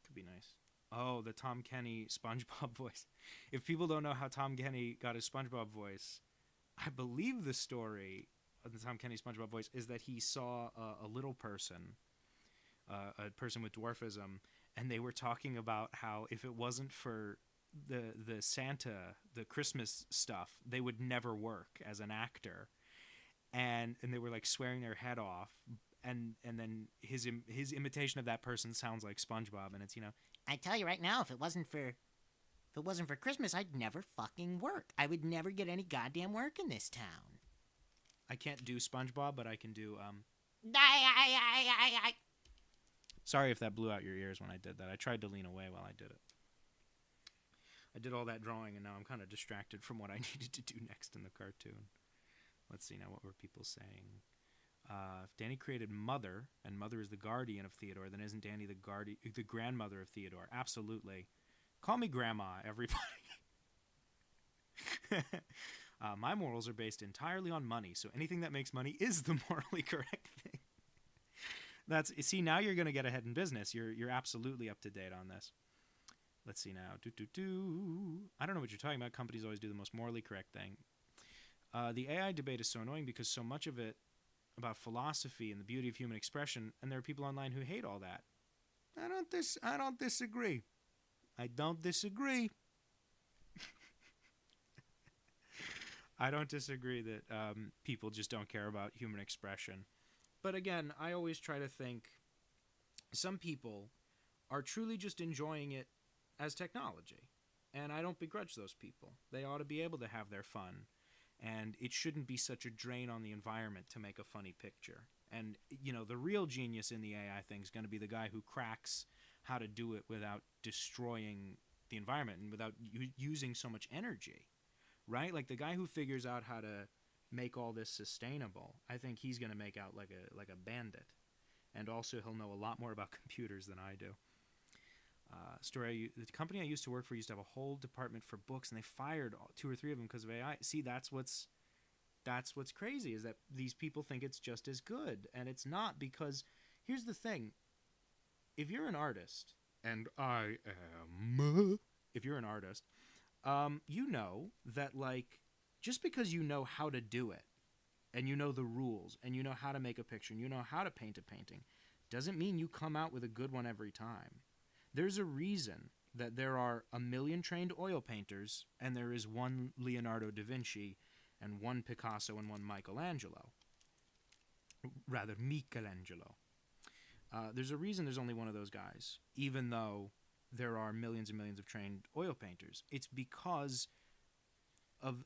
Could be nice. Oh, the Tom Kenny SpongeBob voice. If people don't know how Tom Kenny got his SpongeBob voice, I believe the story of the Tom Kenny SpongeBob voice is that he saw a little person, a person with dwarfism, and they were talking about how if it wasn't for the Santa, the Christmas stuff, they would never work as an actor, and they were like swearing their head off, and then his imitation of that person sounds like SpongeBob, and it's I tell you right now, if it wasn't for Christmas, I'd never fucking work. I would never get any goddamn work in this town. I can't do SpongeBob, but I can do I. Sorry if that blew out your ears when I did that. I tried to lean away while I did it. I did all that drawing, and now I'm kind of distracted from what I needed to do next in the cartoon. Let's see now, what were people saying? If Danny created Mother, and Mother is the guardian of Theodore, then isn't Danny the grandmother of Theodore? Absolutely. Call me Grandma, everybody. My morals are based entirely on money, so anything that makes money is the morally correct thing. See, now you're going to get ahead in business. You're absolutely up to date on this. Let's see now. I don't know what you're talking about. Companies always do the most morally correct thing. The AI debate is so annoying because so much of it about philosophy and the beauty of human expression, and there are people online who hate all that. I don't disagree. I don't disagree. I don't disagree that people just don't care about human expression. But again, I always try to think some people are truly just enjoying it as technology. And I don't begrudge those people. They ought to be able to have their fun. And it shouldn't be such a drain on the environment to make a funny picture. And, the real genius in the AI thing is going to be the guy who cracks how to do it without destroying the environment and without using so much energy, right? Like the guy who figures out how to make all this sustainable, I think he's going to make out like a bandit. And also he'll know a lot more about computers than I do. The company I used to work for used to have a whole department for books, and they fired 2 or 3 of them because of AI. See, that's what's crazy, is that these people think it's just as good, and it's not, because here's the thing. If you're an artist, and I am, if you're an artist, you know that, like, just because you know how to do it, and you know the rules, and you know how to make a picture, and you know how to paint a painting, doesn't mean you come out with a good one every time. There's a reason that there are 1 million trained oil painters, and there is 1 Leonardo da Vinci, and 1 Picasso, and 1 Michelangelo. Rather, Michelangelo. There's a reason there's only one of those guys, even though there are millions and millions of trained oil painters. It's because of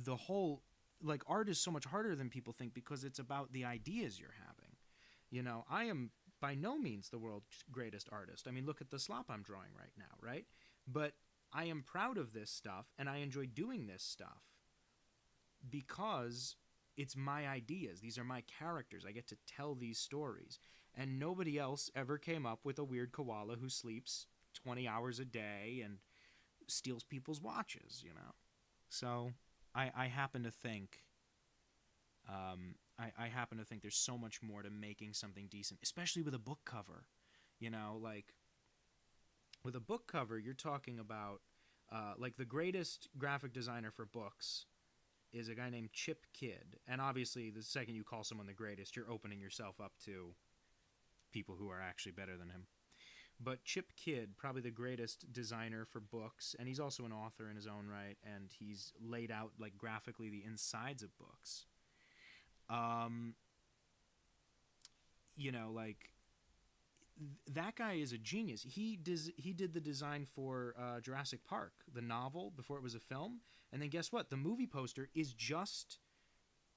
the whole, like, art is so much harder than people think because it's about the ideas you're having. I am by no means the world's greatest artist. I mean, look at the slop I'm drawing right now, right? But I am proud of this stuff, and I enjoy doing this stuff because it's my ideas. These are my characters. I get to tell these stories. And nobody else ever came up with a weird koala who sleeps 20 hours a day and steals people's watches, So I happen to think... I happen to think there's so much more to making something decent, especially with a book cover. Like, with a book cover, you're talking about, like, the greatest graphic designer for books is a guy named Chip Kidd. And obviously, the second you call someone the greatest, you're opening yourself up to people who are actually better than him. But Chip Kidd, probably the greatest designer for books, and he's also an author in his own right, and he's laid out, like, graphically the insides of books. Like, that guy is a genius. He did the design for Jurassic Park, the novel, before it was a film. And then guess what? The movie poster is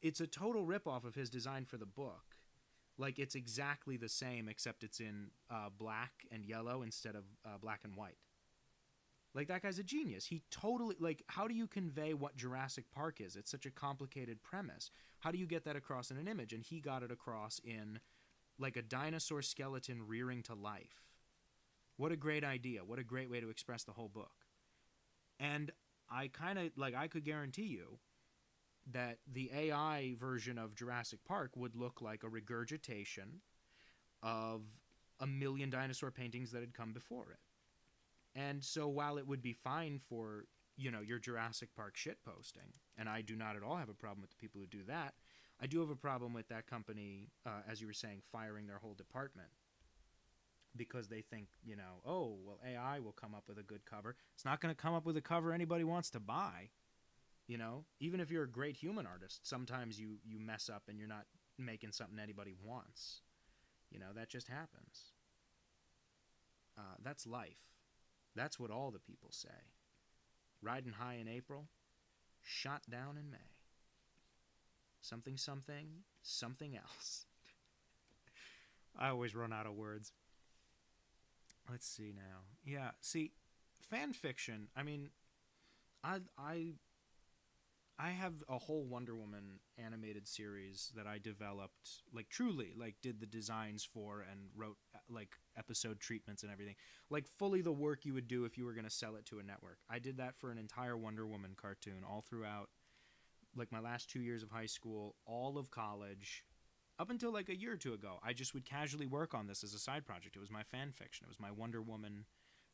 it's a total ripoff of his design for the book. Like, it's exactly the same, except it's in black and yellow instead of black and white. Like, that guy's a genius. He totally, like, how do you convey what Jurassic Park is? It's such a complicated premise. How do you get that across in an image? And he got it across in, like, a dinosaur skeleton rearing to life. What a great idea. What a great way to express the whole book. And I could guarantee you that the AI version of Jurassic Park would look like a regurgitation of 1 million dinosaur paintings that had come before it. And so while it would be fine for, your Jurassic Park shit posting, and I do not at all have a problem with the people who do that, I do have a problem with that company, as you were saying, firing their whole department. because they think, oh, well, AI will come up with a good cover. It's not going to come up with a cover anybody wants to buy. Even if you're a great human artist, sometimes you mess up and you're not making something anybody wants. That just happens. That's life. That's what all the people say. Riding high in April, shot down in May. Something, something else. I always run out of words. Let's see now. Yeah, see, fan fiction. I mean, I have a whole Wonder Woman animated series that I developed, truly, did the designs for and wrote, episode treatments and everything. Fully the work you would do if you were going to sell it to a network. I did that for an entire Wonder Woman cartoon all throughout, my last 2 years of high school, all of college, up until, a year or two ago. I just would casually work on this as a side project. It was my fan fiction. It was my Wonder Woman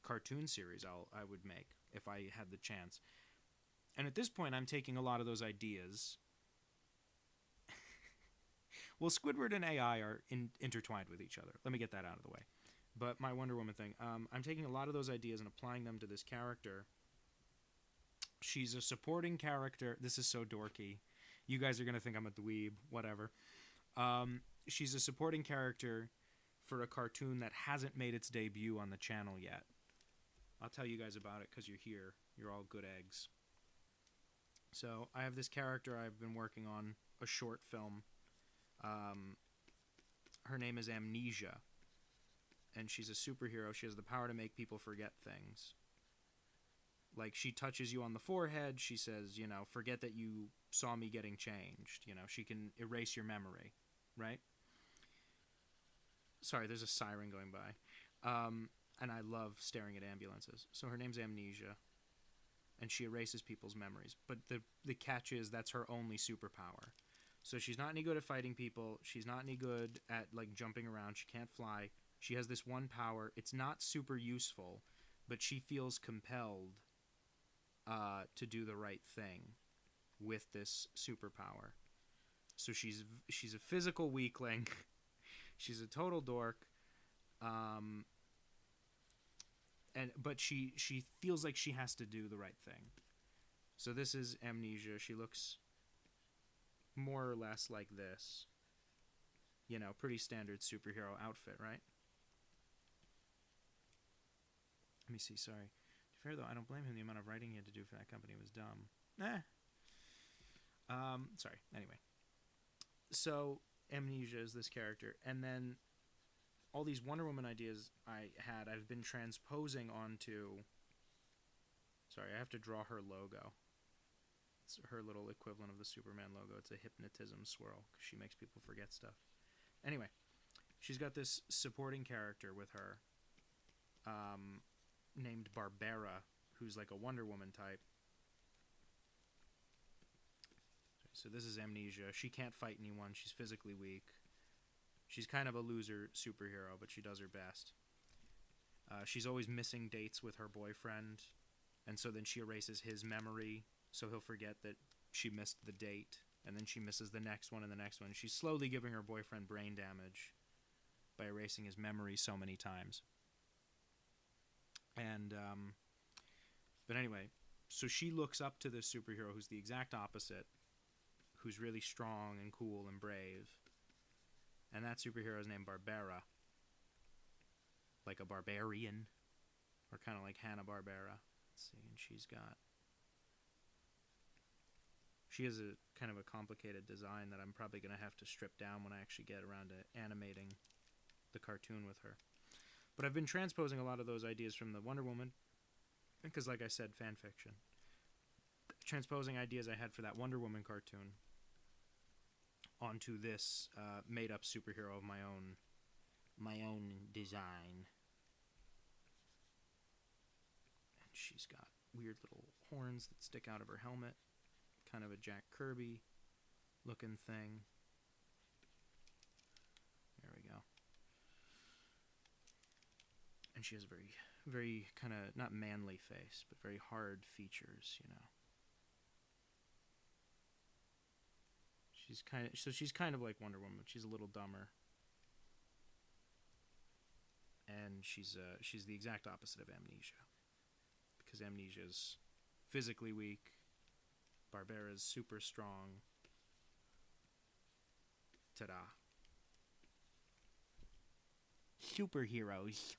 cartoon series I would make if I had the chance. And at this point, I'm taking a lot of those ideas. Well, Squidward and AI are intertwined with each other. Let me get that out of the way. But my Wonder Woman thing, I'm taking a lot of those ideas and applying them to this character. She's a supporting character. This is so dorky. You guys are going to think I'm a dweeb. Whatever. She's a supporting character for a cartoon that hasn't made its debut on the channel yet. I'll tell you guys about it because you're here. You're all good eggs. So I have this character I've been working on, a short film. Her name is Amnesia. And she's a superhero. She has the power to make people forget things. She touches you on the forehead. She says, forget that you saw me getting changed. She can erase your memory, right? Sorry, there's a siren going by. And I love staring at ambulances. So her name's Amnesia. And she erases people's memories. But the catch is that's her only superpower. So she's not any good at fighting people. She's not any good at, jumping around. She can't fly. She has this one power. It's not super useful, but she feels compelled to do the right thing with this superpower. So she's a physical weakling. She's a total dork. But she feels like she has to do the right thing. So this is Amnesia. She looks more or less like this. Pretty standard superhero outfit, right? Let me see, sorry. To be fair, though, I don't blame him. The amount of writing he had to do for that company was dumb. Sorry. Anyway. So, Amnesia is this character. And then all these Wonder Woman ideas I've been transposing onto... Sorry, I have to draw her logo. It's her little equivalent of the Superman logo. It's a hypnotism swirl, because she makes people forget stuff. Anyway, she's got this supporting character with her, named Barbara, who's like a Wonder Woman type. So this is Amnesia. She can't fight anyone. She's physically weak. She's kind of a loser superhero, but she does her best. She's always missing dates with her boyfriend, and so then she erases his memory, so he'll forget that she missed the date, and then she misses the next one and the next one. She's slowly giving her boyfriend brain damage by erasing his memory so many times. And, but anyway, so she looks up to this superhero who's the exact opposite, who's really strong and cool and brave. And that superhero is named Barbara. Like a barbarian. Or kind of like Hanna-Barbera. Let's see, and she has a kind of a complicated design that I'm probably going to have to strip down when I actually get around to animating the cartoon with her. But I've been transposing a lot of those ideas from the Wonder Woman, because like I said, fan fiction. Transposing ideas I had for that Wonder Woman cartoon onto this made-up superhero of my own design. And she's got weird little horns that stick out of her helmet, kind of a Jack Kirby looking thing. There we go. And she has a very, very kind of, not manly face, but very hard features, She's kind of like Wonder Woman, but she's a little dumber. And and she's the exact opposite of Amnesia, because Amnesia's physically weak, Barbara's super strong. Ta-da. Superheroes.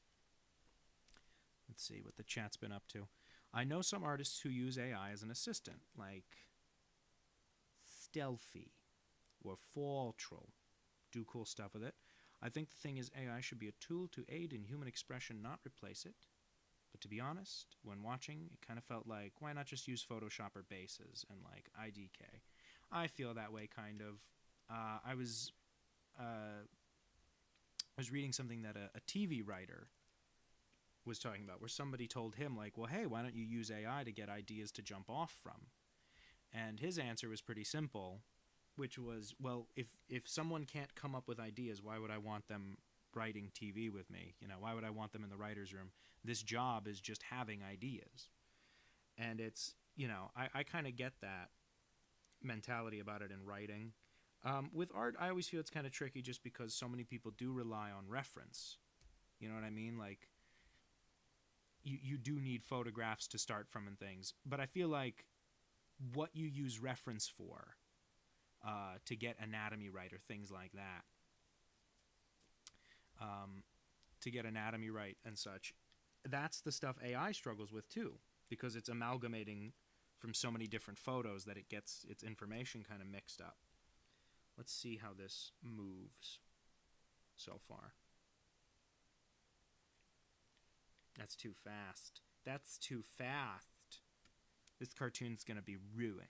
Let's see what the chat's been up to. I know some artists who use AI as an assistant, like Stealthy or Faltrel. Do cool stuff with it. I think the thing is AI should be a tool to aid in human expression, not replace it. But to be honest, when watching, it kind of felt like, why not just use Photoshop or bases and like IDK? I feel that way, kind of. I was reading something that a TV writer was talking about, where somebody told him, like, well, hey, why don't you use AI to get ideas to jump off from? And his answer was pretty simple, which was, well, if someone can't come up with ideas, why would I want them writing TV with me? You know, why would I want them in the writer's room? This job is just having ideas. And it's, you know, I kind of get that mentality about it in writing. With art, I always feel it's kind of tricky just because so many people do rely on reference. You know what I mean? Like, you do need photographs to start from and things. But I feel like what you use reference for, to get anatomy right or things like that, to get anatomy right and such, that's the stuff AI struggles with too, because it's amalgamating from so many different photos that it gets its information kind of mixed up. Let's see how this moves so far. That's too fast. That's too fast. This cartoon's going to be ruined.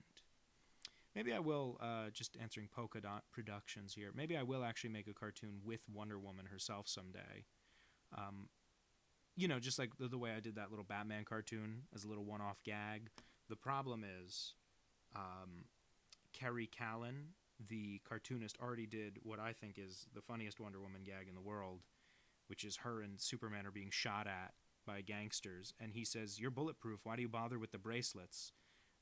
Maybe I will, just answering Polka Dot Productions here, maybe I will actually make a cartoon with Wonder Woman herself someday. You know, just like the way I did that little Batman cartoon as a little one-off gag. The problem is, Kerry Callan, the cartoonist, already did what I think is the funniest Wonder Woman gag in the world, which is her and Superman are being shot at by gangsters, and he says, "You're bulletproof, why do you bother with the bracelets?"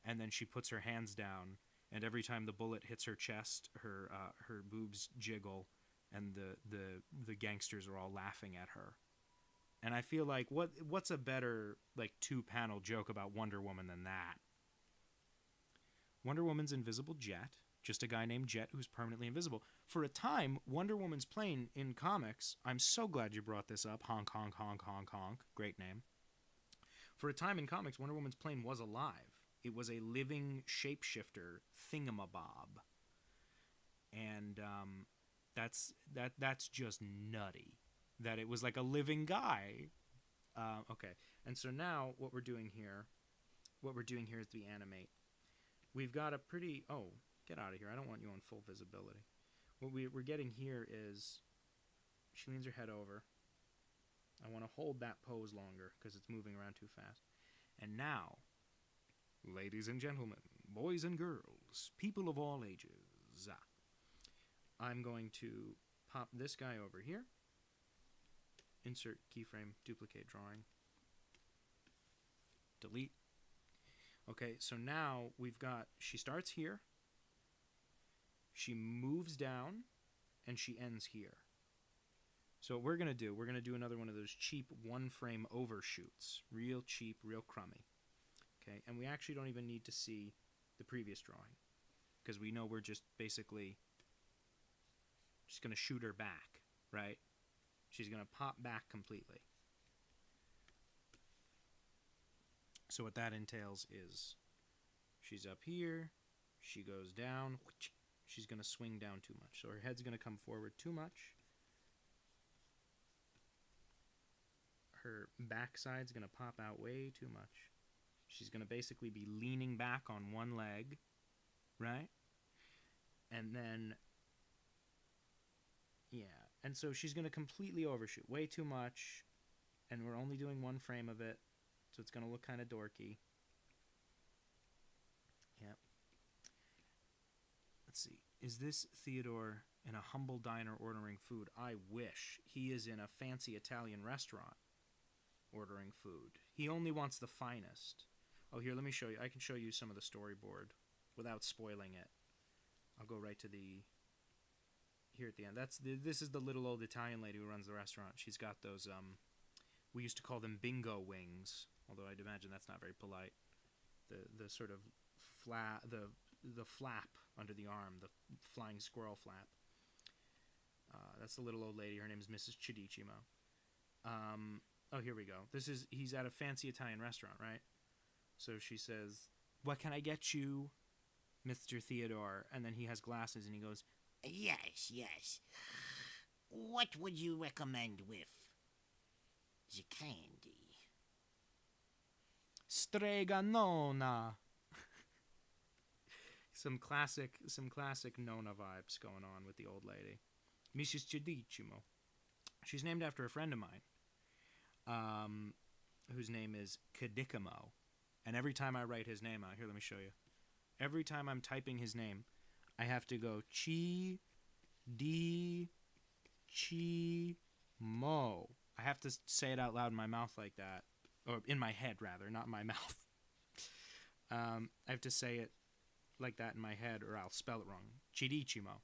And then she puts her hands down, and every time the bullet hits her chest, her boobs jiggle, and the gangsters are all laughing at her. And I feel like, what's a better, like, two-panel joke about Wonder Woman than that? Wonder Woman's invisible jet, just a guy named Jet who's permanently invisible. For a time, Wonder Woman's plane in comics, I'm so glad you brought this up, honk, honk, honk, honk, honk, great name. For a time in comics, Wonder Woman's plane was alive. It was a living shapeshifter thingamabob. And that's just nutty. That it was like a living guy. Okay, and so now what we're doing here is we animate. We've got a pretty... Oh, get out of here. I don't want you on full visibility. What we're getting here is she leans her head over. I want to hold that pose longer because it's moving around too fast. And now, ladies and gentlemen, boys and girls, people of all ages, I'm going to pop this guy over here. Insert keyframe, duplicate drawing. Delete. Okay, so now we've got, she starts here, she moves down, and she ends here. So what we're going to do another one of those cheap one-frame overshoots. Real cheap, real crummy. Okay, and we actually don't even need to see the previous drawing, because we know we're just basically just going to shoot her back, right? She's going to pop back completely. So what that entails is she's up here, she goes down, she's going to swing down too much. So her head's going to come forward too much. Her backside's going to pop out way too much. She's going to basically be leaning back on one leg, right? And then, yeah. And so she's going to completely overshoot, way too much, and we're only doing one frame of it, so it's going to look kind of dorky. Yep. Let's see. Is this Theodore in a humble diner ordering food? I wish. He is in a fancy Italian restaurant ordering food. He only wants the finest. Oh, here, let me show you. I can show you some of the storyboard without spoiling it. I'll go right to the... Here at the end. This is the little old Italian lady who runs the restaurant. She's got those We used to call them bingo wings, although I'd imagine that's not very polite. The sort of the flap under the arm, the flying squirrel flap. That's the little old lady. Her name is Mrs. Chidichimo. Oh, here we go. He's at a fancy Italian restaurant, right? So she says, "What can I get you, Mr. Theodore?" And then he has glasses and he goes, Yes, yes. What would you recommend with the candy? "Streganona." Some classic Nona vibes going on with the old lady. Mrs. Chidichimo. She's named after a friend of mine, whose name is Kadikamo. And every time I write his name out, here, let me show you. Every time I'm typing his name, I have to go Chi-di-chi-mo. I have to say it out loud in my mouth like that. Or in my head, rather, not in my mouth. I have to say it like that in my head, or I'll spell it wrong. Chidichimo.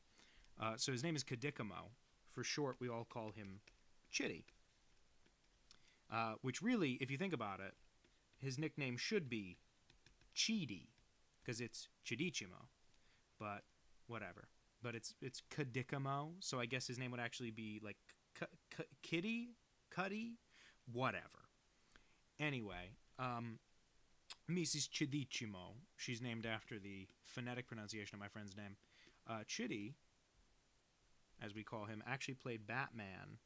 So his name is Kadikamo. For short, we all call him Chitty. Which really, if you think about it, his nickname should be Chidi, because it's Chidichimo. But whatever. But it's Kadikamo, so I guess his name would actually be like Kitty, Cuddy, whatever. Anyway, Mrs. Chidichimo. She's named after the phonetic pronunciation of my friend's name. Chitty, as we call him, actually played Batman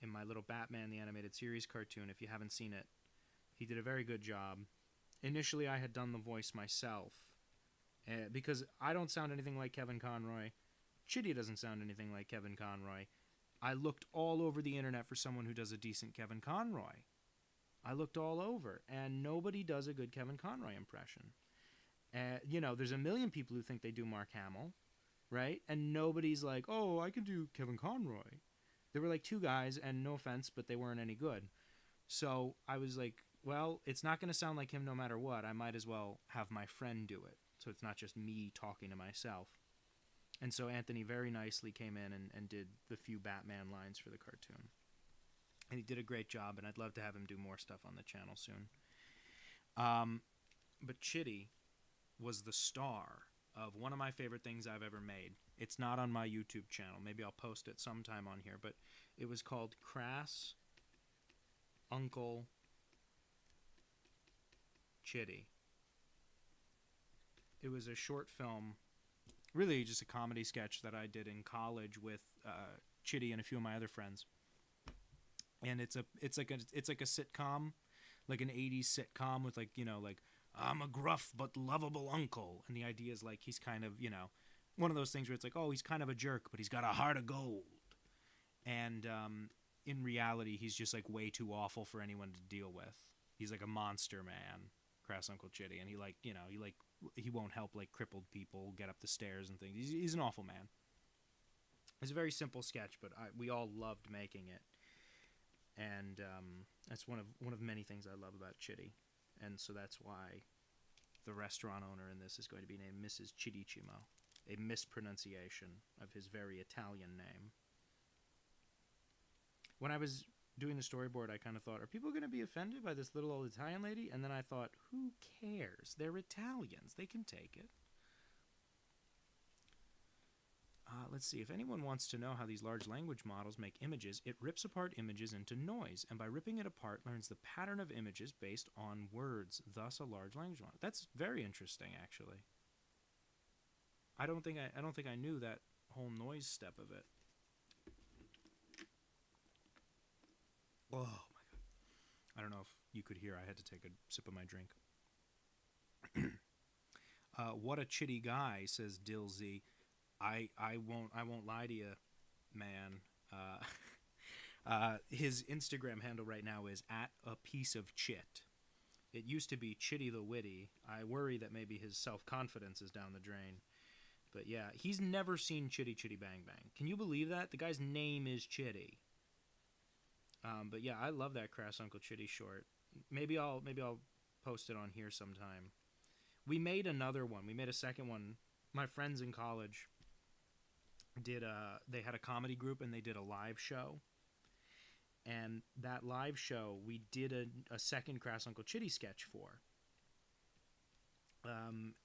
in my little Batman the Animated Series cartoon. If you haven't seen it, he did a very good job. Initially, I had done the voice myself, because I don't sound anything like Kevin Conroy. Chitty doesn't sound anything like Kevin Conroy. I looked all over the internet for someone who does a decent Kevin Conroy. I looked all over, and nobody does a good Kevin Conroy impression. There's a million people who think they do Mark Hamill, right? And nobody's like, oh, I can do Kevin Conroy. There were like two guys, and no offense, but they weren't any good. So I was like, well, it's not going to sound like him no matter what. I might as well have my friend do it, so it's not just me talking to myself. And so Anthony very nicely came in and did the few Batman lines for the cartoon. And he did a great job, and I'd love to have him do more stuff on the channel soon. But Chitty was the star of one of my favorite things I've ever made. It's not on my YouTube channel. Maybe I'll post it sometime on here. But it was called Crass Uncle Chitty. It was a short film, really just a comedy sketch that I did in college with Chitty and a few of my other friends. And it's like a sitcom, like an 80s sitcom with like I'm a gruff but lovable uncle, and the idea is like he's kind of one of those things where it's like, oh, he's kind of a jerk, but he's got a heart of gold. And in reality, he's just like way too awful for anyone to deal with. He's like a monster man, Crass Uncle Chitty, and he won't help like crippled people get up the stairs and things. He's an awful man. It's a very simple sketch, but we all loved making it. And that's one of many things I love about Chitty. And so that's why the restaurant owner in this is going to be named Mrs. Chidichimo, a mispronunciation of his very Italian name. When I was doing the storyboard, I kind of thought, are people going to be offended by this little old Italian lady? And then I thought, who cares? They're Italians. They can take it. Let's see. If anyone wants to know how these large language models make images, it rips apart images into noise, and by ripping it apart, learns the pattern of images based on words, thus a large language model. That's very interesting, actually. I don't think I knew that whole noise step of it. Oh my god! I don't know if you could hear. I had to take a sip of my drink. What a chitty guy, says Dilzy. I won't lie to you, man. His Instagram handle right now is @apieceofchit. It used to be Chitty the Witty. I worry that maybe his self-confidence is down the drain. But yeah, he's never seen Chitty Chitty Bang Bang. Can you believe that? The guy's name is Chitty. But yeah, I love that Crass Uncle Chitty short. Maybe I'll post it on here sometime. We made another one. We made a second one. My friends in college they had a comedy group and they did a live show. and that live show we did a second Crass Uncle Chitty sketch for.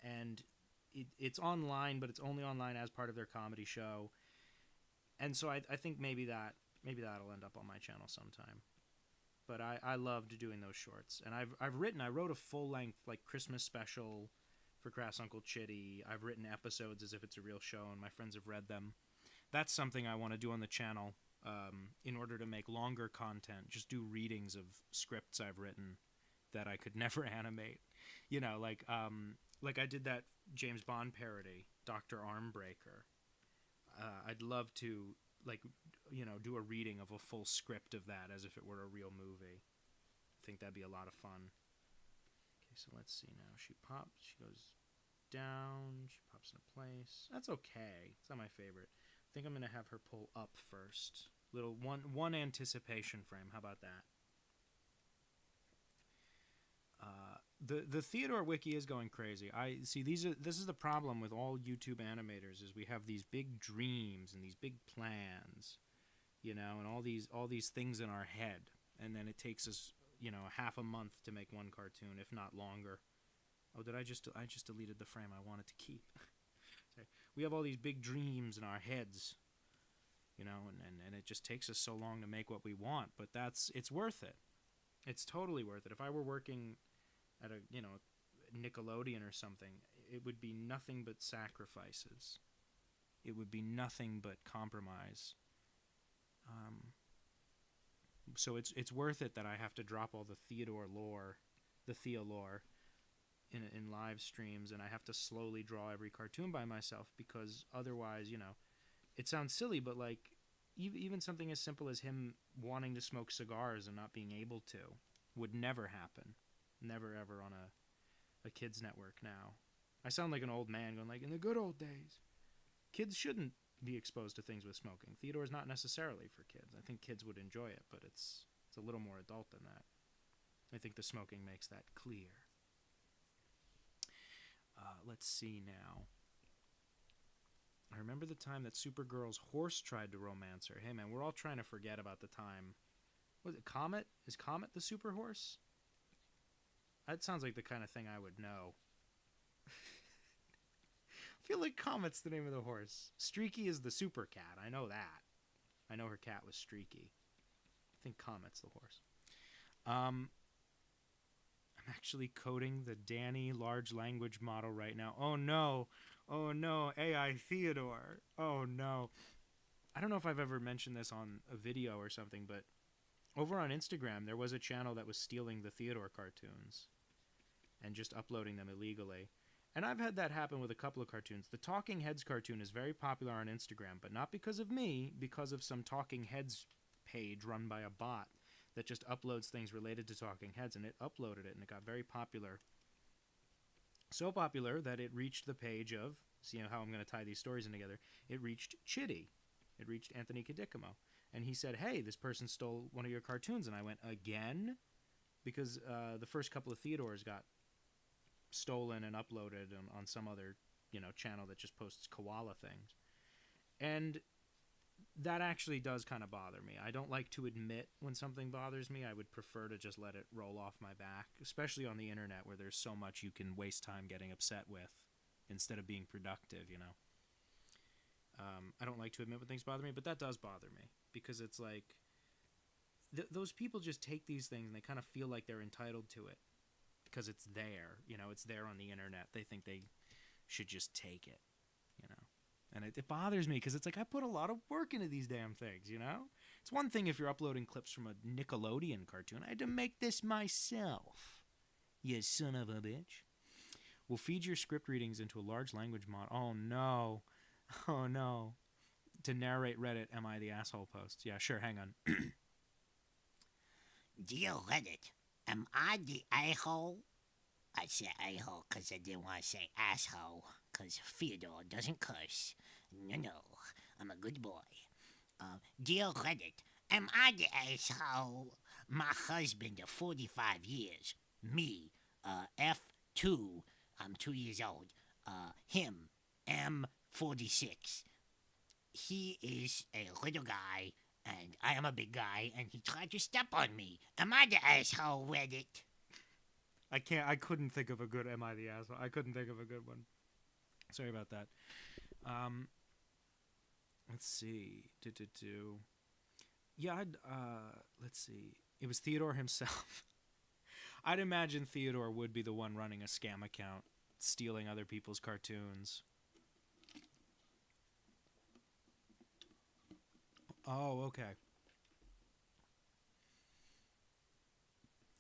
And it's online, but it's only online as part of their comedy show. And so I think maybe that'll end up on my channel sometime. But I loved doing those shorts. And I wrote a full-length like Christmas special for Crass Uncle Chitty. I've written episodes as if it's a real show, and my friends have read them. That's something I want to do on the channel in order to make longer content. Just do readings of scripts I've written that I could never animate. You know, like I did that James Bond parody, Dr. Armbreaker. I'd love to, like, you know, do a reading of a full script of that as if it were a real movie. I think that'd be a lot of fun. Okay, so let's see now. She goes down, she pops into place. That's okay. It's not my favorite. I think I'm going to have her pull up first. Little one anticipation frame. How about that? The Theodore wiki is going crazy. I see this is the problem with all YouTube animators is we have these big dreams and these big plans, you know, and all these things in our head, and then it takes us, you know, half a month to make one cartoon, if not longer. Oh, I just deleted the frame I wanted to keep. Sorry. We have all these big dreams in our heads, you know, and it just takes us so long to make what we want, but it's worth it. It's totally worth it. If I were working at a, you know, Nickelodeon or something, it would be nothing but sacrifices. It would be nothing but compromise. So it's worth it that I have to drop all the Theodore lore, the Theo lore, in live streams, and I have to slowly draw every cartoon by myself, because otherwise, you know, it sounds silly, but like even something as simple as him wanting to smoke cigars and not being able to would never happen. Never ever on a kids network now. I sound like an old man going like, in the good old days. Kids shouldn't be exposed to things with smoking. Theodore's not necessarily for kids. I think kids would enjoy it, but it's a little more adult than that. I think the smoking makes that clear. Let's see now. I remember the time that Supergirl's horse tried to romance her. Hey man, we're all trying to forget about the time. Was it Comet? Is Comet the super horse? That sounds like the kind of thing I would know. I feel like Comet's the name of the horse. Streaky is the super cat. I know that. I know her cat was Streaky. I think Comet's the horse. I'm actually coding the Danny large language model right now. Oh no. Oh no. AI Theodore. Oh no. I don't know if I've ever mentioned this on a video or something, but over on Instagram, there was a channel that was stealing the Theodore cartoons and just uploading them illegally. And I've had that happen with a couple of cartoons. The Talking Heads cartoon is very popular on Instagram, but not because of me, because of some Talking Heads page run by a bot that just uploads things related to Talking Heads, and it uploaded it, and it got very popular. So popular that it reached the page of, see how I'm going to tie these stories in together, it reached Chitty. It reached Anthony Cadicamo. And he said, hey, this person stole one of your cartoons. And I went, again? Because the first couple of Theodores got stolen and uploaded on some other, you know, channel that just posts koala things. And that actually does kind of bother me. I don't like to admit when something bothers me. I would prefer to just let it roll off my back, especially on the internet where there's so much you can waste time getting upset with instead of being productive, you know. I don't like to admit when things bother me, but that does bother me, because it's like those people just take these things and they kind of feel like they're entitled to it because it's there, you know, it's there on the internet. They think they should just take it, you know. And it bothers me because it's like I put a lot of work into these damn things, you know. It's one thing if you're uploading clips from a Nickelodeon cartoon. I had to make this myself, you son of a bitch. We'll feed your script readings into a large language model. Oh no. Oh no. To narrate Reddit, am I the asshole posts? Yeah, sure, hang on. Dear Reddit, am I the a-hole? I said a-hole because I didn't want to say asshole, because Theodore doesn't curse. No, I'm a good boy. Dear Reddit, am I the asshole? My husband of 45 years, me, F2, I'm 2 years old, him, M46. He is a little guy, and I am a big guy, and he tried to step on me. Am I the asshole with it? I couldn't think of a good Am I the Asshole? I couldn't think of a good one. Sorry about that. Let's see. Yeah, let's see. It was Theodore himself. I'd imagine Theodore would be the one running a scam account, stealing other people's cartoons. Oh, okay.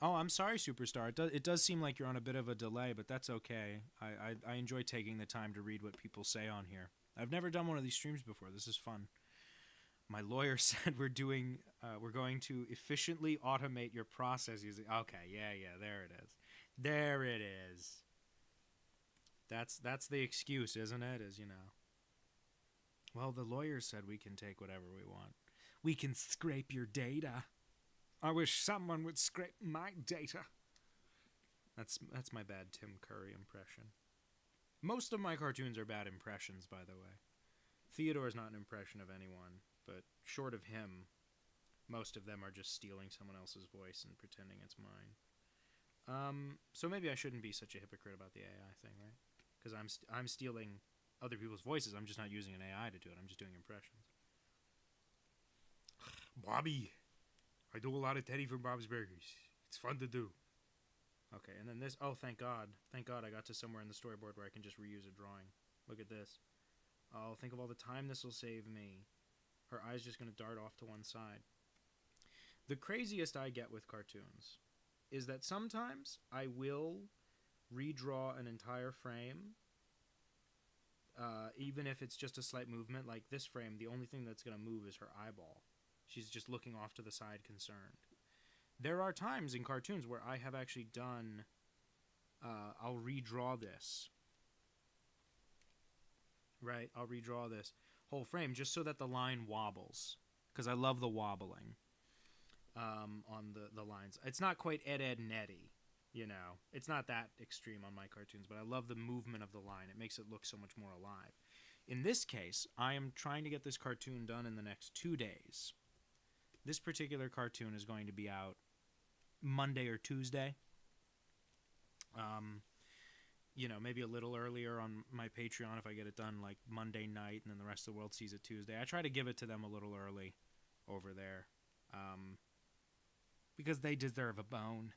Oh, I'm sorry, Superstar. It does seem like you're on a bit of a delay, but that's okay. I enjoy taking the time to read what people say on here. I've never done one of these streams before. This is fun. My lawyer said we're going to efficiently automate your process using. Okay, yeah, there it is. There it is. That's the excuse, isn't it? As you know. Well, the lawyer said we can take whatever we want. We can scrape your data. I wish someone would scrape my data. That's my bad Tim Curry impression. Most of my cartoons are bad impressions, by the way. Theodore is not an impression of anyone, but short of him, most of them are just stealing someone else's voice and pretending it's mine. So maybe I shouldn't be such a hypocrite about the AI thing, right? Because I'm stealing other people's voices. I'm just not using an AI to do it. I'm just doing impressions. Bobby, I do a lot of Teddy from Bob's Burgers. It's fun to do. Okay, and then this. Oh, thank God. Thank God I got to somewhere in the storyboard where I can just reuse a drawing. Look at this. Oh, think of all the time this will save me. Her eye's just going to dart off to one side. The craziest I get with cartoons is that sometimes I will redraw an entire frame, even if it's just a slight movement. Like this frame, the only thing that's going to move is her eyeball. She's just looking off to the side concerned. There are times in cartoons where I have actually done, I'll redraw this. Right? I'll redraw this whole frame just so that the line wobbles. Because I love the wobbling on the lines. It's not quite Ed, Ed, and Eddie, you know. It's not that extreme on my cartoons, but I love the movement of the line. It makes it look so much more alive. In this case, I am trying to get this cartoon done in the next 2 days. This particular cartoon is going to be out Monday or Tuesday. You know, maybe a little earlier on my Patreon if I get it done like Monday night and then the rest of the world sees it Tuesday. I try to give it to them a little early over there because they deserve a bone.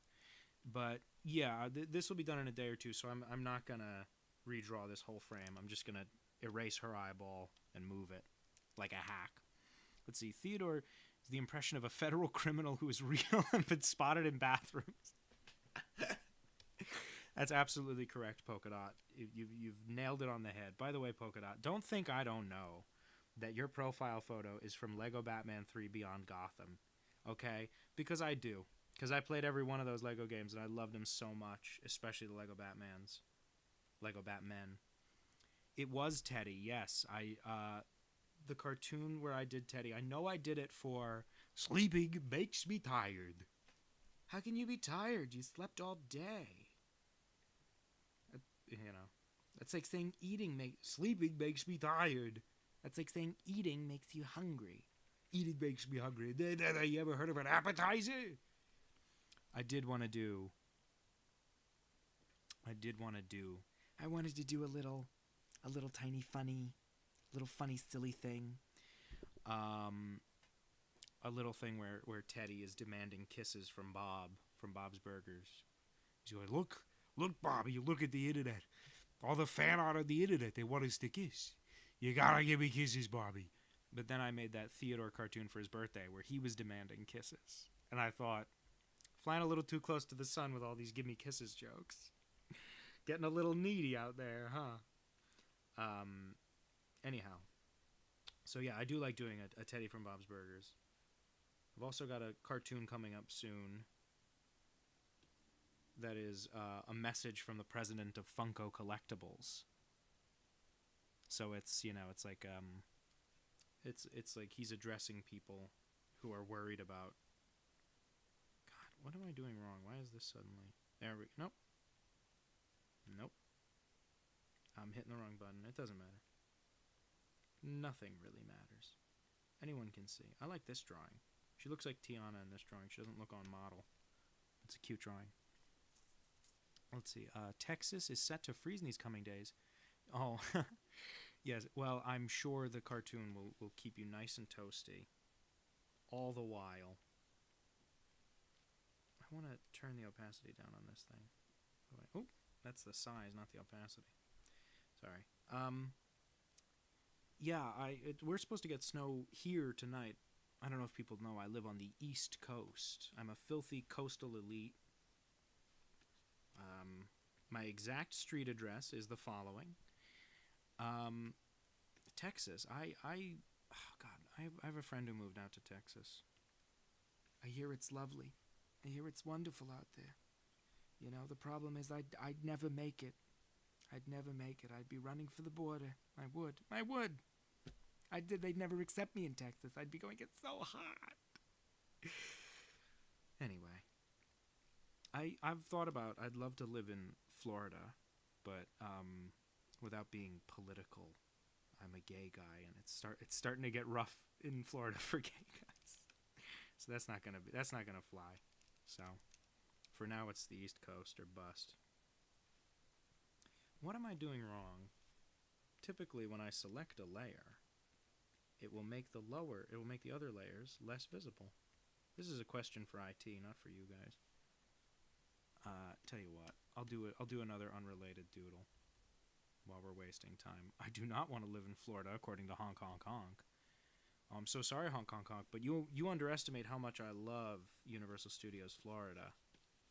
But yeah, this will be done in a day or two, so I'm not going to redraw this whole frame. I'm just going to erase her eyeball and move it like a hack. Let's see. Theodore is the impression of a federal criminal who is real and been spotted in bathrooms. That's absolutely correct, Polka Dot. You've nailed it on the head. By the way, Polka Dot, don't think I don't know that your profile photo is from Lego Batman 3 Beyond Gotham, okay? Because I do. Because I played every one of those Lego games, and I loved them so much, especially the Lego Batmans. Lego Batmen. It was Teddy, yes. The cartoon where I did Teddy, I know I did it for Sleeping Makes Me Tired. How can you be tired? You slept all day. You know, that's like saying sleeping makes me tired. That's like saying eating makes you hungry. Eating makes me hungry. You ever heard of an appetizer? I wanted to do a little tiny funny, silly thing. A little thing where Teddy is demanding kisses from Bob's Burgers. He's going, look, Bobby, you look at the internet. All the fan art on the internet, they want us to kiss. You gotta give me kisses, Bobby. But then I made that Theodore cartoon for his birthday where he was demanding kisses. And I thought, flying a little too close to the sun with all these give me kisses jokes. Getting a little needy out there, huh? Anyhow. So yeah, I do like doing a Teddy from Bob's Burgers. I've also got a cartoon coming up soon that is a message from the president of Funko Collectibles. So it's, you know, it's like it's like he's addressing people who are worried about, God, what am I doing wrong? Why is this suddenly nope. I'm hitting the wrong button. It doesn't matter. Nothing really matters. anyone can see. I like this drawing. She looks like Tiana in this drawing. She doesn't look on model. It's a cute drawing. Let's see. Texas is set to freeze in these coming days. Oh, yes. Well, I'm sure the cartoon will keep you nice and toasty all the while. I want to turn the opacity down on this thing. Oh, that's the size, not the opacity. Sorry. Yeah, we're supposed to get snow here tonight. I don't know if people know I live on the East Coast. I'm a filthy coastal elite. My exact street address is the following. Texas. Oh God, I have a friend who moved out to Texas. I hear it's lovely. I hear it's wonderful out there. You know, the problem is I'd never make it. I'd never make it. I'd be running for the border. I would. They'd never accept me in Texas. I'd be going, it's so hot. Anyway. I've thought about, I'd love to live in Florida, but without being political. I'm a gay guy, and it's starting to get rough in Florida for gay guys. So that's not gonna fly. So for now, it's the East Coast or bust. What am I doing wrong? Typically, when I select a layer, it will make the other layers less visible. This is a question for IT, not for you guys. Tell you what, I'll do another unrelated doodle while we're wasting time. I do not want to live in Florida, according to Honk Honk Honk. I'm so sorry, Honk Honk Honk, but you underestimate how much I love Universal Studios Florida.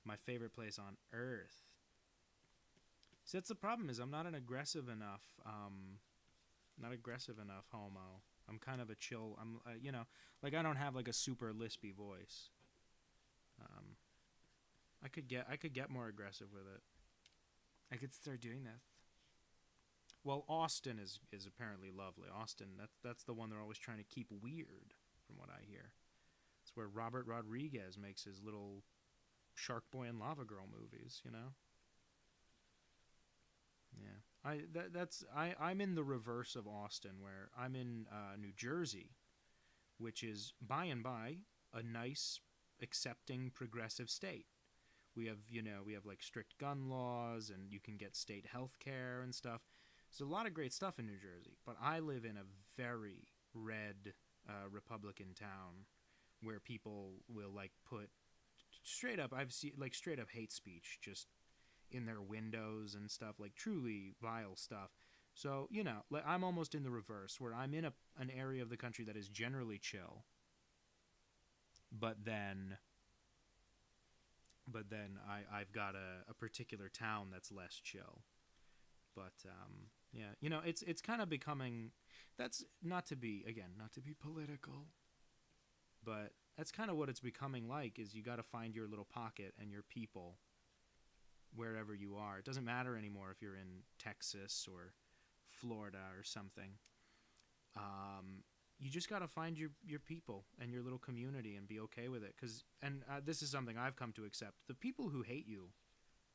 My favorite place on earth. See, that's the problem, is I'm not an aggressive enough, homo. I'm kind of a chill, I don't have like a super lispy voice. I could get more aggressive with it. I could start doing that. Well, Austin is apparently lovely. Austin, that's the one they're always trying to keep weird, from what I hear. It's where Robert Rodriguez makes his little Shark Boy and Lava Girl movies, you know? Yeah. I'm in the reverse of Austin, where I'm in New Jersey, which is by and by a nice, accepting, progressive state. We have like strict gun laws, and you can get state health care and stuff. There's a lot of great stuff in New Jersey, but I live in a very red Republican town where people will like put straight up hate speech just in their windows and stuff, like truly vile stuff. So, like I'm almost in the reverse, where I'm in an area of the country that is generally chill, but then I've got a particular town that's less chill. But yeah, it's kind of becoming, that's not to be political, but that's kind of what it's becoming like, is you got to find your little pocket and your people wherever you are. It doesn't matter anymore if you're in Texas or Florida or something. You just got to find your people and your little community and be okay with it. And this is something I've come to accept. The people who hate you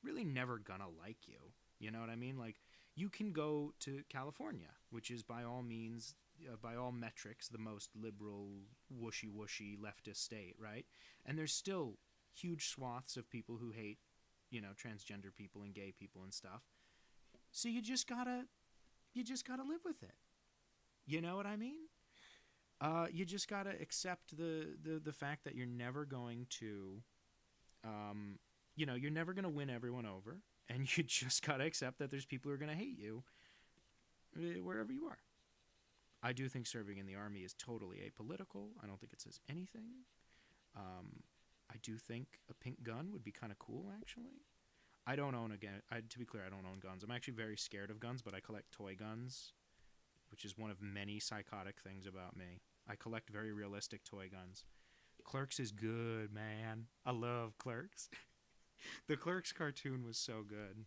really never gonna like you. You know what I mean? Like, you can go to California, which is by all means, by all metrics, the most liberal, whooshy leftist state, right? And there's still huge swaths of people who hate, transgender people and gay people and stuff. So you just gotta live with it. You know what I mean? You just gotta accept the fact that you're never going to, you're never gonna win everyone over, and you just gotta accept that there's people who are gonna hate you wherever you are. I do think serving in the army is totally apolitical. I don't think it says anything. I do think a pink gun would be kind of cool, actually. I don't own a gun. To be clear, I don't own guns. I'm actually very scared of guns, but I collect toy guns, which is one of many psychotic things about me. I collect very realistic toy guns. Clerks is good, man. I love Clerks. The Clerks cartoon was so good.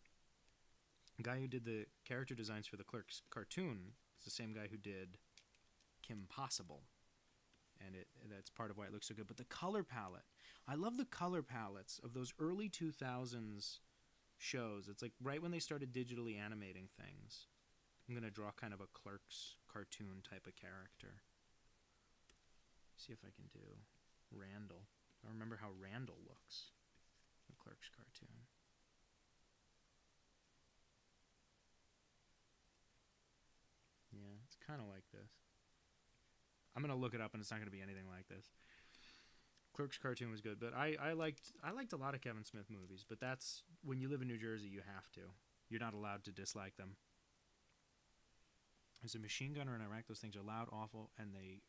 The guy who did the character designs for the Clerks cartoon is the same guy who did Kim Possible. And that's part of why it looks so good. But the color palette. I love the color palettes of those early 2000s shows. It's like right when they started digitally animating things. I'm going to draw kind of a Clerks cartoon type of character. See if I can do Randall. I remember how Randall looks. The Clerks cartoon. Yeah, it's kind of like this. I'm gonna look it up, and it's not gonna be anything like this. Clerks cartoon was good, but I liked a lot of Kevin Smith movies. But that's when you live in New Jersey, you have to. You're not allowed to dislike them. As a machine gunner in Iraq, those things are loud, awful, and a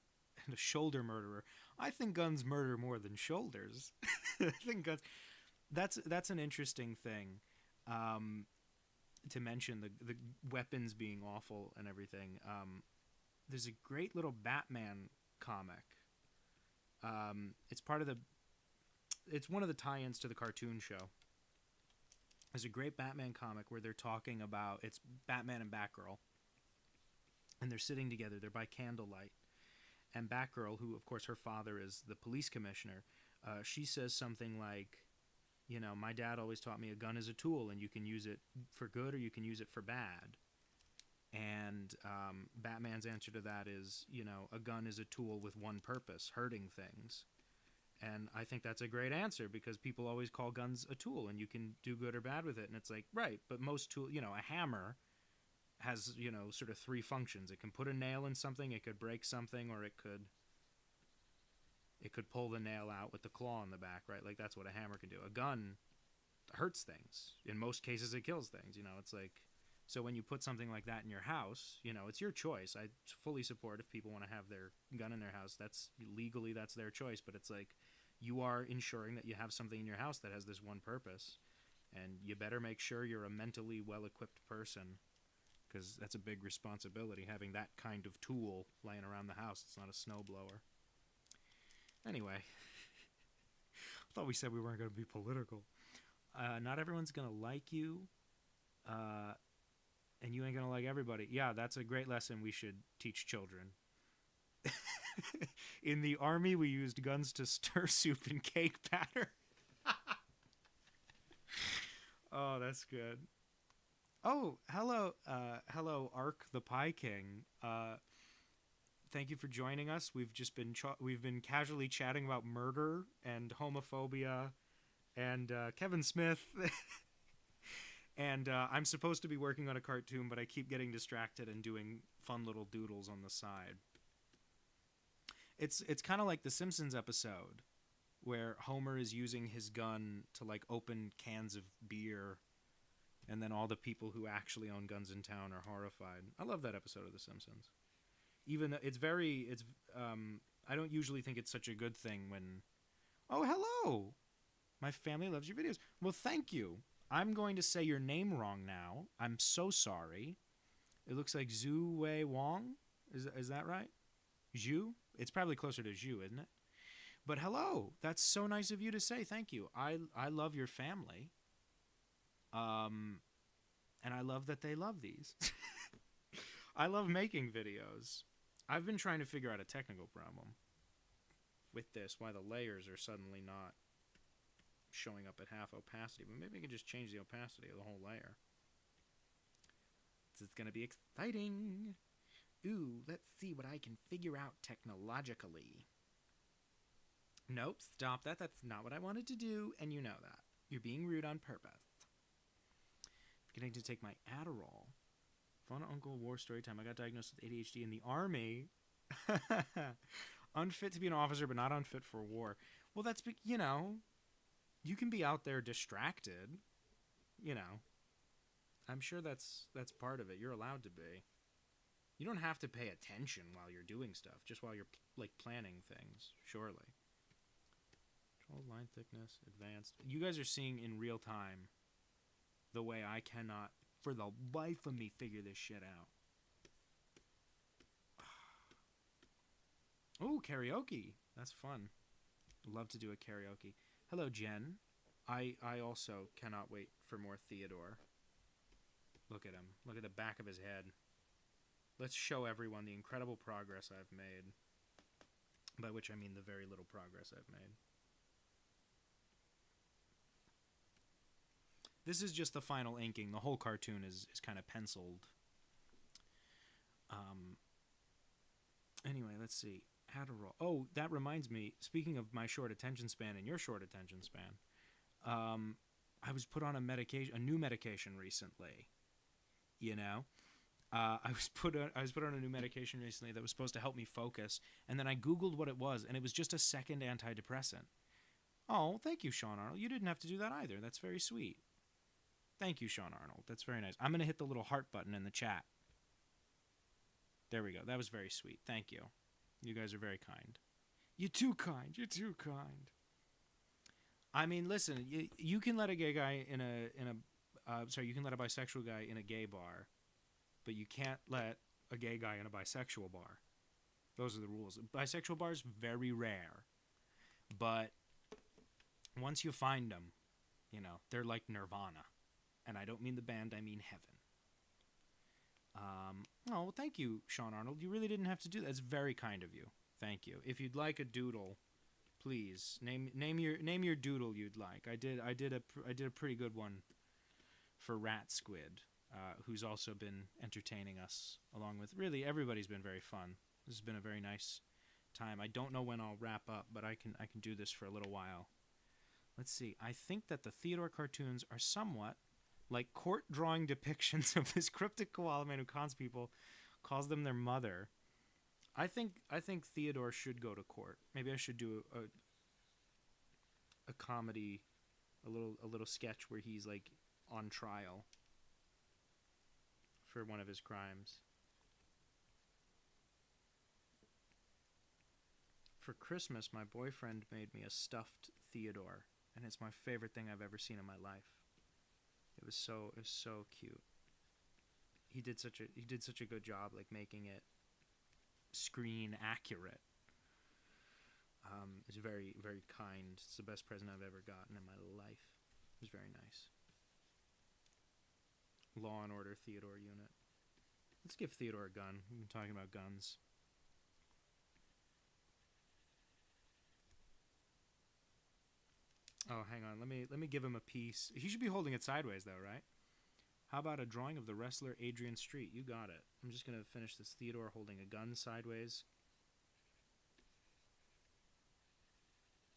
shoulder murderer. I think guns murder more than shoulders. I think guns. That's an interesting thing to mention, the weapons being awful and everything. There's a great little Batman comic. It's one of the tie-ins to the cartoon show. There's a great Batman comic where they're talking about, it's Batman and Batgirl, and they're sitting together. They're by candlelight, and Batgirl, who of course her father is the police commissioner, she says something like, you know, my dad always taught me a gun is a tool, and you can use it for good or you can use it for bad. And Batman's answer to that is, you know, a gun is a tool with one purpose, hurting things. And I think that's a great answer, because people always call guns a tool and you can do good or bad with it. And it's like, right, but most tools, you know, a hammer has, you know, sort of three functions. It can put a nail in something, it could break something, or it could pull the nail out with the claw in the back, right? Like, that's what a hammer can do. A gun hurts things. In most cases, it kills things, you know. It's like, so when you put something like that in your house, you know, it's your choice. I fully support if people want to have their gun in their house. That's legally, that's their choice. But it's like, you are ensuring that you have something in your house that has this one purpose. And you better make sure you're a mentally well-equipped person, because that's a big responsibility, having that kind of tool laying around the house. It's not a snowblower. Anyway, I thought we said we weren't going to be political. Not everyone's going to like you. And you ain't gonna like everybody. Yeah, that's a great lesson we should teach children. In the army, we used guns to stir soup and cake batter. Oh, that's good. Oh, hello, Ark the Pie King. Thank you for joining us. We've just been we've been casually chatting about murder and homophobia and Kevin Smith. And I'm supposed to be working on a cartoon, but I keep getting distracted and doing fun little doodles on the side. It's kind of like the Simpsons episode where Homer is using his gun to, like, open cans of beer, and then all the people who actually own guns in town are horrified. I love that episode of The Simpsons. Even though I don't usually think it's such a good thing when, oh, hello, my family loves your videos. Well, thank you. I'm going to say your name wrong now. I'm so sorry. It looks like Zhu Wei Wong. Is that right? Zhu? It's probably closer to Zhu, isn't it? But hello. That's so nice of you to say. Thank you. I love your family. And I love that they love these. I love making videos. I've been trying to figure out a technical problem with this, why the layers are suddenly not showing up at half opacity, but maybe I can just change the opacity of the whole layer. This is going to be exciting. Ooh, let's see what I can figure out technologically. Nope, stop that. That's not what I wanted to do, and you know that. You're being rude on purpose. Beginning to take my Adderall. Fun Uncle War story time. I got diagnosed with ADHD in the Army. Unfit to be an officer, but not unfit for war. Well, that's, you know, you can be out there distracted, you know. I'm sure that's part of it. You're allowed to be. You don't have to pay attention while you're doing stuff, just while you're, like, planning things, surely. Control line thickness, advanced. You guys are seeing in real time the way I cannot, for the life of me, figure this shit out. Oh, karaoke. That's fun. Love to do a karaoke. Hello, Jen. I also cannot wait for more Theodore. Look at him. Look at the back of his head. Let's show everyone the incredible progress I've made. By which I mean the very little progress I've made. This is just the final inking. The whole cartoon is kind of penciled. Anyway, let's see. Adderall. Oh, that reminds me. Speaking of my short attention span and your short attention span, I was put on a new medication recently. You know, I was put on a new medication recently that was supposed to help me focus, and then I Googled what it was, and it was just a second antidepressant. Oh, thank you, Sean Arnold. You didn't have to do that either. That's very sweet. Thank you, Sean Arnold. That's very nice. I'm gonna hit the little heart button in the chat. There we go. That was very sweet. Thank you. You guys are very kind. You're too kind. You're too kind. I mean, listen. You can let a gay guy you can let a bisexual guy in a gay bar, but you can't let a gay guy in a bisexual bar. Those are the rules. Bisexual bars, very rare, but once you find them, you know, they're like Nirvana, and I don't mean the band. I mean heaven. Oh, well, thank you, Sean Arnold. You really didn't have to do that. It's very kind of you. Thank you. If you'd like a doodle, please name your doodle you'd like. I did a pretty good one for Rat Squid, who's also been entertaining us along with really everybody's been very fun. This has been a very nice time. I don't know when I'll wrap up, but I can do this for a little while. Let's see. I think that the Theodore cartoons are somewhat like court drawing depictions of this cryptic koala man who cons people, calls them their mother. I think Theodore should go to court. Maybe I should do a comedy, a little sketch where he's like on trial for one of his crimes. For Christmas, my boyfriend made me a stuffed Theodore, and it's my favorite thing I've ever seen in my life. It was so cute. He did such a good job like making it screen accurate. It's very, very kind. It's the best present I've ever gotten in my life. It was very nice. Law and Order Theodore unit. Let's give Theodore a gun. We've been talking about guns. Oh, hang on. Let me give him a piece. He should be holding it sideways, though, right? How about a drawing of the wrestler Adrian Street? You got it. I'm just going to finish this Theodore holding a gun sideways.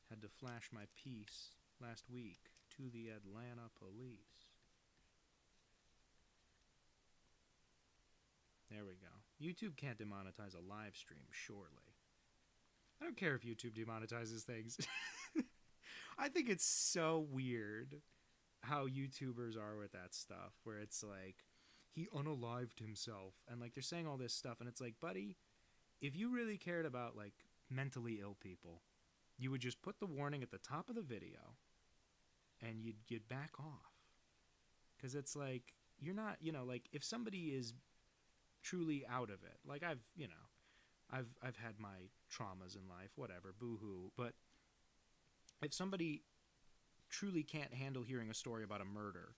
Had to flash my piece last week to the Atlanta police. There we go. YouTube can't demonetize a live stream, surely. I don't care if YouTube demonetizes things. I think it's so weird how YouTubers are with that stuff, where it's like, he unalived himself, and like they're saying all this stuff, and it's like, buddy, if you really cared about like mentally ill people, you would just put the warning at the top of the video, and you'd back off, because it's like, you're not, you know, like if somebody is truly out of it, like I've had my traumas in life, whatever, boo-hoo, but if somebody truly can't handle hearing a story about a murder,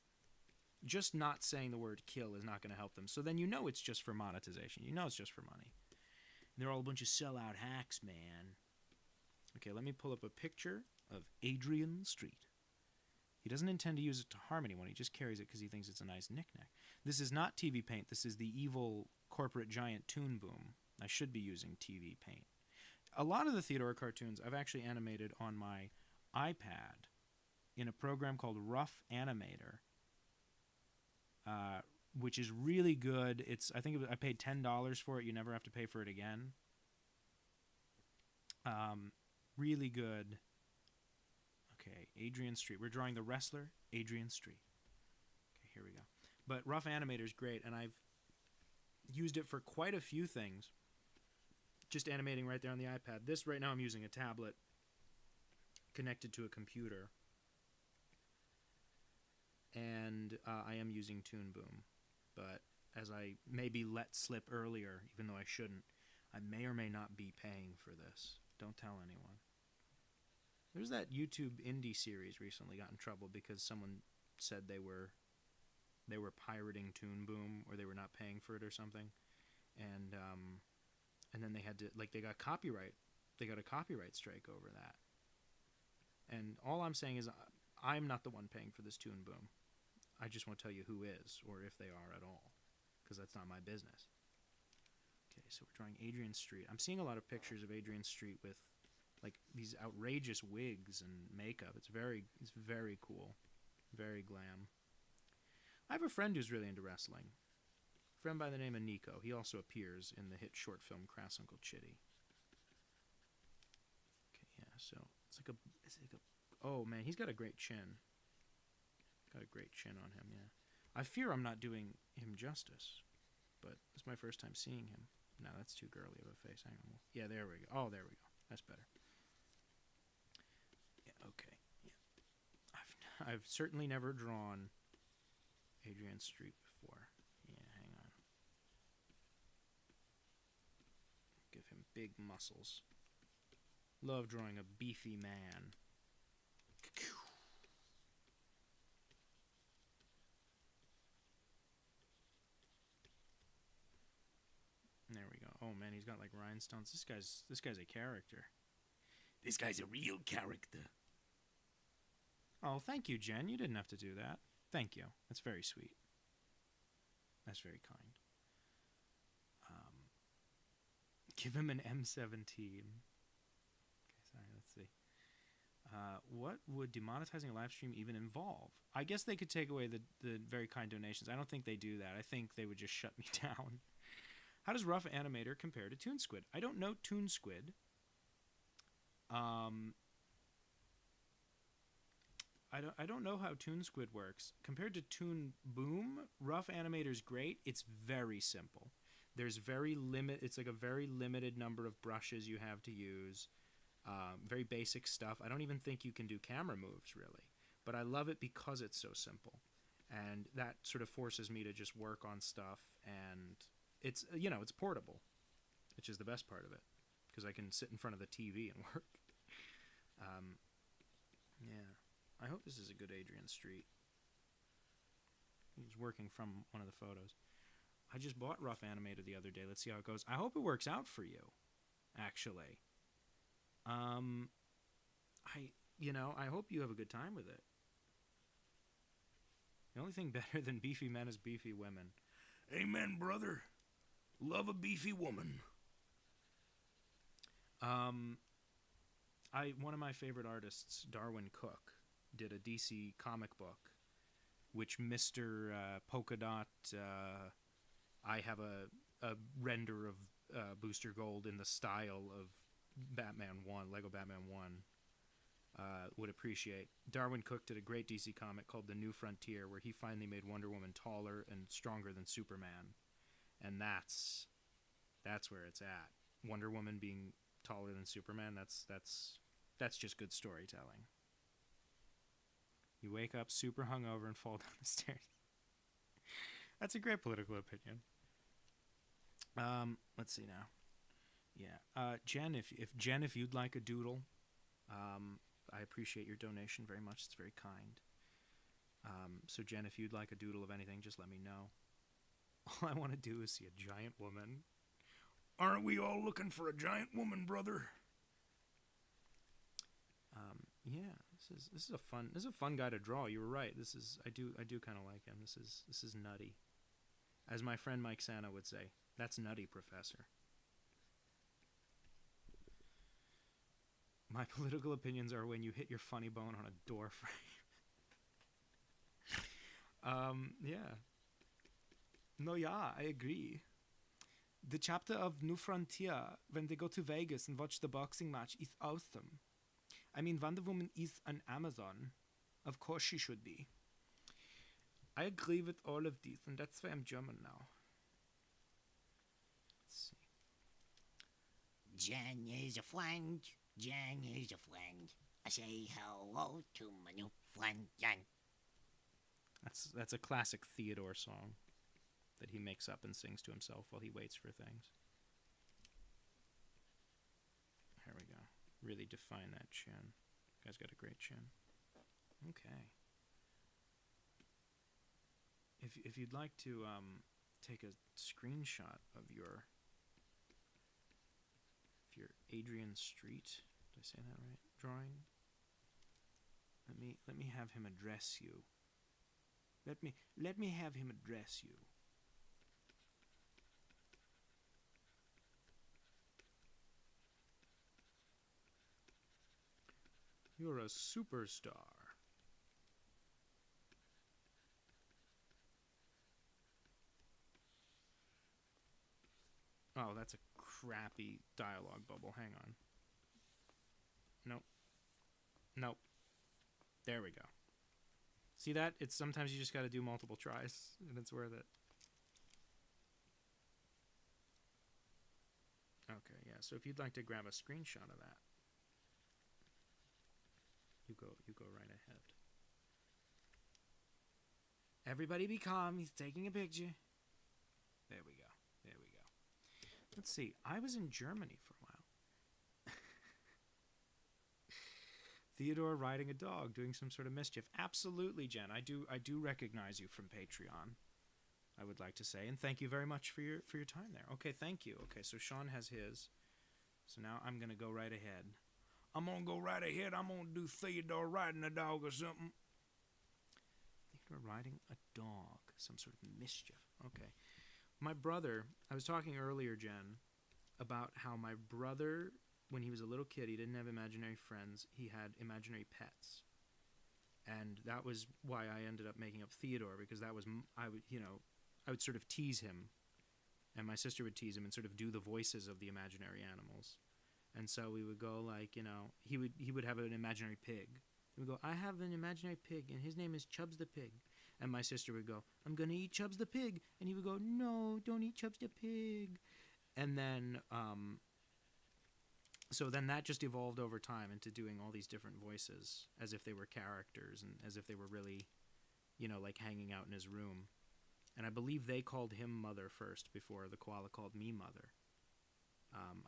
just not saying the word kill is not going to help them. So then you know it's just for monetization. You know it's just for money. And they're all a bunch of sellout hacks, man. Okay, let me pull up a picture of Adrian Street. He doesn't intend to use it to harm anyone. He just carries it because he thinks it's a nice knick-knack. This is not TV Paint. This is the evil corporate giant Toon Boom. I should be using TV Paint. A lot of the Theodore cartoons I've actually animated on my iPad in a program called Rough Animator, which is really good. I paid $10 for it. You never have to pay for it again. Really good. Okay, Adrian Street. We're drawing the wrestler Adrian Street. Okay, here we go. But Rough Animator is great, and I've used it for quite a few things. Just animating right there on the iPad. This right now I'm using a tablet connected to a computer, and I am using Toon Boom, but as I maybe let slip earlier, even though I shouldn't, I may or may not be paying for this. Don't tell anyone. There's that YouTube indie series recently got in trouble because someone said they were pirating Toon Boom, or they were not paying for it or something, and then they had to, like, they got a copyright strike over that. And all I'm saying is I'm not the one paying for this Toon Boom. I just won't tell you who is, or if they are at all, because that's not my business. Okay, so we're drawing Adrian Street. I'm seeing a lot of pictures of Adrian Street with like these outrageous wigs and makeup. It's very cool, very glam. I have a friend who's really into wrestling. A friend by the name of Nico. He also appears in the hit short film Crass Uncle Chitty. Okay, yeah. So it's like a. Oh man, he's got a great chin. Got a great chin on him. Yeah. I fear I'm not doing him justice, but it's my first time seeing him. No, that's too girly of a face. Hang on. Yeah, there we go. Oh, there we go. That's better. Yeah. Okay. Yeah. I've certainly never drawn Adrian Street before. Yeah, hang on. Give him big muscles. Love drawing a beefy man. There we go. Oh man, he's got like rhinestones. This guy's a character. This guy's a real character. Oh, thank you, Jen. You didn't have to do that. Thank you. That's very sweet. That's very kind. Give him an M17. Okay, sorry, let's see. What would demonetizing a live stream even involve? I guess they could take away the very kind donations. I don't think they do that. I think they would just shut me down. How does Rough Animator compare to Toon Squid? I don't know Toon Squid. I don't know how Toon Squid works. Compared to Toon Boom, Rough Animator's great. It's very simple. There's it's like a very limited number of brushes you have to use. Very basic stuff. I don't even think you can do camera moves, really. But I love it because it's so simple. And that sort of forces me to just work on stuff. And it's, it's portable, which is the best part of it. Because I can sit in front of the TV and work. Yeah. I hope this is a good Adrian Street. He's working from one of the photos. I just bought Rough Animator the other day. Let's see how it goes. I hope it works out for you, actually. I hope you have a good time with it. The only thing better than beefy men is beefy women. Amen, brother. Love a beefy woman. One of my favorite artists, Darwin Cook, did a DC comic book, which Mr. Polka Dot, I have a render of Booster Gold in the style of Batman 1, Lego Batman 1, would appreciate. Darwin Cook did a great DC comic called The New Frontier, where he finally made Wonder Woman taller and stronger than Superman. And that's where it's at. Wonder Woman being taller than Superman, that's just good storytelling. You wake up super hungover and fall down the stairs. That's a great political opinion. Let's see now. Yeah, Jen, if you'd like a doodle, I appreciate your donation very much. It's very kind. So Jen, if you'd like a doodle of anything, just let me know. All I want to do is see a giant woman. Aren't we all looking for a giant woman, brother? Yeah, this is a fun guy to draw. You were right. I do kind of like him. This is nutty. As my friend Mike Santa would say, that's nutty, Professor. My political opinions are when you hit your funny bone on a door frame. Yeah. No, yeah, I agree. The chapter of New Frontier, when they go to Vegas and watch the boxing match, is awesome. I mean, Wonder Woman is an Amazon. Of course she should be. I agree with all of these, and that's why I'm German now. Let's see. Jen is a friend. Jen is a friend. I say hello to my new friend, Jen. That's a classic Theodore song that he makes up and sings to himself while he waits for things. There we go. Really define that chin. Guy's got a great chin. Okay. If you'd like to take a screenshot of your Adrian Street, did I say that right? Drawing. Let me have him address you. Let me have him address you. You're a superstar. Oh, that's a crappy dialogue bubble. Hang on. Nope. Nope. There we go. See that? It's sometimes you just got to do multiple tries, and it's worth it. Okay, yeah. So if you'd like to grab a screenshot of that, you go right ahead. Everybody be calm. He's taking a picture. There we go. There we go. Let's see. I was in Germany for a while. Theodore riding a dog, doing some sort of mischief. Absolutely, Jen. I do recognize you from Patreon, I would like to say, and thank you very much for your time there. Okay, thank you. Okay, so Sean has his. So now I'm gonna go right ahead. I'm gonna go right ahead. I'm gonna do Theodore riding a dog or something. Theodore riding a dog, some sort of mischief. Okay. My brother, I was talking earlier, Jen, about how my brother, when he was a little kid, he didn't have imaginary friends. He had imaginary pets. And that was why I ended up making up Theodore, because that was, I would sort of tease him, and my sister would tease him and sort of do the voices of the imaginary animals. And so we would go like, he would have an imaginary pig. He would go, I have an imaginary pig, and his name is Chubbs the pig. And my sister would go, I'm going to eat Chubbs the pig. And he would go, no, don't eat Chubbs the pig. And then, so then that just evolved over time into doing all these different voices as if they were characters and as if they were really, like hanging out in his room. And I believe they called him Mother first before the koala called me Mother.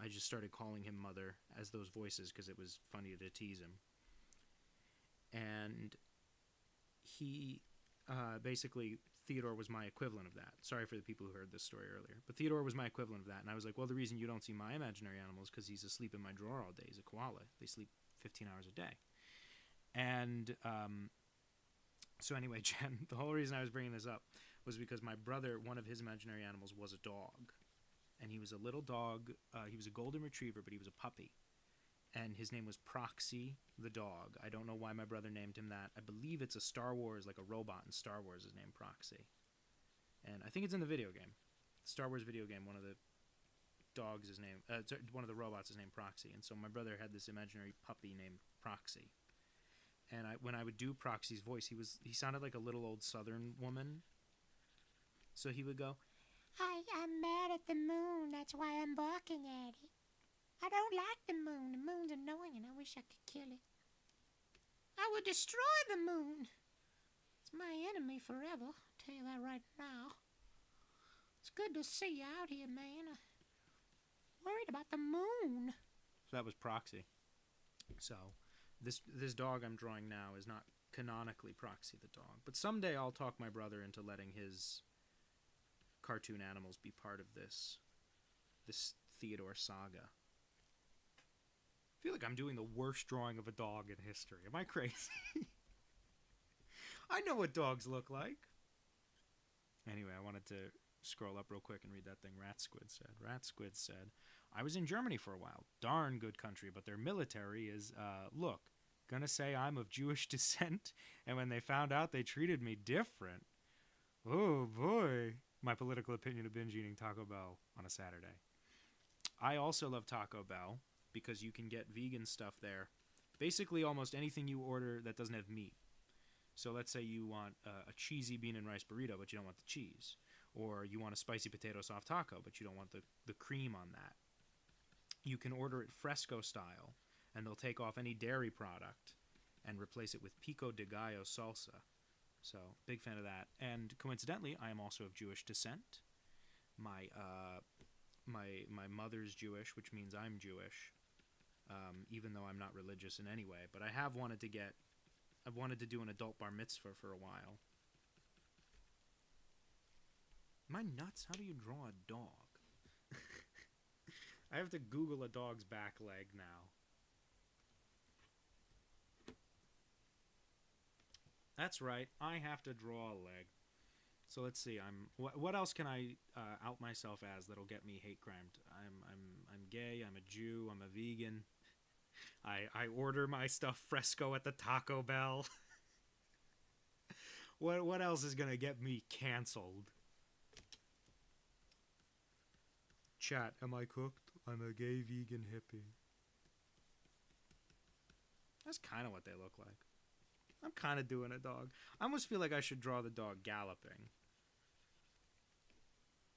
I just started calling him Mother as those voices because it was funny to tease him. And he, basically, Theodore was my equivalent of that. Sorry for the people who heard this story earlier. But Theodore was my equivalent of that. And I was like, well, the reason you don't see my imaginary animal is because he's asleep in my drawer all day. He's a koala. They sleep 15 hours a day. And so anyway, Jen, the whole reason I was bringing this up was because my brother, one of his imaginary animals was a dog. And he was a little dog. He was a golden retriever, but he was a puppy. And his name was Proxy the dog. I don't know why my brother named him that. I believe it's a Star Wars, like a robot in Star Wars is named Proxy. And I think it's in the video game. The Star Wars video game, one of the dogs is named, one of the robots is named Proxy. And so my brother had this imaginary puppy named Proxy. And when I would do Proxy's voice, he sounded like a little old Southern woman. So he would go, I'm mad at the moon. That's why I'm barking at it. I don't like the moon. The moon's annoying and I wish I could kill it. I would destroy the moon. It's my enemy forever. I'll tell you that right now. It's good to see you out here, man. I'm worried about the moon. So that was Proxy. So this dog I'm drawing now is not canonically Proxy the dog. But someday I'll talk my brother into letting his cartoon animals be part of this Theodore saga. I feel like I'm doing the worst drawing of a dog in history. Am I crazy? I know what dogs look like. Anyway, I wanted to scroll up real quick and read that thing Rat Squid said. Rat Squid said, I was in Germany for a while. Darn good country, but their military is, look, gonna say I'm of Jewish descent, and when they found out they treated me different. Oh boy. My political opinion of binge eating Taco Bell on a Saturday. I also love Taco Bell because you can get vegan stuff there. Basically almost anything you order that doesn't have meat. So let's say you want a cheesy bean and rice burrito, but you don't want the cheese. Or you want a spicy potato soft taco, but you don't want the cream on that. You can order it fresco style, and they'll take off any dairy product and replace it with pico de gallo salsa. So, big fan of that. And coincidentally, I am also of Jewish descent. My mother's Jewish, which means I'm Jewish, even though I'm not religious in any way. But I've wanted to do an adult bar mitzvah for a while. Am I nuts? How do you draw a dog? I have to Google a dog's back leg now. That's right. I have to draw a leg. So let's see. What else can I out myself as that'll get me hate crimed? I'm gay. I'm a Jew. I'm a vegan. I order my stuff fresco at the Taco Bell. What else is gonna get me canceled? Chat, am I cooked? I'm a gay vegan hippie. That's kind of what they look like. I'm kind of doing a dog. I almost feel like I should draw the dog galloping.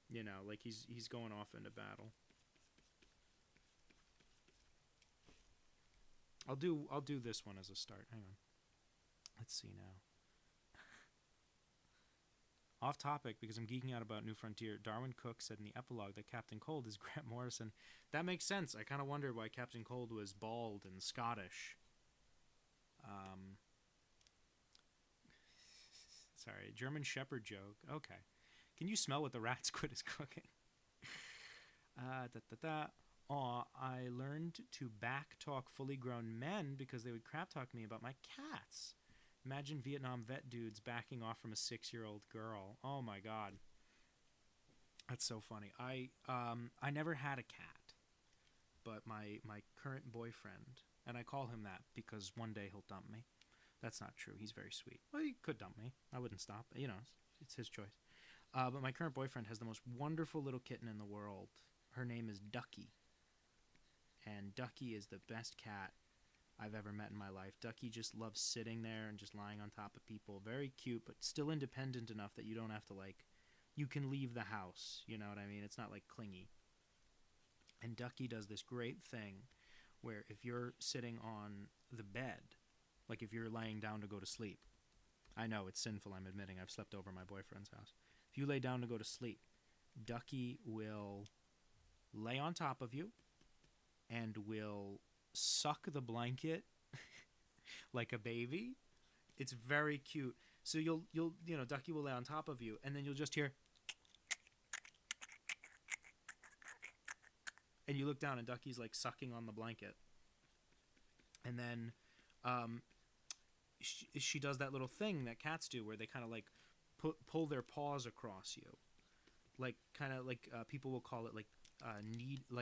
You know, like he's going off into battle. I'll do this one as a start. Hang on. Let's see now. Off topic, because I'm geeking out about New Frontier, Darwin Cook said in the epilogue that Captain Cold is Grant Morrison. That makes sense. I kind of wondered why Captain Cold was bald and Scottish. Sorry, German Shepherd joke. Okay. Can you smell what the rat squid is cooking? I learned to back talk fully grown men because they would crap talk me about my cats. Imagine Vietnam vet dudes backing off from a 6-year-old girl. Oh my god. That's so funny. I never had a cat, but my current boyfriend, and I call him that because one day he'll dump me. That's not true. He's very sweet. Well, he could dump me. I wouldn't stop. You know, it's his choice. But my current boyfriend has the most wonderful little kitten in the world. Her name is Ducky. And Ducky is the best cat I've ever met in my life. Ducky just loves sitting there and just lying on top of people. Very cute, but still independent enough that you don't have to, like, you can leave the house. You know what I mean? It's not, like, clingy. And Ducky does this great thing where if you're sitting on the bed, like if you're laying down to go to sleep, I know it's sinful, I'm admitting, I've slept over my boyfriend's house. If you lay down to go to sleep, Ducky will lay on top of you and will suck the blanket like a baby. It's very cute. So you'll Ducky will lay on top of you, and then you'll just hear, and you look down and Ducky's like sucking on the blanket. And then she does that little thing that cats do where they kind of like pull their paws across you, like kind of like people will call it like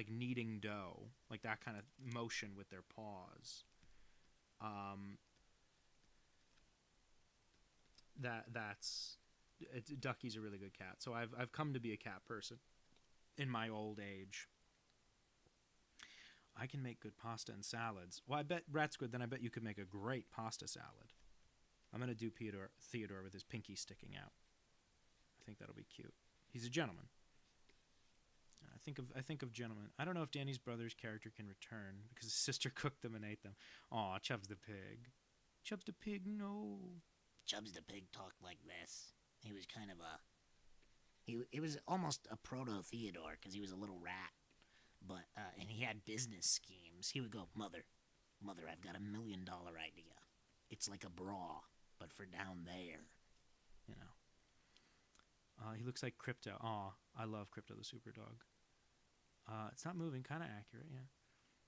kneading dough, like that kind of motion with their paws. Ducky's a really good cat. So I've come to be a cat person in my old age. I can make good pasta and salads. Well, I bet Rat Squid, then I bet you could make a great pasta salad. I'm going to do Theodore with his pinky sticking out. I think that'll be cute. He's a gentleman. I think of gentlemen. I don't know if Danny's brother's character can return because his sister cooked them and ate them. Aw, Chubbs the pig. Chubbs the pig, no. Chubbs the pig talked like this. He was kind of it was almost a proto-Theodore because he was a little rat. But, and he had business schemes. He would go, Mother, I've got $1 million idea. It's like a bra, but for down there. You know. He looks like Crypto. Aw, I love Crypto the Super Dog. It's not moving, kind of accurate, yeah.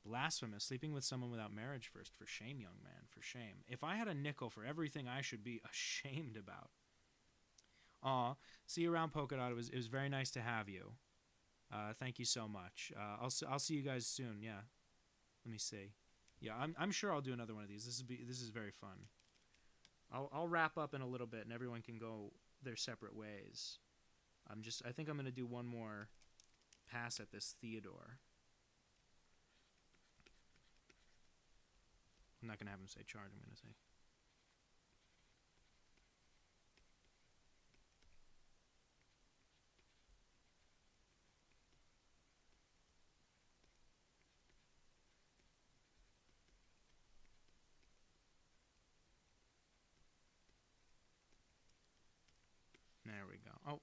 Blasphemous, sleeping with someone without marriage first. For shame, young man, for shame. If I had a nickel for everything I should be ashamed about. Aw, see you around, Polka Dot. It was very nice to have you. Thank you so much. I'll see you guys soon. Yeah. Let me see. Yeah, I'm sure I'll do another one of these. This is very fun. I'll wrap up in a little bit and everyone can go their separate ways. I think I'm gonna do one more pass at this Theodore. I'm not gonna have him say charge. I'm gonna say. There we go. Oh,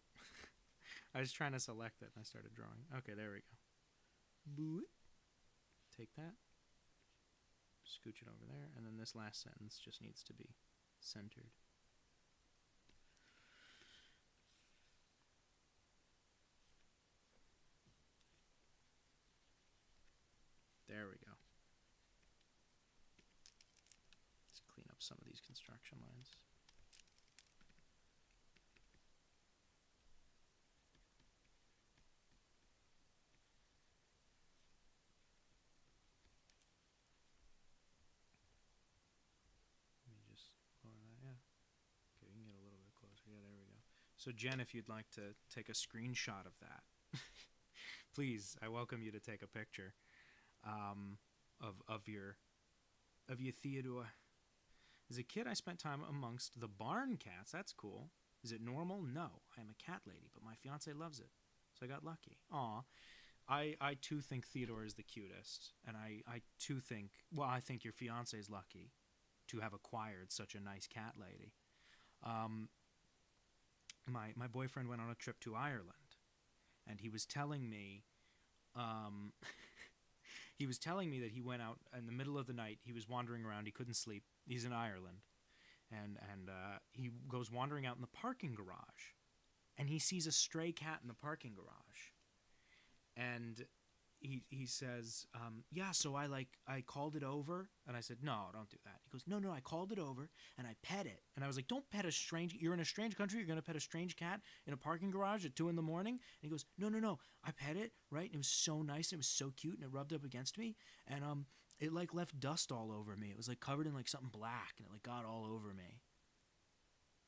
I was trying to select it and I started drawing. Okay, there we go. Boo. Take that. Scooch it over there. And then this last sentence just needs to be centered. There we go. Let's clean up some of these construction lines. So Jen, if you'd like to take a screenshot of that, please, I welcome you to take a picture of your Theodore. As a kid, I spent time amongst the barn cats. That's cool. Is it normal? No. I am a cat lady, but my fiance loves it, so I got lucky. Aw. I too think Theodore is the cutest, and I too think, well, I think your fiance is lucky to have acquired such a nice cat lady. My boyfriend went on a trip to Ireland, and he was telling me, he was telling me that he went out in the middle of the night. He was wandering around. He couldn't sleep. He's in Ireland, and he goes wandering out in the parking garage, and he sees a stray cat in the parking garage, and he says, yeah, so I called it over, and I said, no, don't do that. He goes, no, I called it over, and I pet it. And I was like, don't pet a strange, you're in a strange country, you're going to pet a strange cat in a parking garage at 2 a.m? And he goes, no, I pet it, right? And it was so nice, and it was so cute, and it rubbed up against me, and it like left dust all over me. It was like covered in like something black, and it like got all over me.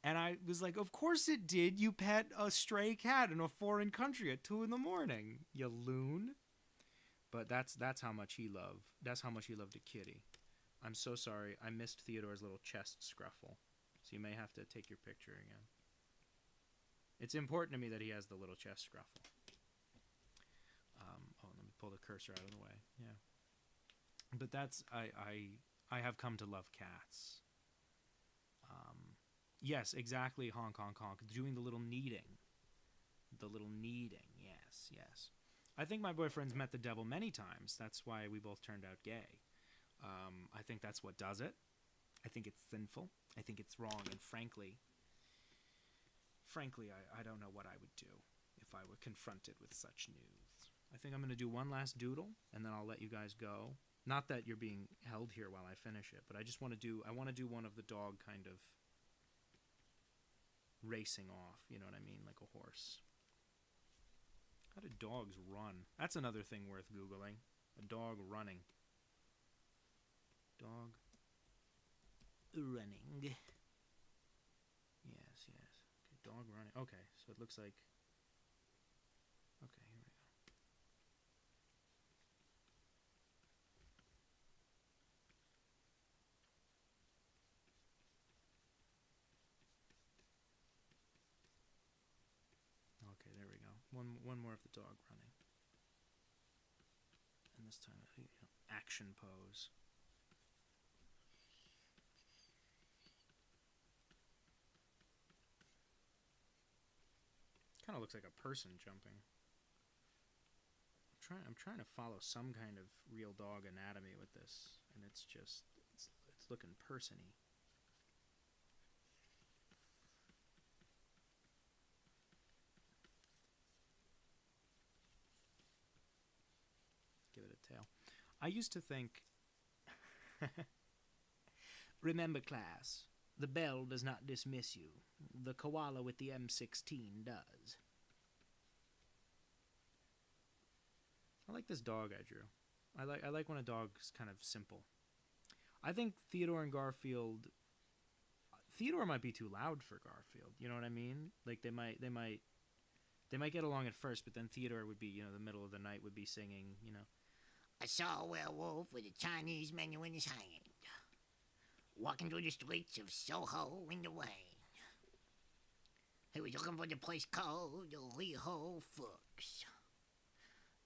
And I was like, of course it did. You pet a stray cat in a foreign country at 2 a.m, you loon. But that's how much he loved. That's how much he loved a kitty. I'm so sorry. I missed Theodore's little chest scruffle. So you may have to take your picture again. It's important to me that he has the little chest scruffle. Let me pull the cursor out of the way. Yeah. But that's I have come to love cats. Yes, exactly. Honk, honk, honk. Doing the little kneading. The little kneading. Yes. I think my boyfriend's met the devil many times. That's why we both turned out gay. I think that's what does it. I think it's sinful. I think it's wrong. And frankly, I don't know what I would do if I were confronted with such news. I think I'm going to do one last doodle, and then I'll let you guys go. Not that you're being held here while I finish it, but I just want to do one of the dog kind of racing off. You know what I mean? Like a horse. How do dogs run? That's another thing worth Googling. A dog running. Dog running. Yes. Okay, dog running. Okay, so it looks like... Okay, here we go. Okay, there we go. One more of the dog running. And this time, action pose. Kind of looks like a person jumping. I'm trying to follow some kind of real dog anatomy with this, and it's looking person-y. Give it a tail. I used to think... Remember, class, the bell does not dismiss you. The koala with the M16 does. I like this dog I drew. I like when a dog's kind of simple. I think Theodore and Garfield... Theodore might be too loud for Garfield. You know what I mean? Like, they might get along at first, but then Theodore would be, the middle of the night would be singing, I saw a werewolf with a Chinese menu in his hand, walking through the streets of Soho in the rain. He was looking for the place called the Leho Fox.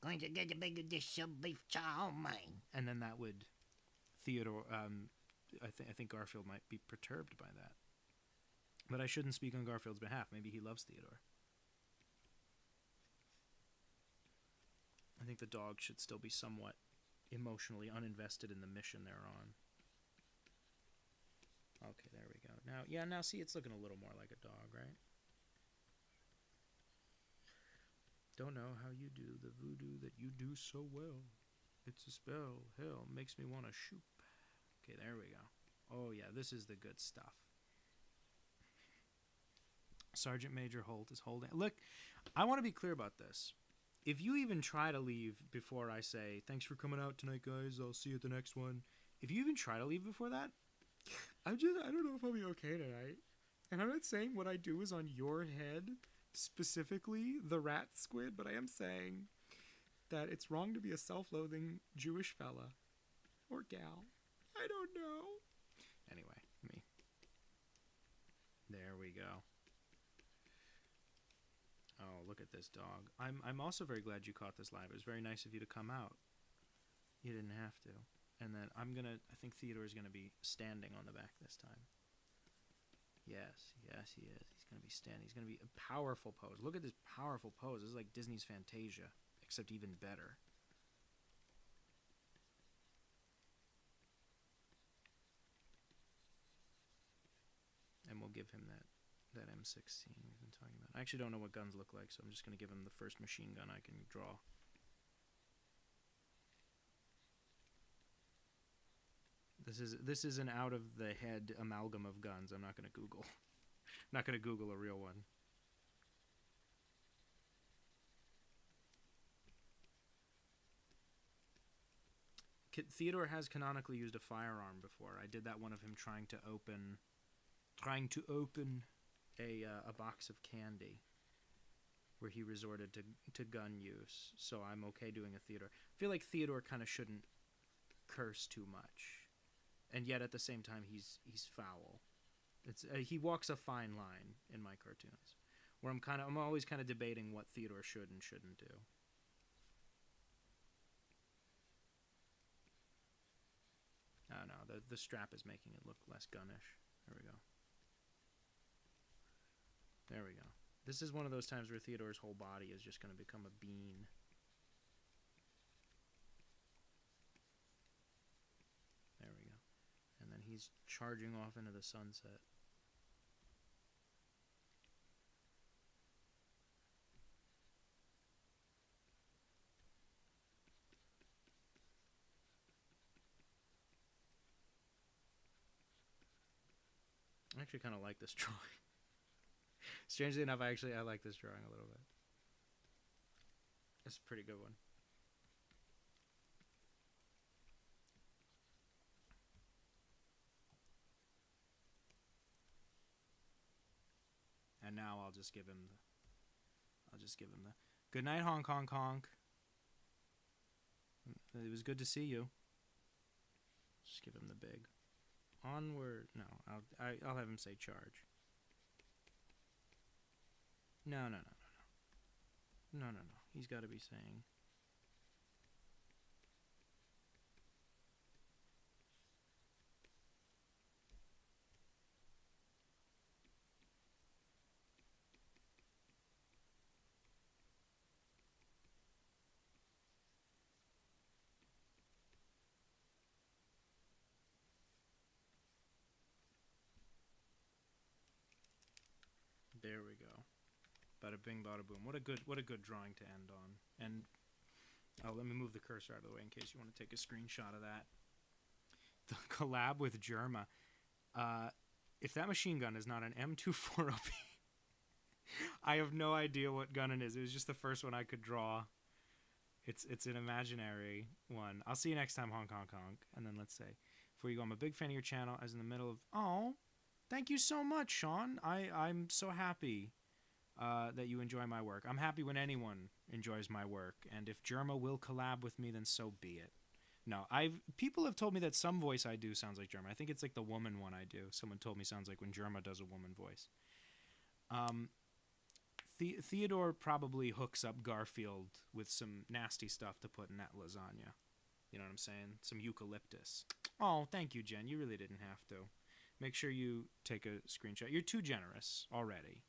Going to get a bigger dish of beef chow mein. And then that would... Theodore... I think Garfield might be perturbed by that. But I shouldn't speak on Garfield's behalf. Maybe he loves Theodore. I think the dog should still be somewhat emotionally uninvested in the mission they're on. Okay, there we go. Now see, it's looking a little more like a dog, right? Don't know how you do the voodoo that you do so well. It's a spell. Hell, makes me want to shoot. Okay, there we go. Oh, yeah, this is the good stuff. Sergeant Major Holt is holding... Look, I want to be clear about this. If you even try to leave before I say, thanks for coming out tonight, guys, I'll see you at the next one. If you even try to leave before that, I don't know if I'll be okay tonight. And I'm not saying what I do is on your head, specifically the rat squid, but I am saying that it's wrong to be a self-loathing Jewish fella. Or gal. I don't know. Anyway, me. There we go. Oh, look at this dog. I'm also very glad you caught this live. It was very nice of you to come out. You didn't have to. And then I think Theodore's gonna be standing on the back this time. Yes, he is. He's gonna be standing. He's gonna be a powerful pose. Look at this powerful pose. This is like Disney's Fantasia, except even better. And we'll give him that M16 we've been talking about. I actually don't know what guns look like, so I'm just going to give him the first machine gun I can draw. This is an out-of-the-head amalgam of guns. I'm not going to Google. I'm not going to Google a real one. Theodore has canonically used a firearm before. I did that one of him trying to open a box of candy, where he resorted to gun use. So I'm okay doing a Theodore. I feel like Theodore kind of shouldn't curse too much, and yet at the same time he's foul. It's he walks a fine line in my cartoons, where I'm always kind of debating what Theodore should and shouldn't do. Oh no, the strap is making it look less gunnish. There we go. There we go. This is one of those times where Theodore's whole body is just going to become a bean. There we go. And then he's charging off into the sunset. I actually kind of like this drawing. Strangely enough, I like this drawing a little bit. It's a pretty good one. And now I'll just give him the good night, Hong Kong honk. It was good to see you. Just give him the big onward. No, I'll have him say charge. No. He's got to be saying. There we go. Bada bing, bada boom. What a good drawing to end on. And let me move the cursor out of the way in case you want to take a screenshot of that. The collab with Germa. If that machine gun is not an M240P, I have no idea what gun it is. It was just the first one I could draw. It's an imaginary one. I'll see you next time, Hong Kong Kong. And then let's say, before you go, I'm a big fan of your channel. I was in the middle of... Oh, thank you so much, Sean. I'm so happy that you enjoy my work. I'm happy when anyone enjoys my work. And if Germa will collab with me, then so be it. No, people have told me that some voice I do sounds like Germa. I think it's like the woman one I do. Someone told me sounds like when Germa does a woman voice. Theodore probably hooks up Garfield with some nasty stuff to put in that lasagna. You know what I'm saying? Some eucalyptus. Oh, thank you, Jen. You really didn't have to. Make sure you take a screenshot. You're too generous already.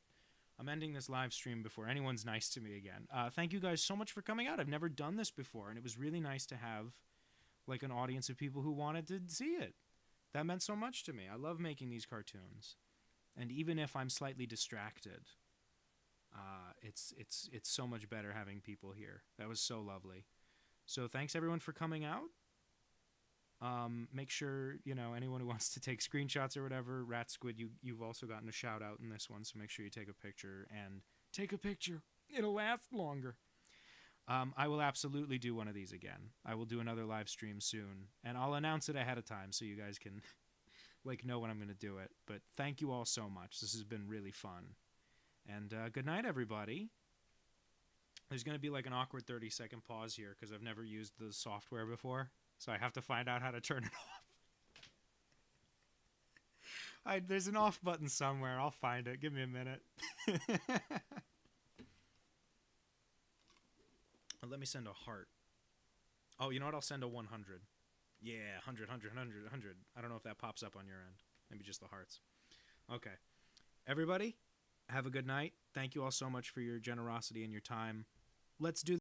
I'm ending this live stream before anyone's nice to me again. Thank you guys so much for coming out. I've never done this before, and it was really nice to have like an audience of people who wanted to see it. That meant so much to me. I love making these cartoons. And even if I'm slightly distracted, it's so much better having people here. That was so lovely. So thanks everyone for coming out. Make sure, anyone who wants to take screenshots or whatever, Rat Squid, you've also gotten a shout out in this one, so make sure you take a picture and take a picture. It'll last longer. I will absolutely do one of these again. I will do another live stream soon, and I'll announce it ahead of time so you guys can know when I'm going to do it. But thank you all so much. This has been really fun. And good night, everybody. There's going to be like an awkward 30-second pause here because I've never used the software before. So I have to find out how to turn it off. There's an off button somewhere. I'll find it. Give me a minute. Let me send a heart. Oh, you know what? I'll send a 100. Yeah, 100, 100, 100, 100. I don't know if that pops up on your end. Maybe just the hearts. Okay. Everybody, have a good night. Thank you all so much for your generosity and your time. Let's do